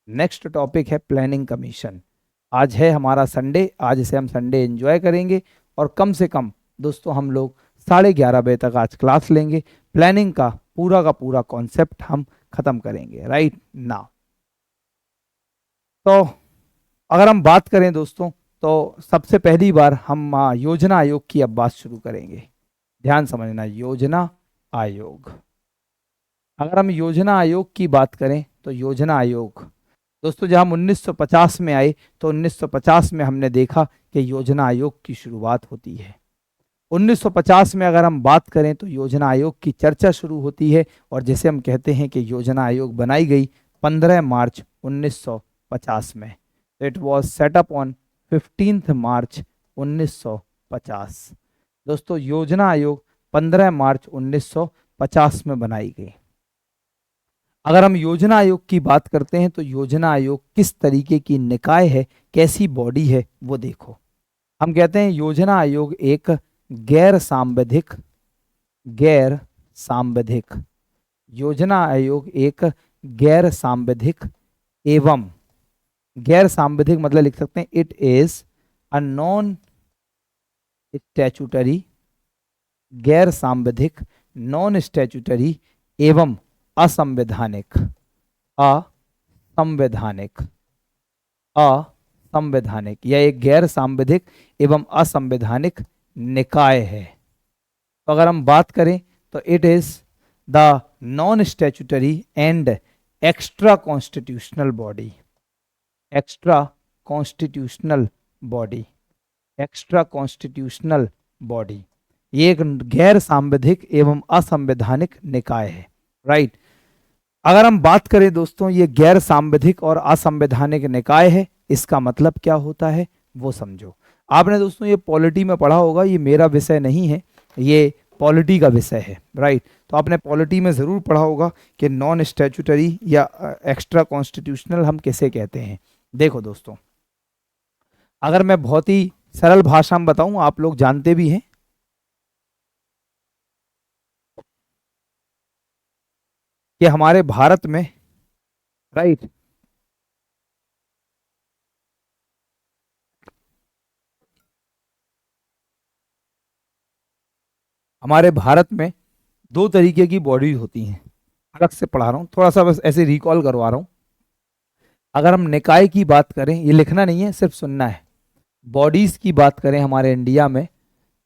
नेक्स्ट टॉपिक है प्लानिंग कमीशन। आज है हमारा संडे, आज से हम संडे एंजॉय करेंगे और कम से कम दोस्तों हम लोग 11:30 बजे तक आज क्लास लेंगे। प्लानिंग का पूरा कॉन्सेप्ट हम खत्म करेंगे। राइट नाउ, तो अगर हम बात करें दोस्तों तो सबसे पहली बार हम योजना आयोग की अब बात शुरू करेंगे। ध्यान समझना, योजना आयोग। अगर हम योजना आयोग की बात करें तो योजना आयोग दोस्तों जब हम 1950 में आए तो 1950 में हमने देखा कि योजना आयोग की शुरुआत होती है। 1950 में अगर हम बात करें तो योजना आयोग की चर्चा शुरू होती है, और जैसे हम कहते हैं कि योजना आयोग बनाई गई 15 मार्च 1950 में। इट वॉज सेटअप ऑन 15 मार्च 1950। दोस्तों योजना आयोग 15 मार्च 1950 में बनाई गई। अगर हम योजना आयोग की बात करते हैं तो योजना आयोग किस तरीके की निकाय है, कैसी बॉडी है, वो देखो। हम कहते हैं योजना आयोग एक गैर सांविधिक योजना आयोग एक गैर सांविधिक एवं, गैर सांविधिक मतलब लिख सकते हैं it is a non statutory, गैर सांविधिक, नॉन स्टैच्यूटरी एवं असंवैधानिक, असंवैधानिक, यह एक गैर सांविधिक एवं असंवैधानिक निकाय है। तो अगर हम बात करें तो it is the non statutory and extra constitutional body, extra constitutional body, extra constitutional body, ये एक गैर सांविधिक एवं असंवैधानिक निकाय है। राइट, अगर हम बात करें दोस्तों ये गैर सांविधिक और असंवैधानिक निकाय है, इसका मतलब क्या होता है वो समझो। आपने दोस्तों ये पॉलिटी में पढ़ा होगा, ये मेरा विषय नहीं है, ये पॉलिटी का विषय है। राइट, तो आपने पॉलिटी में ज़रूर पढ़ा होगा कि नॉन स्टैच्यूटरी या एक्स्ट्रा कॉन्स्टिट्यूशनल हम किसे कहते हैं। देखो दोस्तों, अगर मैं बहुत ही सरल भाषा में बताऊं, आप लोग जानते भी हैं कि हमारे भारत में, राइट, हमारे भारत में 2 तरीके की बॉडीज होती हैं। अलग से पढ़ा रहा हूँ, थोड़ा सा बस ऐसे रिकॉल करवा रहा हूँ। अगर हम निकाय की बात करें, ये लिखना नहीं है, सिर्फ सुनना है। बॉडीज की बात करें हमारे इंडिया में,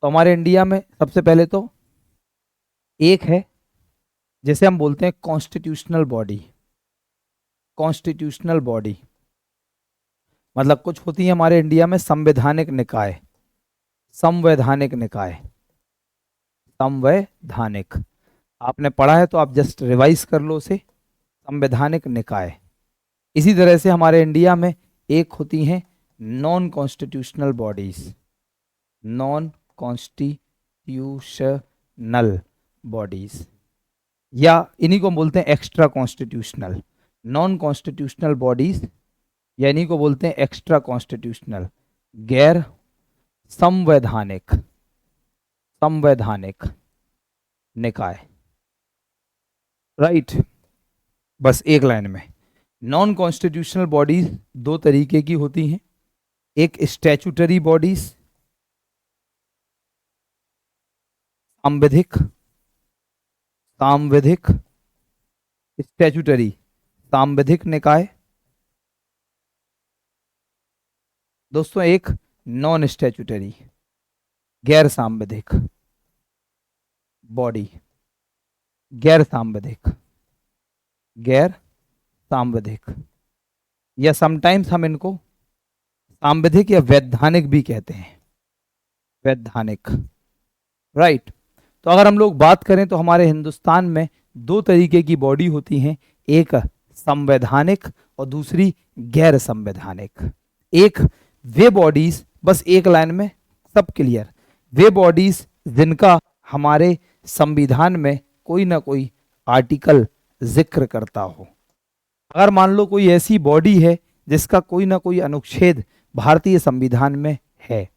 तो हमारे इंडिया में सबसे पहले तो एक है जैसे हम बोलते हैं कॉन्स्टिट्यूशनल बॉडी। कॉन्स्टिट्यूशनल बॉडी मतलब कुछ होती है हमारे इंडिया में संवैधानिक निकाय, संवैधानिक निकाय, संवैधानिक, आपने पढ़ा है तो आप जस्ट रिवाइज कर लो उसे। संवैधानिक निकाय, इसी तरह से हमारे इंडिया में एक होती हैं non constitutional bodies, non constitutional bodies, या इन्हीं को बोलते हैं extra constitutional. Non constitutional bodies या इन्हीं को बोलते हैं एक्स्ट्रा कॉन्स्टिट्यूशनल, गैर संवैधानिक, संवैधानिक निकाय। राइट, बस एक लाइन में, नॉन कॉन्स्टिट्यूशनल बॉडीज दो तरीके की होती हैं, एक स्टैच्यूटरी बॉडीज, सांविधिक, सांविधिक, स्टैच्यूटरी सांविधिक निकाय। दोस्तों एक नॉन स्टैच्यूटरी गैर सांविधिक बॉडी, गैर सांविधिक, गैर सांविधिक, या समटाइम्स हम इनको सांविधिक या वैधानिक भी कहते हैं, वैधानिक। राइट, तो अगर हम लोग बात करें तो हमारे हिंदुस्तान में दो तरीके की बॉडी होती हैं, एक संवैधानिक और दूसरी गैर संवैधानिक। एक वे बॉडीज, बस एक लाइन में सब क्लियर, वे बॉडीज जिनका हमारे संविधान में कोई ना कोई आर्टिकल जिक्र करता हो। अगर मान लो कोई ऐसी बॉडी है जिसका कोई ना कोई अनुच्छेद भारतीय संविधान में है,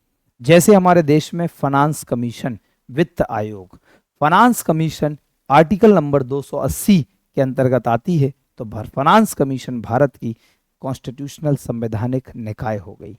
जैसे हमारे देश में फाइनेंस कमीशन, वित्त आयोग, फाइनेंस कमीशन आर्टिकल नंबर 280 के अंतर्गत आती है, तो फाइनेंस कमीशन भारत की कॉन्स्टिट्यूशनल संवैधानिक निकाय हो गई।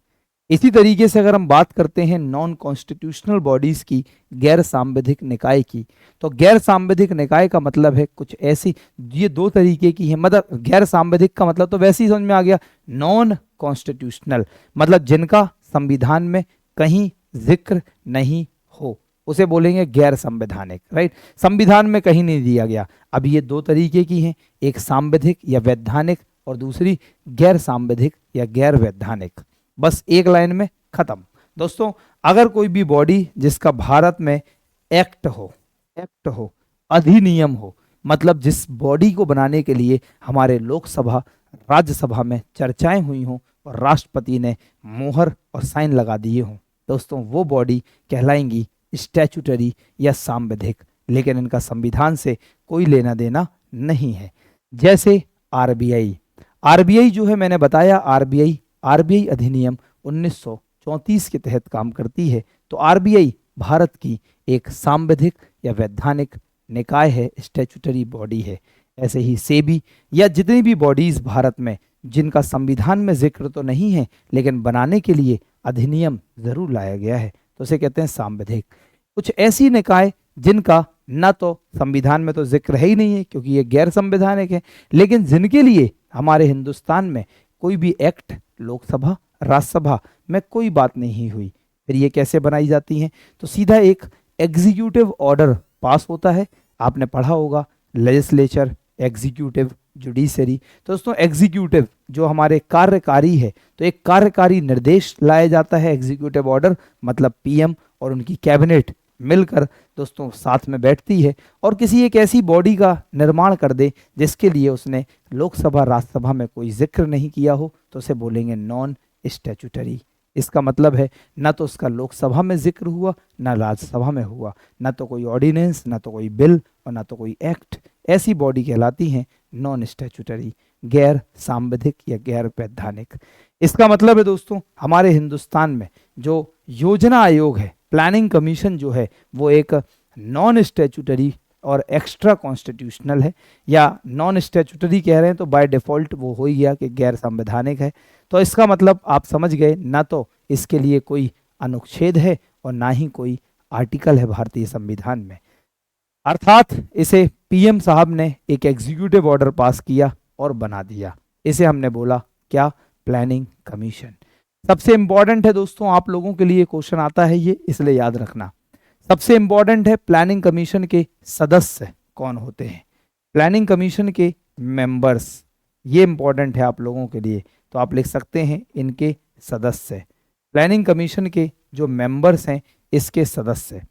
इसी तरीके से अगर हम बात करते हैं नॉन कॉन्स्टिट्यूशनल बॉडीज की, गैर सांविधिक निकाय की, तो गैर सांविधिक निकाय का मतलब है कुछ ऐसी, ये दो तरीके की है, मतलब गैर सांविधिक का मतलब तो वैसे ही समझ में आ गया, नॉन कॉन्स्टिट्यूशनल मतलब जिनका संविधान में कहीं जिक्र नहीं हो, उसे बोलेंगे गैर संवैधानिक। राइट, संविधान में कहीं नहीं दिया गया। अब ये दो तरीके की हैं, एक सांविधिक या वैधानिक और दूसरी गैर सांविधिक या गैर वैधानिक। बस एक लाइन में खत्म। दोस्तों अगर कोई भी बॉडी जिसका भारत में एक्ट हो, एक्ट हो, अधिनियम हो, मतलब जिस बॉडी को बनाने के लिए हमारे लोकसभा राज्यसभा में चर्चाएं हुई हों और राष्ट्रपति ने मोहर और साइन लगा दिए हों, दोस्तों वो बॉडी कहलाएंगी स्टैच्यूटरी या सांविधिक, लेकिन इनका संविधान से कोई लेना देना नहीं है। जैसे आरबीआई, आरबीआई जो है मैंने बताया, आरबीआई अधिनियम 1934 के तहत काम करती है, तो आरबीआई भारत की एक सांविधिक या वैधानिक निकाय है, स्टैच्यूटरी बॉडी है। ऐसे ही सेबी या जितनी भी बॉडीज भारत में जिनका संविधान में जिक्र तो नहीं है लेकिन बनाने के लिए अधिनियम जरूर लाया गया है, तो उसे कहते हैं सांविधिक। कुछ ऐसी निकाय जिनका न तो संविधान में तो जिक्र है ही नहीं है क्योंकि ये गैर संवैधानिक है, लेकिन जिनके लिए हमारे हिंदुस्तान में कोई भी एक्ट लोकसभा राज्यसभा में कोई बात नहीं हुई, फिर ये कैसे बनाई जाती हैं, तो सीधा एक एग्जीक्यूटिव ऑर्डर पास होता है। आपने पढ़ा होगा लेजिस्लेचर, एग्जीक्यूटिव, जुडिशरी। तो दोस्तों एग्जीक्यूटिव जो हमारे कार्यकारी है, तो एक कार्यकारी निर्देश लाया जाता है, एग्जीक्यूटिव ऑर्डर, मतलब पीएम और उनकी कैबिनेट मिलकर दोस्तों साथ में बैठती है और किसी एक ऐसी बॉडी का निर्माण कर दे जिसके लिए उसने लोकसभा राज्यसभा में कोई जिक्र नहीं किया हो, तो उसे बोलेंगे नॉन स्टैच्यूटरी। इसका मतलब है ना तो उसका लोकसभा में जिक्र हुआ, ना राज्यसभा में हुआ, ना तो कोई ऑर्डिनेंस, ना तो कोई बिल और ना तो कोई एक्ट। ऐसी बॉडी कहलाती हैं नॉन स्टैच्यूटरी, गैर सांविधिक या गैर वैधानिक। इसका मतलब है दोस्तों हमारे हिंदुस्तान में जो योजना आयोग है, प्लानिंग कमीशन जो है, वो एक नॉन स्टैच्यूटरी और एक्स्ट्रा कॉन्स्टिट्यूशनल है, या नॉन स्टैच्यूटरी कह रहे हैं तो बाय डिफॉल्ट वो हो ही गया कि गैर संवैधानिक है। तो इसका मतलब आप समझ गए, ना तो इसके लिए कोई अनुच्छेद है और ना ही कोई आर्टिकल है भारतीय संविधान में, अर्थात इसे पीएम साहब ने एक एग्जीक्यूटिव ऑर्डर पास किया और बना दिया। इसे हमने बोला क्या, प्लानिंग कमीशन। सबसे इंपॉर्टेंट है दोस्तों, आप लोगों के लिए क्वेश्चन आता है ये, इसलिए याद रखना। सबसे इंपॉर्टेंट है प्लानिंग कमीशन के सदस्य कौन होते हैं, प्लानिंग कमीशन के मेंबर्स, ये इंपॉर्टेंट है आप लोगों के लिए। तो आप लिख सकते हैं इनके सदस्य, प्लानिंग कमीशन के जो मेंबर्स हैं इसके सदस्य।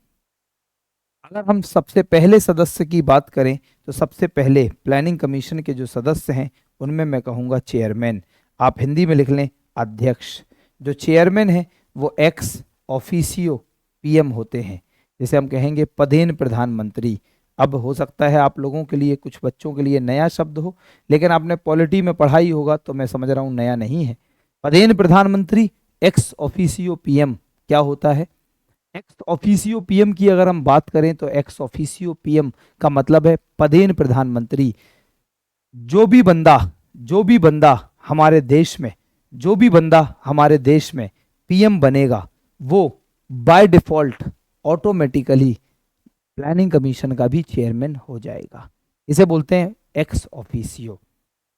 अगर हम सबसे पहले सदस्य की बात करें तो सबसे पहले प्लानिंग कमीशन के जो सदस्य हैं उनमें मैं कहूँगा चेयरमैन, आप हिंदी में लिख लें अध्यक्ष। जो चेयरमैन है वो एक्स ऑफिसियो पीएम होते हैं, जिसे हम कहेंगे पदेन प्रधानमंत्री। अब हो सकता है आप लोगों के लिए, कुछ बच्चों के लिए नया शब्द हो, लेकिन आपने पॉलिटी में पढ़ा ही होगा तो मैं समझ रहा हूँ नया नहीं है। पदेन प्रधानमंत्री एक्स ऑफिसियो पीएम क्या होता है? एक्स ऑफिसियो पीएम की अगर हम बात करें तो एक्स ऑफिसियो पीएम का मतलब है पदेन प्रधानमंत्री। जो भी बंदा जो भी बंदा हमारे देश में जो भी बंदा हमारे देश में पीएम बनेगा वो by default automatically planning commission का भी चेयरमैन हो जाएगा। इसे बोलते हैं एक्स ऑफिसियो।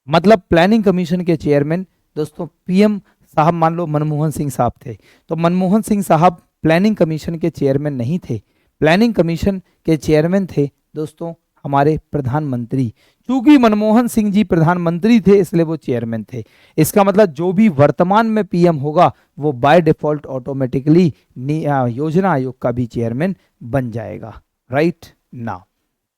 मतलब प्लानिंग कमीशन के चेयरमैन दोस्तों पीएम साहब, मान लो मनमोहन सिंह साहब थे, तो मनमोहन सिंह साहब प्लानिंग कमीशन के चेयरमैन नहीं थे। प्लानिंग कमीशन के चेयरमैन थे दोस्तों हमारे प्रधानमंत्री। चूंकि मनमोहन सिंह जी प्रधानमंत्री थे इसलिए वो चेयरमैन थे। इसका मतलब जो भी वर्तमान में पीएम होगा वो बाय डिफॉल्ट ऑटोमेटिकली योजना आयोग का भी चेयरमैन बन जाएगा। राइट ना,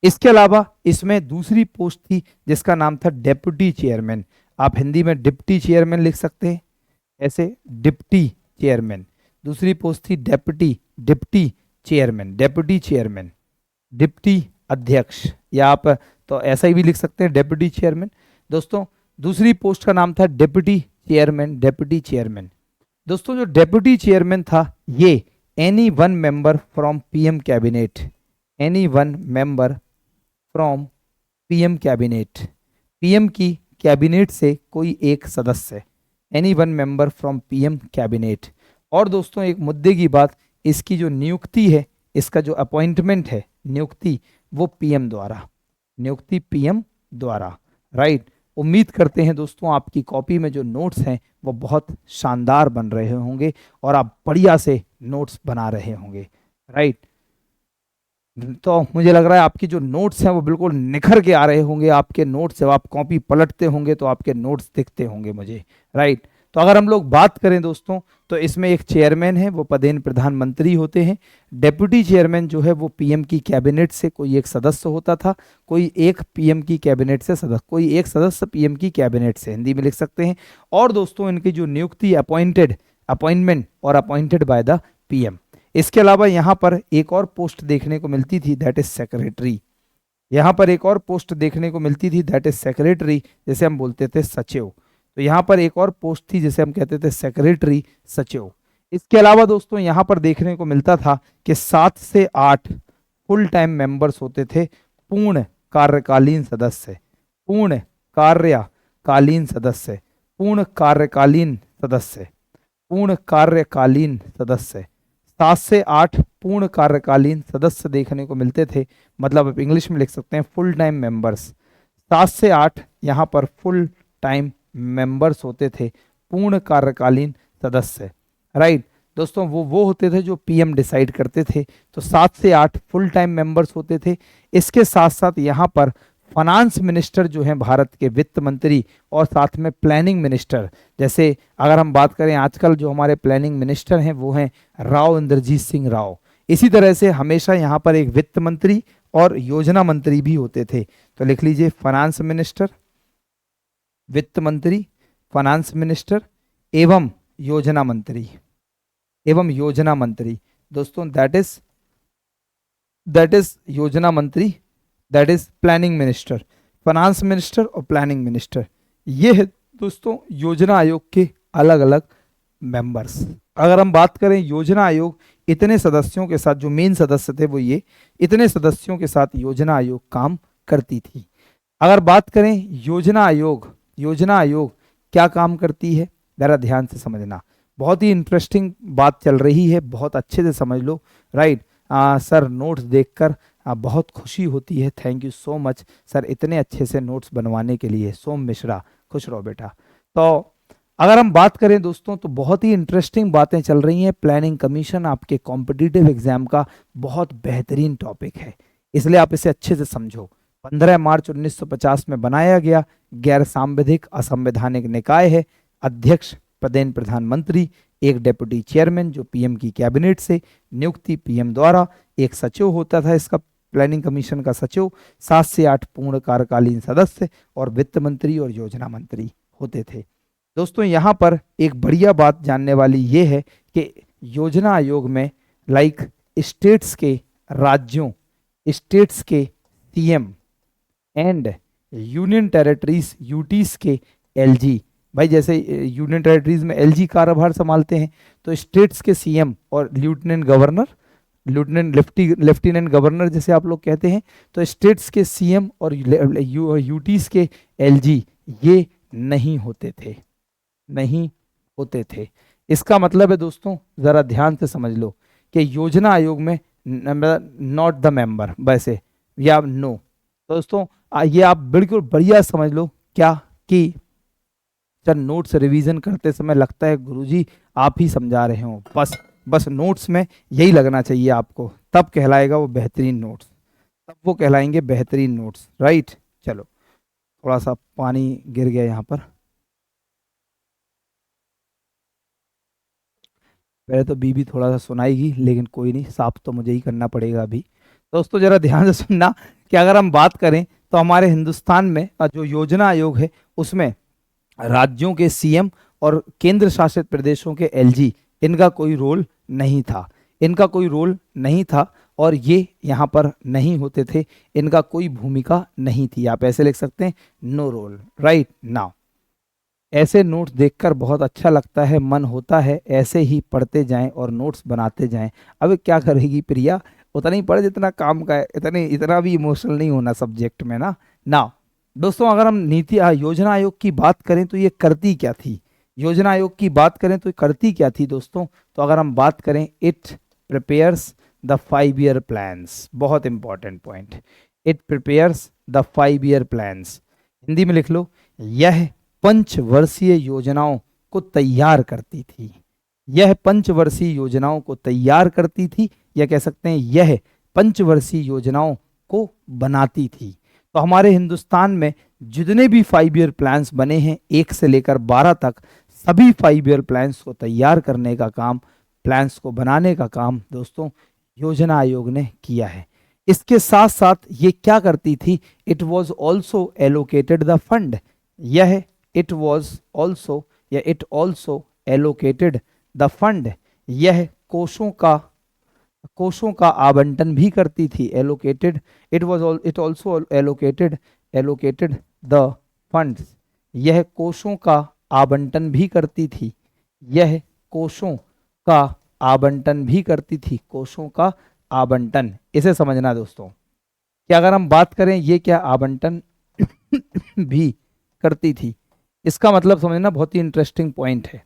इसके अलावा इसमें दूसरी पोस्ट थी जिसका नाम था डेप्यूटी चेयरमैन। आप हिंदी में डिप्टी चेयरमैन लिख सकते हैं, ऐसे डिप्टी चेयरमैन। दूसरी पोस्ट थी deputy chairman, deputy chairman, deputy अध्यक्ष, या आप तो ऐसा ही भी लिख सकते हैं डेप्यूटी चेयरमैन। दोस्तों दूसरी पोस्ट का नाम था डेप्यूटी चेयरमैन। दोस्तों जो डेप्यूटी चेयरमैन था ये any one member from PM cabinet, any one member from PM cabinet, PM की कैबिनेट से कोई एक सदस्य, any one member from PM cabinet. और दोस्तों एक मुद्दे की बात, इसकी जो नियुक्ति है, इसका जो अपॉइंटमेंट है, नियुक्ति वो पीएम द्वारा, नियुक्ति पीएम द्वारा। राइट, उम्मीद करते हैं दोस्तों आपकी कॉपी में जो नोट्स हैं वो बहुत शानदार बन रहे होंगे और आप बढ़िया से नोट्स बना रहे होंगे। राइट, तो मुझे लग रहा है आपकी जो नोट्स हैं वो बिल्कुल निखर के आ रहे होंगे। आपके नोट्स जब आप कॉपी पलटते होंगे तो आपके नोट्स दिखते होंगे मुझे। राइट, तो अगर हम लोग बात करें दोस्तों तो इसमें एक चेयरमैन है वो पदेन प्रधानमंत्री होते हैं। डेप्यूटी चेयरमैन जो है वो पीएम की कैबिनेट से कोई एक सदस्य होता था, कोई एक पीएम की कैबिनेट से सदस्य, कोई एक सदस्य पीएम की कैबिनेट से, हिंदी में लिख सकते हैं। और दोस्तों इनकी जो नियुक्ति अपॉइंटमेंट और अपॉइंटेड बाय द पीएम। इसके अलावा यहाँ पर एक और पोस्ट देखने को मिलती थी, दैट इज सेक्रेटरी। यहाँ पर एक और पोस्ट देखने को मिलती थी दैट इज सेक्रेटरी, जैसे हम बोलते थे सचिव। तो यहाँ पर एक और पोस्ट थी जिसे हम कहते थे सेक्रेटरी सचिव। इसके अलावा दोस्तों यहाँ पर देखने को मिलता था कि 7 से 8 फुल टाइम मेंबर्स होते थे, पूर्ण कार्यकालीन सदस्य, पूर्ण कार्यकालीन सदस्य, पूर्ण कार्यकालीन सदस्य, पूर्ण कार्यकालीन सदस्य। 7 से 8 पूर्ण कार्यकालीन सदस्य देखने को मिलते थे, मतलब आप इंग्लिश में लिख सकते हैं फुल टाइम मेंबर्स। 7 से 8 यहाँ पर फुल टाइम मेंबर्स होते थे, पूर्ण कार्यकालीन सदस्य। राइट दोस्तों, वो होते थे जो पीएम डिसाइड करते थे। तो 7 से 8 फुल टाइम मेंबर्स होते थे। इसके साथ साथ यहाँ पर फाइनेंस मिनिस्टर जो हैं भारत के, वित्त मंत्री, और साथ में प्लानिंग मिनिस्टर। जैसे अगर हम बात करें आजकल जो हमारे प्लानिंग मिनिस्टर हैं वो हैं राव इंद्रजीत सिंह राव। इसी तरह से हमेशा यहाँ पर एक वित्त मंत्री और योजना मंत्री भी होते थे। तो लिख लीजिए फाइनेंस मिनिस्टर, वित्त मंत्री, फाइनेंस मिनिस्टर एवं योजना मंत्री, एवं योजना मंत्री। दोस्तों दैट इज योजना मंत्री, that is planning minister, finance minister और प्लानिंग मिनिस्टर। ये है दोस्तों योजना आयोग के अलग अलग मेंबर्स। अगर हम बात करें योजना आयोग, इतने सदस्यों के साथ, जो मेन सदस्य थे वो ये, इतने सदस्यों के साथ योजना आयोग काम करती थी। अगर बात करें योजना आयोग क्या काम करती है, जरा ध्यान से समझना, बहुत ही इंटरेस्टिंग बात चल रही है, बहुत अच्छे से समझ लो। राइट, सर नोट्स देखकर बहुत खुशी होती है, thank you so much sir इतने अच्छे से नोट्स बनवाने के लिए। सोम मिश्रा, खुश रहो बेटा। तो अगर हम बात करें दोस्तों तो बहुत ही इंटरेस्टिंग बातें चल रही हैं। प्लानिंग कमीशन आपके कॉम्पिटिटिव एग्जाम का बहुत बेहतरीन टॉपिक है, इसलिए आप इसे अच्छे से समझो। 15 मार्च 1950 में बनाया गया, गैर सांविधिक असंवैधानिक निकाय है, अध्यक्ष पदेन प्रधानमंत्री, एक डेप्यूटी चेयरमैन जो पीएम की कैबिनेट से नियुक्ति पीएम द्वारा, एक सचिव होता था इसका प्लानिंग कमीशन का सचिव, 7 से 8 पूर्ण कार्यकालीन सदस्य और वित्त मंत्री और योजना मंत्री होते थे। दोस्तों यहाँ पर एक बढ़िया बात जानने वाली ये है कि योजना आयोग में लाइक स्टेट्स के, राज्यों, स्टेट्स के CM and union territories UTs के एलजी, भाई जैसे यूनियन टेरिटरीज में एलजी कार्यभार संभालते हैं, तो स्टेट्स के सीएम और लेफ्टिनेंट गवर्नर, लेफ्टिनेंट गवर्नर जैसे आप लोग कहते हैं, तो स्टेट्स के सीएम और यूटीज के एलजी ये नहीं होते थे, नहीं होते थे। इसका मतलब है दोस्तों जरा ध्यान से समझ लो कि योजना आयोग में नॉट द मेंबर वैसे या नो। दोस्तों ये आप बिल्कुल बढ़िया समझ लो क्या कि जब नोट्स रिवीजन करते समय लगता है गुरुजी आप ही समझा रहे हो, बस नोट्स में यही लगना चाहिए आपको, तब कहलाएगा वो बेहतरीन नोट्स, तब वो कहलाएंगे बेहतरीन नोट्स, राइट। चलो थोड़ा सा पानी गिर गया यहाँ पर, पहले तो बीबी थोड़ा सा सुनाएगी लेकिन कोई नहीं, साफ तो मुझे ही करना पड़ेगा अभी। दोस्तों जरा ध्यान से सुनना कि अगर हम बात करें तो हमारे हिंदुस्तान में जो योजना आयोग है उसमें राज्यों के सीएम और केंद्र शासित प्रदेशों के एलजी, इनका कोई रोल नहीं था, इनका कोई रोल नहीं था और ये यहाँ पर नहीं होते थे, इनका कोई भूमिका नहीं थी। आप ऐसे लिख सकते हैं नो रोल, राइट। नाउ ऐसे नोट्स देखकर बहुत अच्छा लगता है, मन होता है ऐसे ही पढ़ते जाएं और नोट्स बनाते जाएं। अब क्या करेगी प्रिया, उतना ही पढ़े जितना काम का है, इतना भी इमोशनल नहीं होना सब्जेक्ट में ना। दोस्तों अगर हम नीति योजना आयोग की बात करें तो ये करती क्या थी, योजना आयोग की बात करें तो करती क्या थी दोस्तों, तो अगर हम बात करें it prepares the 5 year plans, बहुत important point, it prepares the 5 year plans, Hindi में लिख लो, यह पंचवर्षीय योजनाओं को तैयार करती थी, यह पंचवर्षीय योजनाओं को तैयार करती थी, या कह सकते हैं यह पंचवर्षीय योजनाओं को बनाती थी। तो हमारे हिंदुस्तान में जितने भी 5 ईयर प्लान्स बने हैं 1 से लेकर 12 तक, सभी 5 ईयर प्लान्स को तैयार करने का काम, प्लान्स को बनाने का काम दोस्तों योजना आयोग ने किया है। इसके साथ साथ ये क्या करती थी, it was also allocated the fund, यह it also allocated the fund, यह कोषों का आवंटन भी करती थी, allocated, it also allocated the funds, यह कोषों का आवंटन भी करती थी, यह कोषों का आवंटन भी करती थी, कोषों का आवंटन, इसे समझना दोस्तों कि अगर हम बात करें ये क्या आवंटन भी करती थी, इसका मतलब समझना बहुत ही इंटरेस्टिंग पॉइंट है।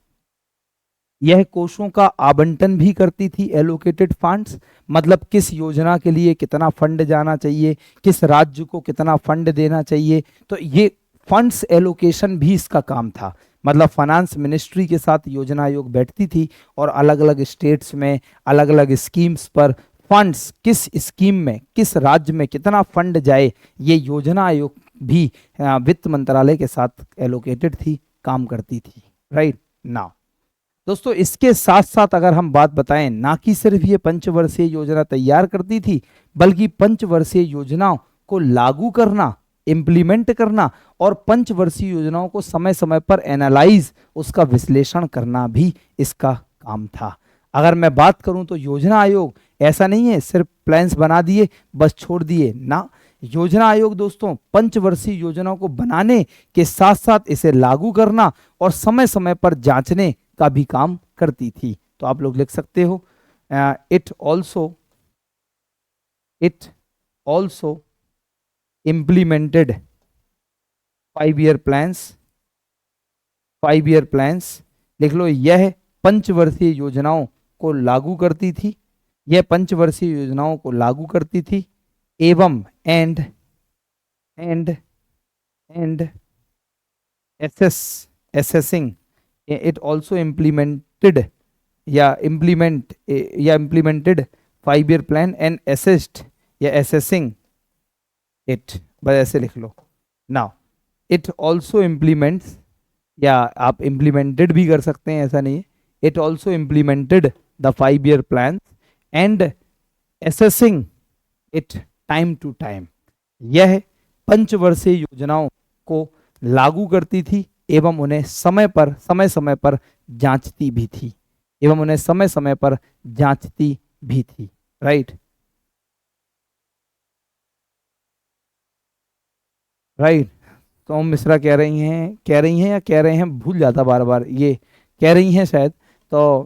यह कोषों का आवंटन भी करती थी, एलोकेटेड फंड्स, मतलब किस योजना के लिए कितना फंड जाना चाहिए, किस राज्य को कितना फंड देना चाहिए, तो ये फंड्स एलोकेशन भी इसका काम था। मतलब फाइनेंस मिनिस्ट्री के साथ योजना आयोग बैठती थी और अलग अलग स्टेट्स में अलग अलग स्कीम्स पर फंड्स, किस स्कीम में किस राज्य में कितना फंड जाए, ये योजना आयोग भी वित्त मंत्रालय के साथ एलोकेटेड थी, काम करती थी, राइट। नाउ दोस्तों इसके साथ साथ अगर हम बात बताएं, ना कि सिर्फ ये पंचवर्षीय योजना तैयार करती थी, बल्कि पंचवर्षीय योजनाओं को लागू करना, इम्प्लीमेंट करना और पंचवर्षीय योजनाओं को समय समय पर एनालाइज, उसका विश्लेषण करना भी इसका काम था। अगर मैं बात करूं तो योजना आयोग ऐसा नहीं है सिर्फ प्लान्स बना दिए बस छोड़ दिए ना, योजना आयोग दोस्तों पंचवर्षीय योजनाओं को बनाने के साथ साथ इसे लागू करना और समय समय पर जांचने का भी काम करती थी। तो आप लोग लिख सकते हो it also implemented 5 year plans, लिख लो, यह पंचवर्षीय योजनाओं को लागू करती थी, यह पंचवर्षीय योजनाओं को लागू करती थी एवं and assessing, it also implemented implemented 5 year plan and assessing it, बस ऐसे लिख लो। Now it also implements या आप इम्प्लीमेंटेड भी कर सकते हैं, ऐसा नहीं है। It also implemented the 5 year plan and assessing it time to time. यह पंचवर्षीय योजनाओं को लागू करती थी एवं उन्हें समय समय पर जांचती भी थी, एवं उन्हें समय समय पर जांचती भी थी। Right, right. तो ओम मिश्रा कह रही हैं या कह रहे हैं, भूल जाता बार बार, ये कह रही हैं शायद। तो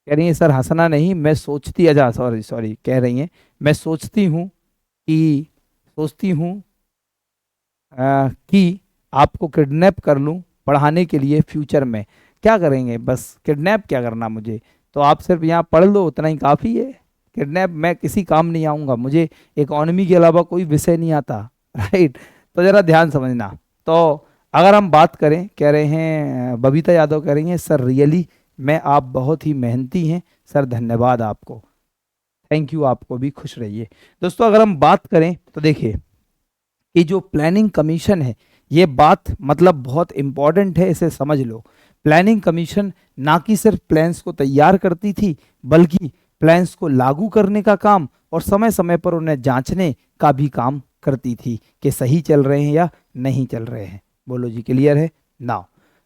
कह रही हैं सर हंसना नहीं, मैं सोचती, अच्छा सॉरी सॉरी, कह रही हैं मैं सोचती हूँ कि आपको किडनैप कर लूं पढ़ाने के लिए फ्यूचर में। क्या करेंगे, बस किडनैप क्या करना मुझे, तो आप सिर्फ यहाँ पढ़ लो उतना ही काफ़ी है। किडनैप मैं किसी काम नहीं आऊँगा, मुझे इकोनॉमी के अलावा कोई विषय नहीं आता। राइट, तो ज़रा ध्यान समझना। तो अगर हम बात करें, कह रहे हैं बबीता यादव कह रही हैं सर रियली मैं आप बहुत ही मेहनती हैं सर, धन्यवाद आपको। थैंक यू, आपको भी, खुश रहिए। दोस्तों अगर हम बात करें तो देखिए कि जो प्लानिंग कमीशन है, ये बात मतलब बहुत इंपॉर्टेंट है, इसे समझ लो। प्लानिंग कमीशन ना कि सिर्फ प्लान्स को तैयार करती थी, बल्कि प्लान्स को लागू करने का काम और समय समय पर उन्हें जांचने का भी काम करती थी कि सही चल रहे हैं या नहीं चल रहे हैं। बोलो जी, क्लियर है ना?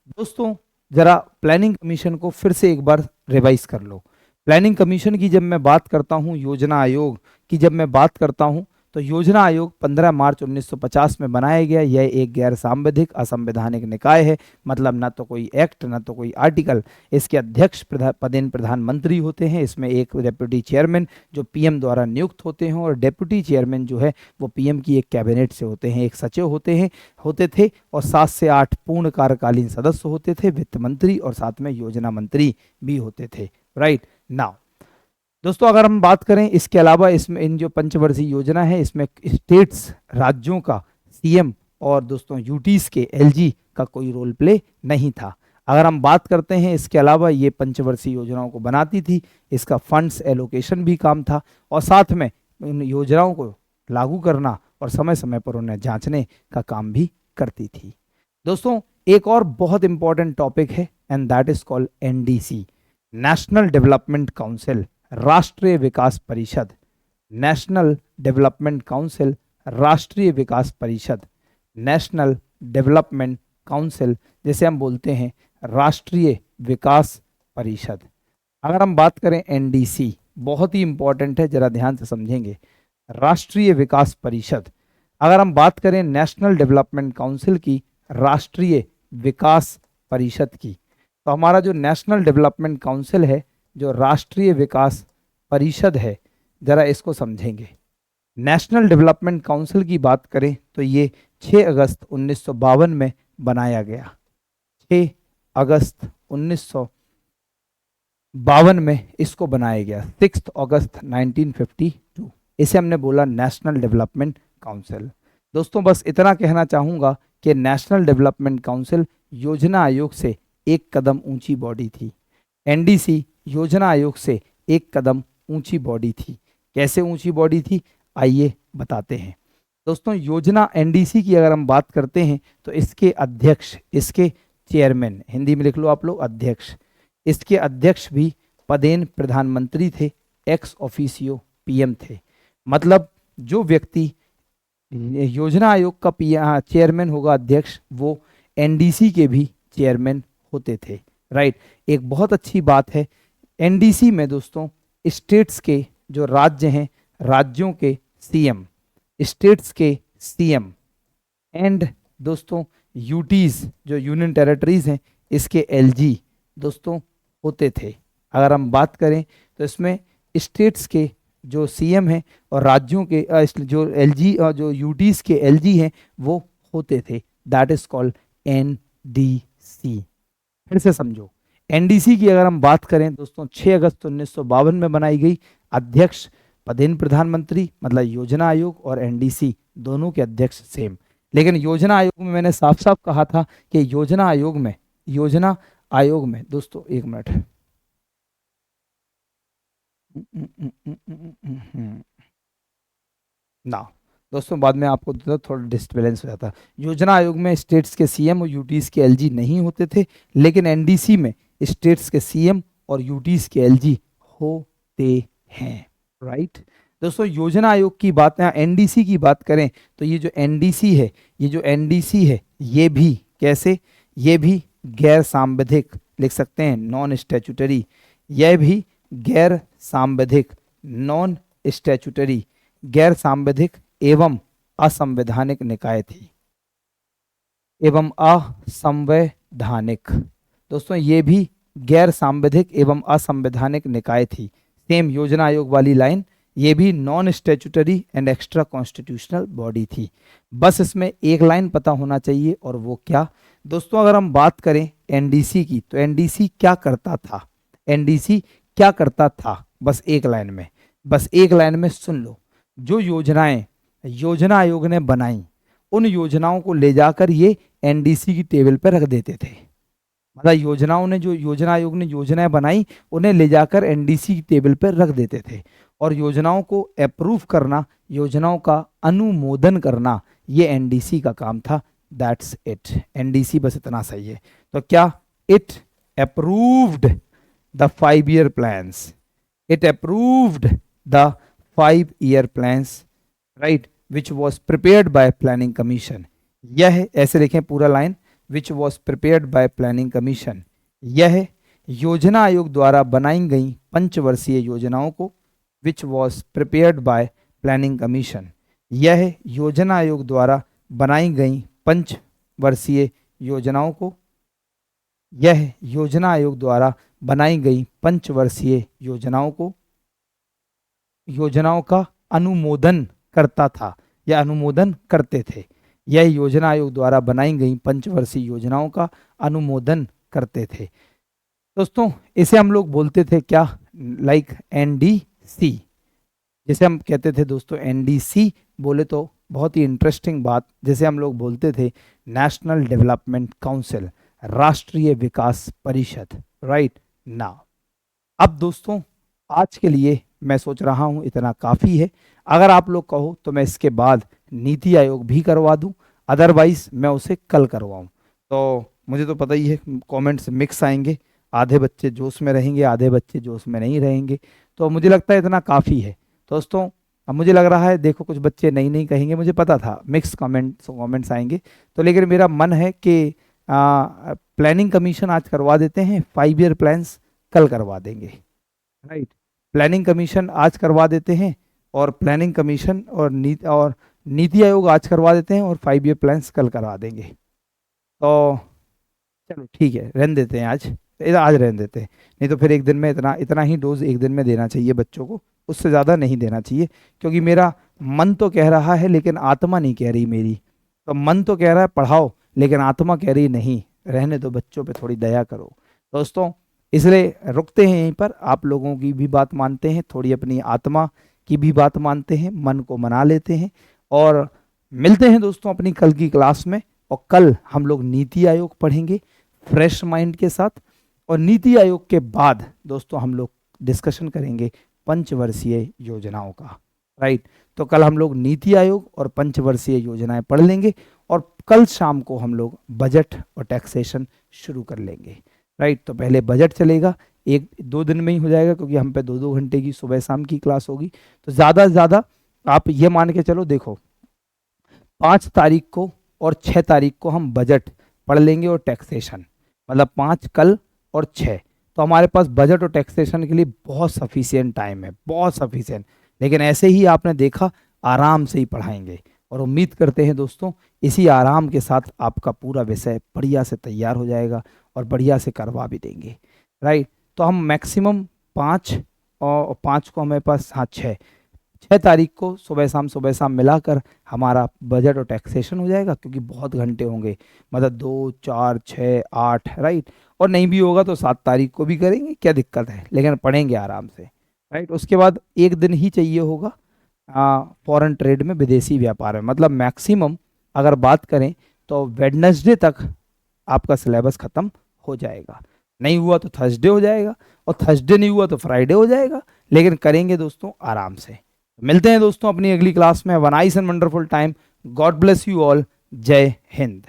दोस्तों जरा प्लानिंग कमीशन को फिर से एक बार रिवाइज कर लो। प्लानिंग कमीशन की जब मैं बात करता हूँ, योजना आयोग की जब मैं बात करता हूँ, तो योजना आयोग 15 मार्च 1950 में बनाया गया। यह एक गैर सांविधिक असंवैधानिक निकाय है, मतलब ना तो कोई एक्ट ना तो कोई आर्टिकल। इसके अध्यक्ष पदेन प्रधानमंत्री होते हैं, इसमें एक डेप्यूटी चेयरमैन जो पीएम द्वारा नियुक्त होते हैं, और डेप्यूटी चेयरमैन जो है वो पीएम की एक कैबिनेट से होते हैं, एक सचिव होते थे, और 7 से 8 पूर्ण कार्यकालीन सदस्य होते थे, वित्त मंत्री और साथ में योजना मंत्री भी होते थे। राइट नाउ दोस्तों अगर हम बात करें इसके अलावा, इसमें इन जो पंचवर्षीय योजना है इसमें स्टेट्स, राज्यों का सीएम और दोस्तों यूटीज के एलजी का कोई रोल प्ले नहीं था। अगर हम बात करते हैं इसके अलावा, ये पंचवर्षीय योजनाओं को बनाती थी, इसका फंड्स एलोकेशन भी काम था, और साथ में इन योजनाओं को लागू करना और समय समय पर उन्हें जांचने का काम भी करती थी। दोस्तों एक और बहुत इंपॉर्टेंट टॉपिक है, and that is called NDC, national development council, राष्ट्रीय विकास परिषद। नेशनल डेवलपमेंट काउंसिल, राष्ट्रीय विकास परिषद, नेशनल डेवलपमेंट काउंसिल, जैसे हम बोलते हैं राष्ट्रीय विकास परिषद। अगर हम बात करें एनडीसी, बहुत ही इंपॉर्टेंट है, जरा ध्यान से समझेंगे। राष्ट्रीय विकास परिषद, अगर हम बात करें नेशनल डेवलपमेंट काउंसिल की, राष्ट्रीय विकास परिषद की, तो हमारा जो नेशनल डेवलपमेंट काउंसिल है, जो राष्ट्रीय विकास परिषद है, जरा इसको समझेंगे। नेशनल डेवलपमेंट काउंसिल की बात करें तो ये 6 अगस्त 1952 में बनाया गया। 6 अगस्त 1952 में इसको बनाया गया, 6 अगस्त 1952। इसे हमने बोला नेशनल डेवलपमेंट काउंसिल। दोस्तों बस इतना कहना चाहूँगा कि नेशनल डेवलपमेंट काउंसिल योजना आयोग से एक कदम ऊंची बॉडी थी। एनडीसी योजना आयोग से एक कदम ऊंची बॉडी थी। कैसे ऊंची बॉडी थी, आइए बताते हैं। दोस्तों योजना एनडीसी की अगर हम बात करते हैं तो इसके अध्यक्ष, इसके चेयरमैन, हिंदी में लिख लो आप लोग अध्यक्ष, इसके अध्यक्ष भी पदेन प्रधानमंत्री थे, एक्स ऑफिसियो पीएम थे। मतलब जो व्यक्ति योजना आयोग का चेयरमैन होगा, अध्यक्ष, वो एनडीसी के भी चेयरमैन होते थे। राइट, एक बहुत अच्छी बात है, एनडीसी में दोस्तों स्टेट्स के जो राज्य हैं, राज्यों के सीएम, स्टेट्स के सीएम, एंड दोस्तों यूटीज जो यूनियन टेरिटरीज हैं, इसके एलजी दोस्तों होते थे। अगर हम बात करें तो इसमें स्टेट्स के जो सीएम हैं और राज्यों के जो एलजी, जो यूटीज के एलजी हैं, वो होते थे। That is called NDC. फिर से समझो, एनडीसी की अगर हम बात करें दोस्तों, 6 अगस्त 1952 में बनाई गई। अध्यक्ष पदेन प्रधानमंत्री, मतलब योजना आयोग और एनडीसी दोनों के अध्यक्ष सेम। लेकिन योजना आयोग में मैंने साफ साफ कहा था कि योजना आयोग में दोस्तों, एक मिनट, ना दोस्तों बाद में आपको तो थोड़ा डिस्टर्बेंस हो जाता है। योजना आयोग में स्टेट्स के सीएम और यूटीज के एलजी नहीं होते थे, लेकिन एनडीसी में स्टेट्स के सीएम और यूटीज के एलजी होते हैं। राइट दोस्तों, योजना आयोग की बात, एनडीसी की बात करें तो ये जो एनडीसी है, ये भी कैसे, ये भी गैर सांविधिक, लिख सकते हैं नॉन स्टैट्यूटरी, यह भी गैर सांविधिक, नॉन स्टैट्यूटरी, गैर सांविधिक एवं असंवैधानिक निकाय थी, एवं असंवैधानिक। दोस्तों ये भी गैर सांविधिक एवं असंवैधानिक निकाय थी। सेम योजना आयोग वाली लाइन, ये भी non statutory and extra constitutional body थी। बस इसमें एक लाइन पता होना चाहिए, और वो क्या दोस्तों, अगर हम बात करें एनडीसी की, तो एनडीसी क्या करता था, एनडीसी क्या करता था, बस एक लाइन में सुन लो। जो योजनाएं योजना आयोग ने बनाई, उन योजनाओं को ले जाकर ये एनडीसी की टेबल पर रख देते थे। मतलब योजना आयोग ने योजनाएं बनाई, उन्हें ले जाकर एनडीसी की टेबल पर रख देते थे, और योजनाओं को अप्रूव करना, योजनाओं का अनुमोदन करना, ये एनडीसी का काम था। दैट्स इट, एनडीसी बस इतना सही है। तो क्या, it approved the 5-year plans, it approved the 5-year plans, right, which was prepared by planning commission। यह ऐसे लिखें पूरा line, which was prepared by planning commission, यह योजना आयोग द्वारा बनाई गई पंचवर्षीय योजनाओं को, which was prepared by planning commission, यह योजना आयोग द्वारा बनाई गई पंचवर्षीय योजनाओं को, यह योजना आयोग द्वारा बनाई गई पंचवर्षीय योजनाओं का अनुमोदन करता था, या अनुमोदन करते थे। यह योजना आयोग द्वारा बनाई गई पंचवर्षीय योजनाओं का अनुमोदन करते थे। दोस्तों इसे हम लोग बोलते थे क्या, लाइक एनडीसी, जिसे हम कहते थे दोस्तों एनडीसी बोले तो बहुत ही इंटरेस्टिंग बात, जैसे हम लोग बोलते थे नेशनल डेवलपमेंट काउंसिल, राष्ट्रीय विकास परिषद। राइट नाउ, अब दोस्तों आज के लिए मैं सोच रहा हूं इतना काफ़ी है। अगर आप लोग कहो तो मैं इसके बाद नीति आयोग भी करवा दूं, अदरवाइज मैं उसे कल करवाऊं। तो मुझे तो पता ही है कमेंट्स मिक्स आएंगे, आधे बच्चे जोश में रहेंगे, आधे बच्चे जोश में नहीं रहेंगे, तो मुझे लगता है इतना काफ़ी है दोस्तों। अब मुझे लग रहा है, देखो कुछ बच्चे नहीं कहेंगे, मुझे पता था मिक्स कमेंट्स आएंगे, तो लेकिन मेरा मन है कि प्लानिंग कमीशन आज करवा देते हैं, 5-year प्लान्स कल करवा देंगे। राइट, प्लानिंग कमीशन आज करवा देते हैं, और प्लानिंग कमीशन और नीति आयोग आज करवा देते हैं, और 5-year प्लान्स कल करवा देंगे। तो चलो ठीक है, रहने देते हैं आज रहने देते हैं, नहीं तो फिर एक दिन में इतना ही डोज एक दिन में देना चाहिए बच्चों को, उससे ज़्यादा नहीं देना चाहिए, क्योंकि मेरा मन तो कह रहा है लेकिन आत्मा नहीं कह रही मेरी। तो मन तो कह रहा है पढ़ाओ, लेकिन आत्मा कह रही नहीं, रहने दो, बच्चों पे थोड़ी दया करो दोस्तों। इसलिए रुकते हैं यहीं पर, आप लोगों की भी बात मानते हैं, थोड़ी अपनी आत्मा की भी बात मानते हैं, मन को मना लेते हैं, और मिलते हैं दोस्तों अपनी कल की क्लास में। और कल हम लोग नीति आयोग पढ़ेंगे फ्रेश माइंड के साथ, और नीति आयोग के बाद दोस्तों हम लोग डिस्कशन करेंगे पंचवर्षीय योजनाओं का। राइट, तो कल हम लोग नीति आयोग और पंचवर्षीय योजनाएं पढ़ लेंगे, और कल शाम को हम लोग बजट और टैक्सेशन शुरू कर लेंगे। राइट, तो पहले बजट चलेगा, 1-2 दिन में ही हो जाएगा, क्योंकि हम पे 2-2 घंटे की सुबह शाम की क्लास होगी। तो ज़्यादा से ज़्यादा आप ये मान के चलो, देखो 5 तारीख को और 6 तारीख को हम बजट पढ़ लेंगे और टैक्सेशन, मतलब 5 कल और 6, तो हमारे पास बजट और टैक्सेशन के लिए बहुत सफिशिएंट टाइम है, बहुत सफिशिएंट। लेकिन ऐसे ही आपने देखा, आराम से ही पढ़ाएंगे, और उम्मीद करते हैं दोस्तों इसी आराम के साथ आपका पूरा विषय बढ़िया से तैयार हो जाएगा, और बढ़िया से करवा भी देंगे। राइट, तो हम मैक्सिमम 5 और 5 को हमारे पास, हाँ 6 तारीख को सुबह शाम मिलाकर हमारा बजट और टैक्सेशन हो जाएगा, क्योंकि बहुत घंटे होंगे, मतलब 2, 4, 6, 8। राइट, और नहीं भी होगा तो 7 तारीख को भी करेंगे, क्या दिक्कत है, लेकिन पढ़ेंगे आराम से। राइट, उसके बाद एक दिन ही चाहिए होगा फॉरेन ट्रेड में, विदेशी व्यापार में, मतलब मैक्सिमम अगर बात करें तो वेडनेसडे तक आपका सिलेबस खत्म हो जाएगा। नहीं हुआ तो थर्सडे हो जाएगा, और थर्सडे नहीं हुआ तो फ्राइडे हो जाएगा, लेकिन करेंगे दोस्तों आराम से। मिलते हैं दोस्तों अपनी अगली क्लास में। One nice and wonderful time. God bless you all. जय हिंद।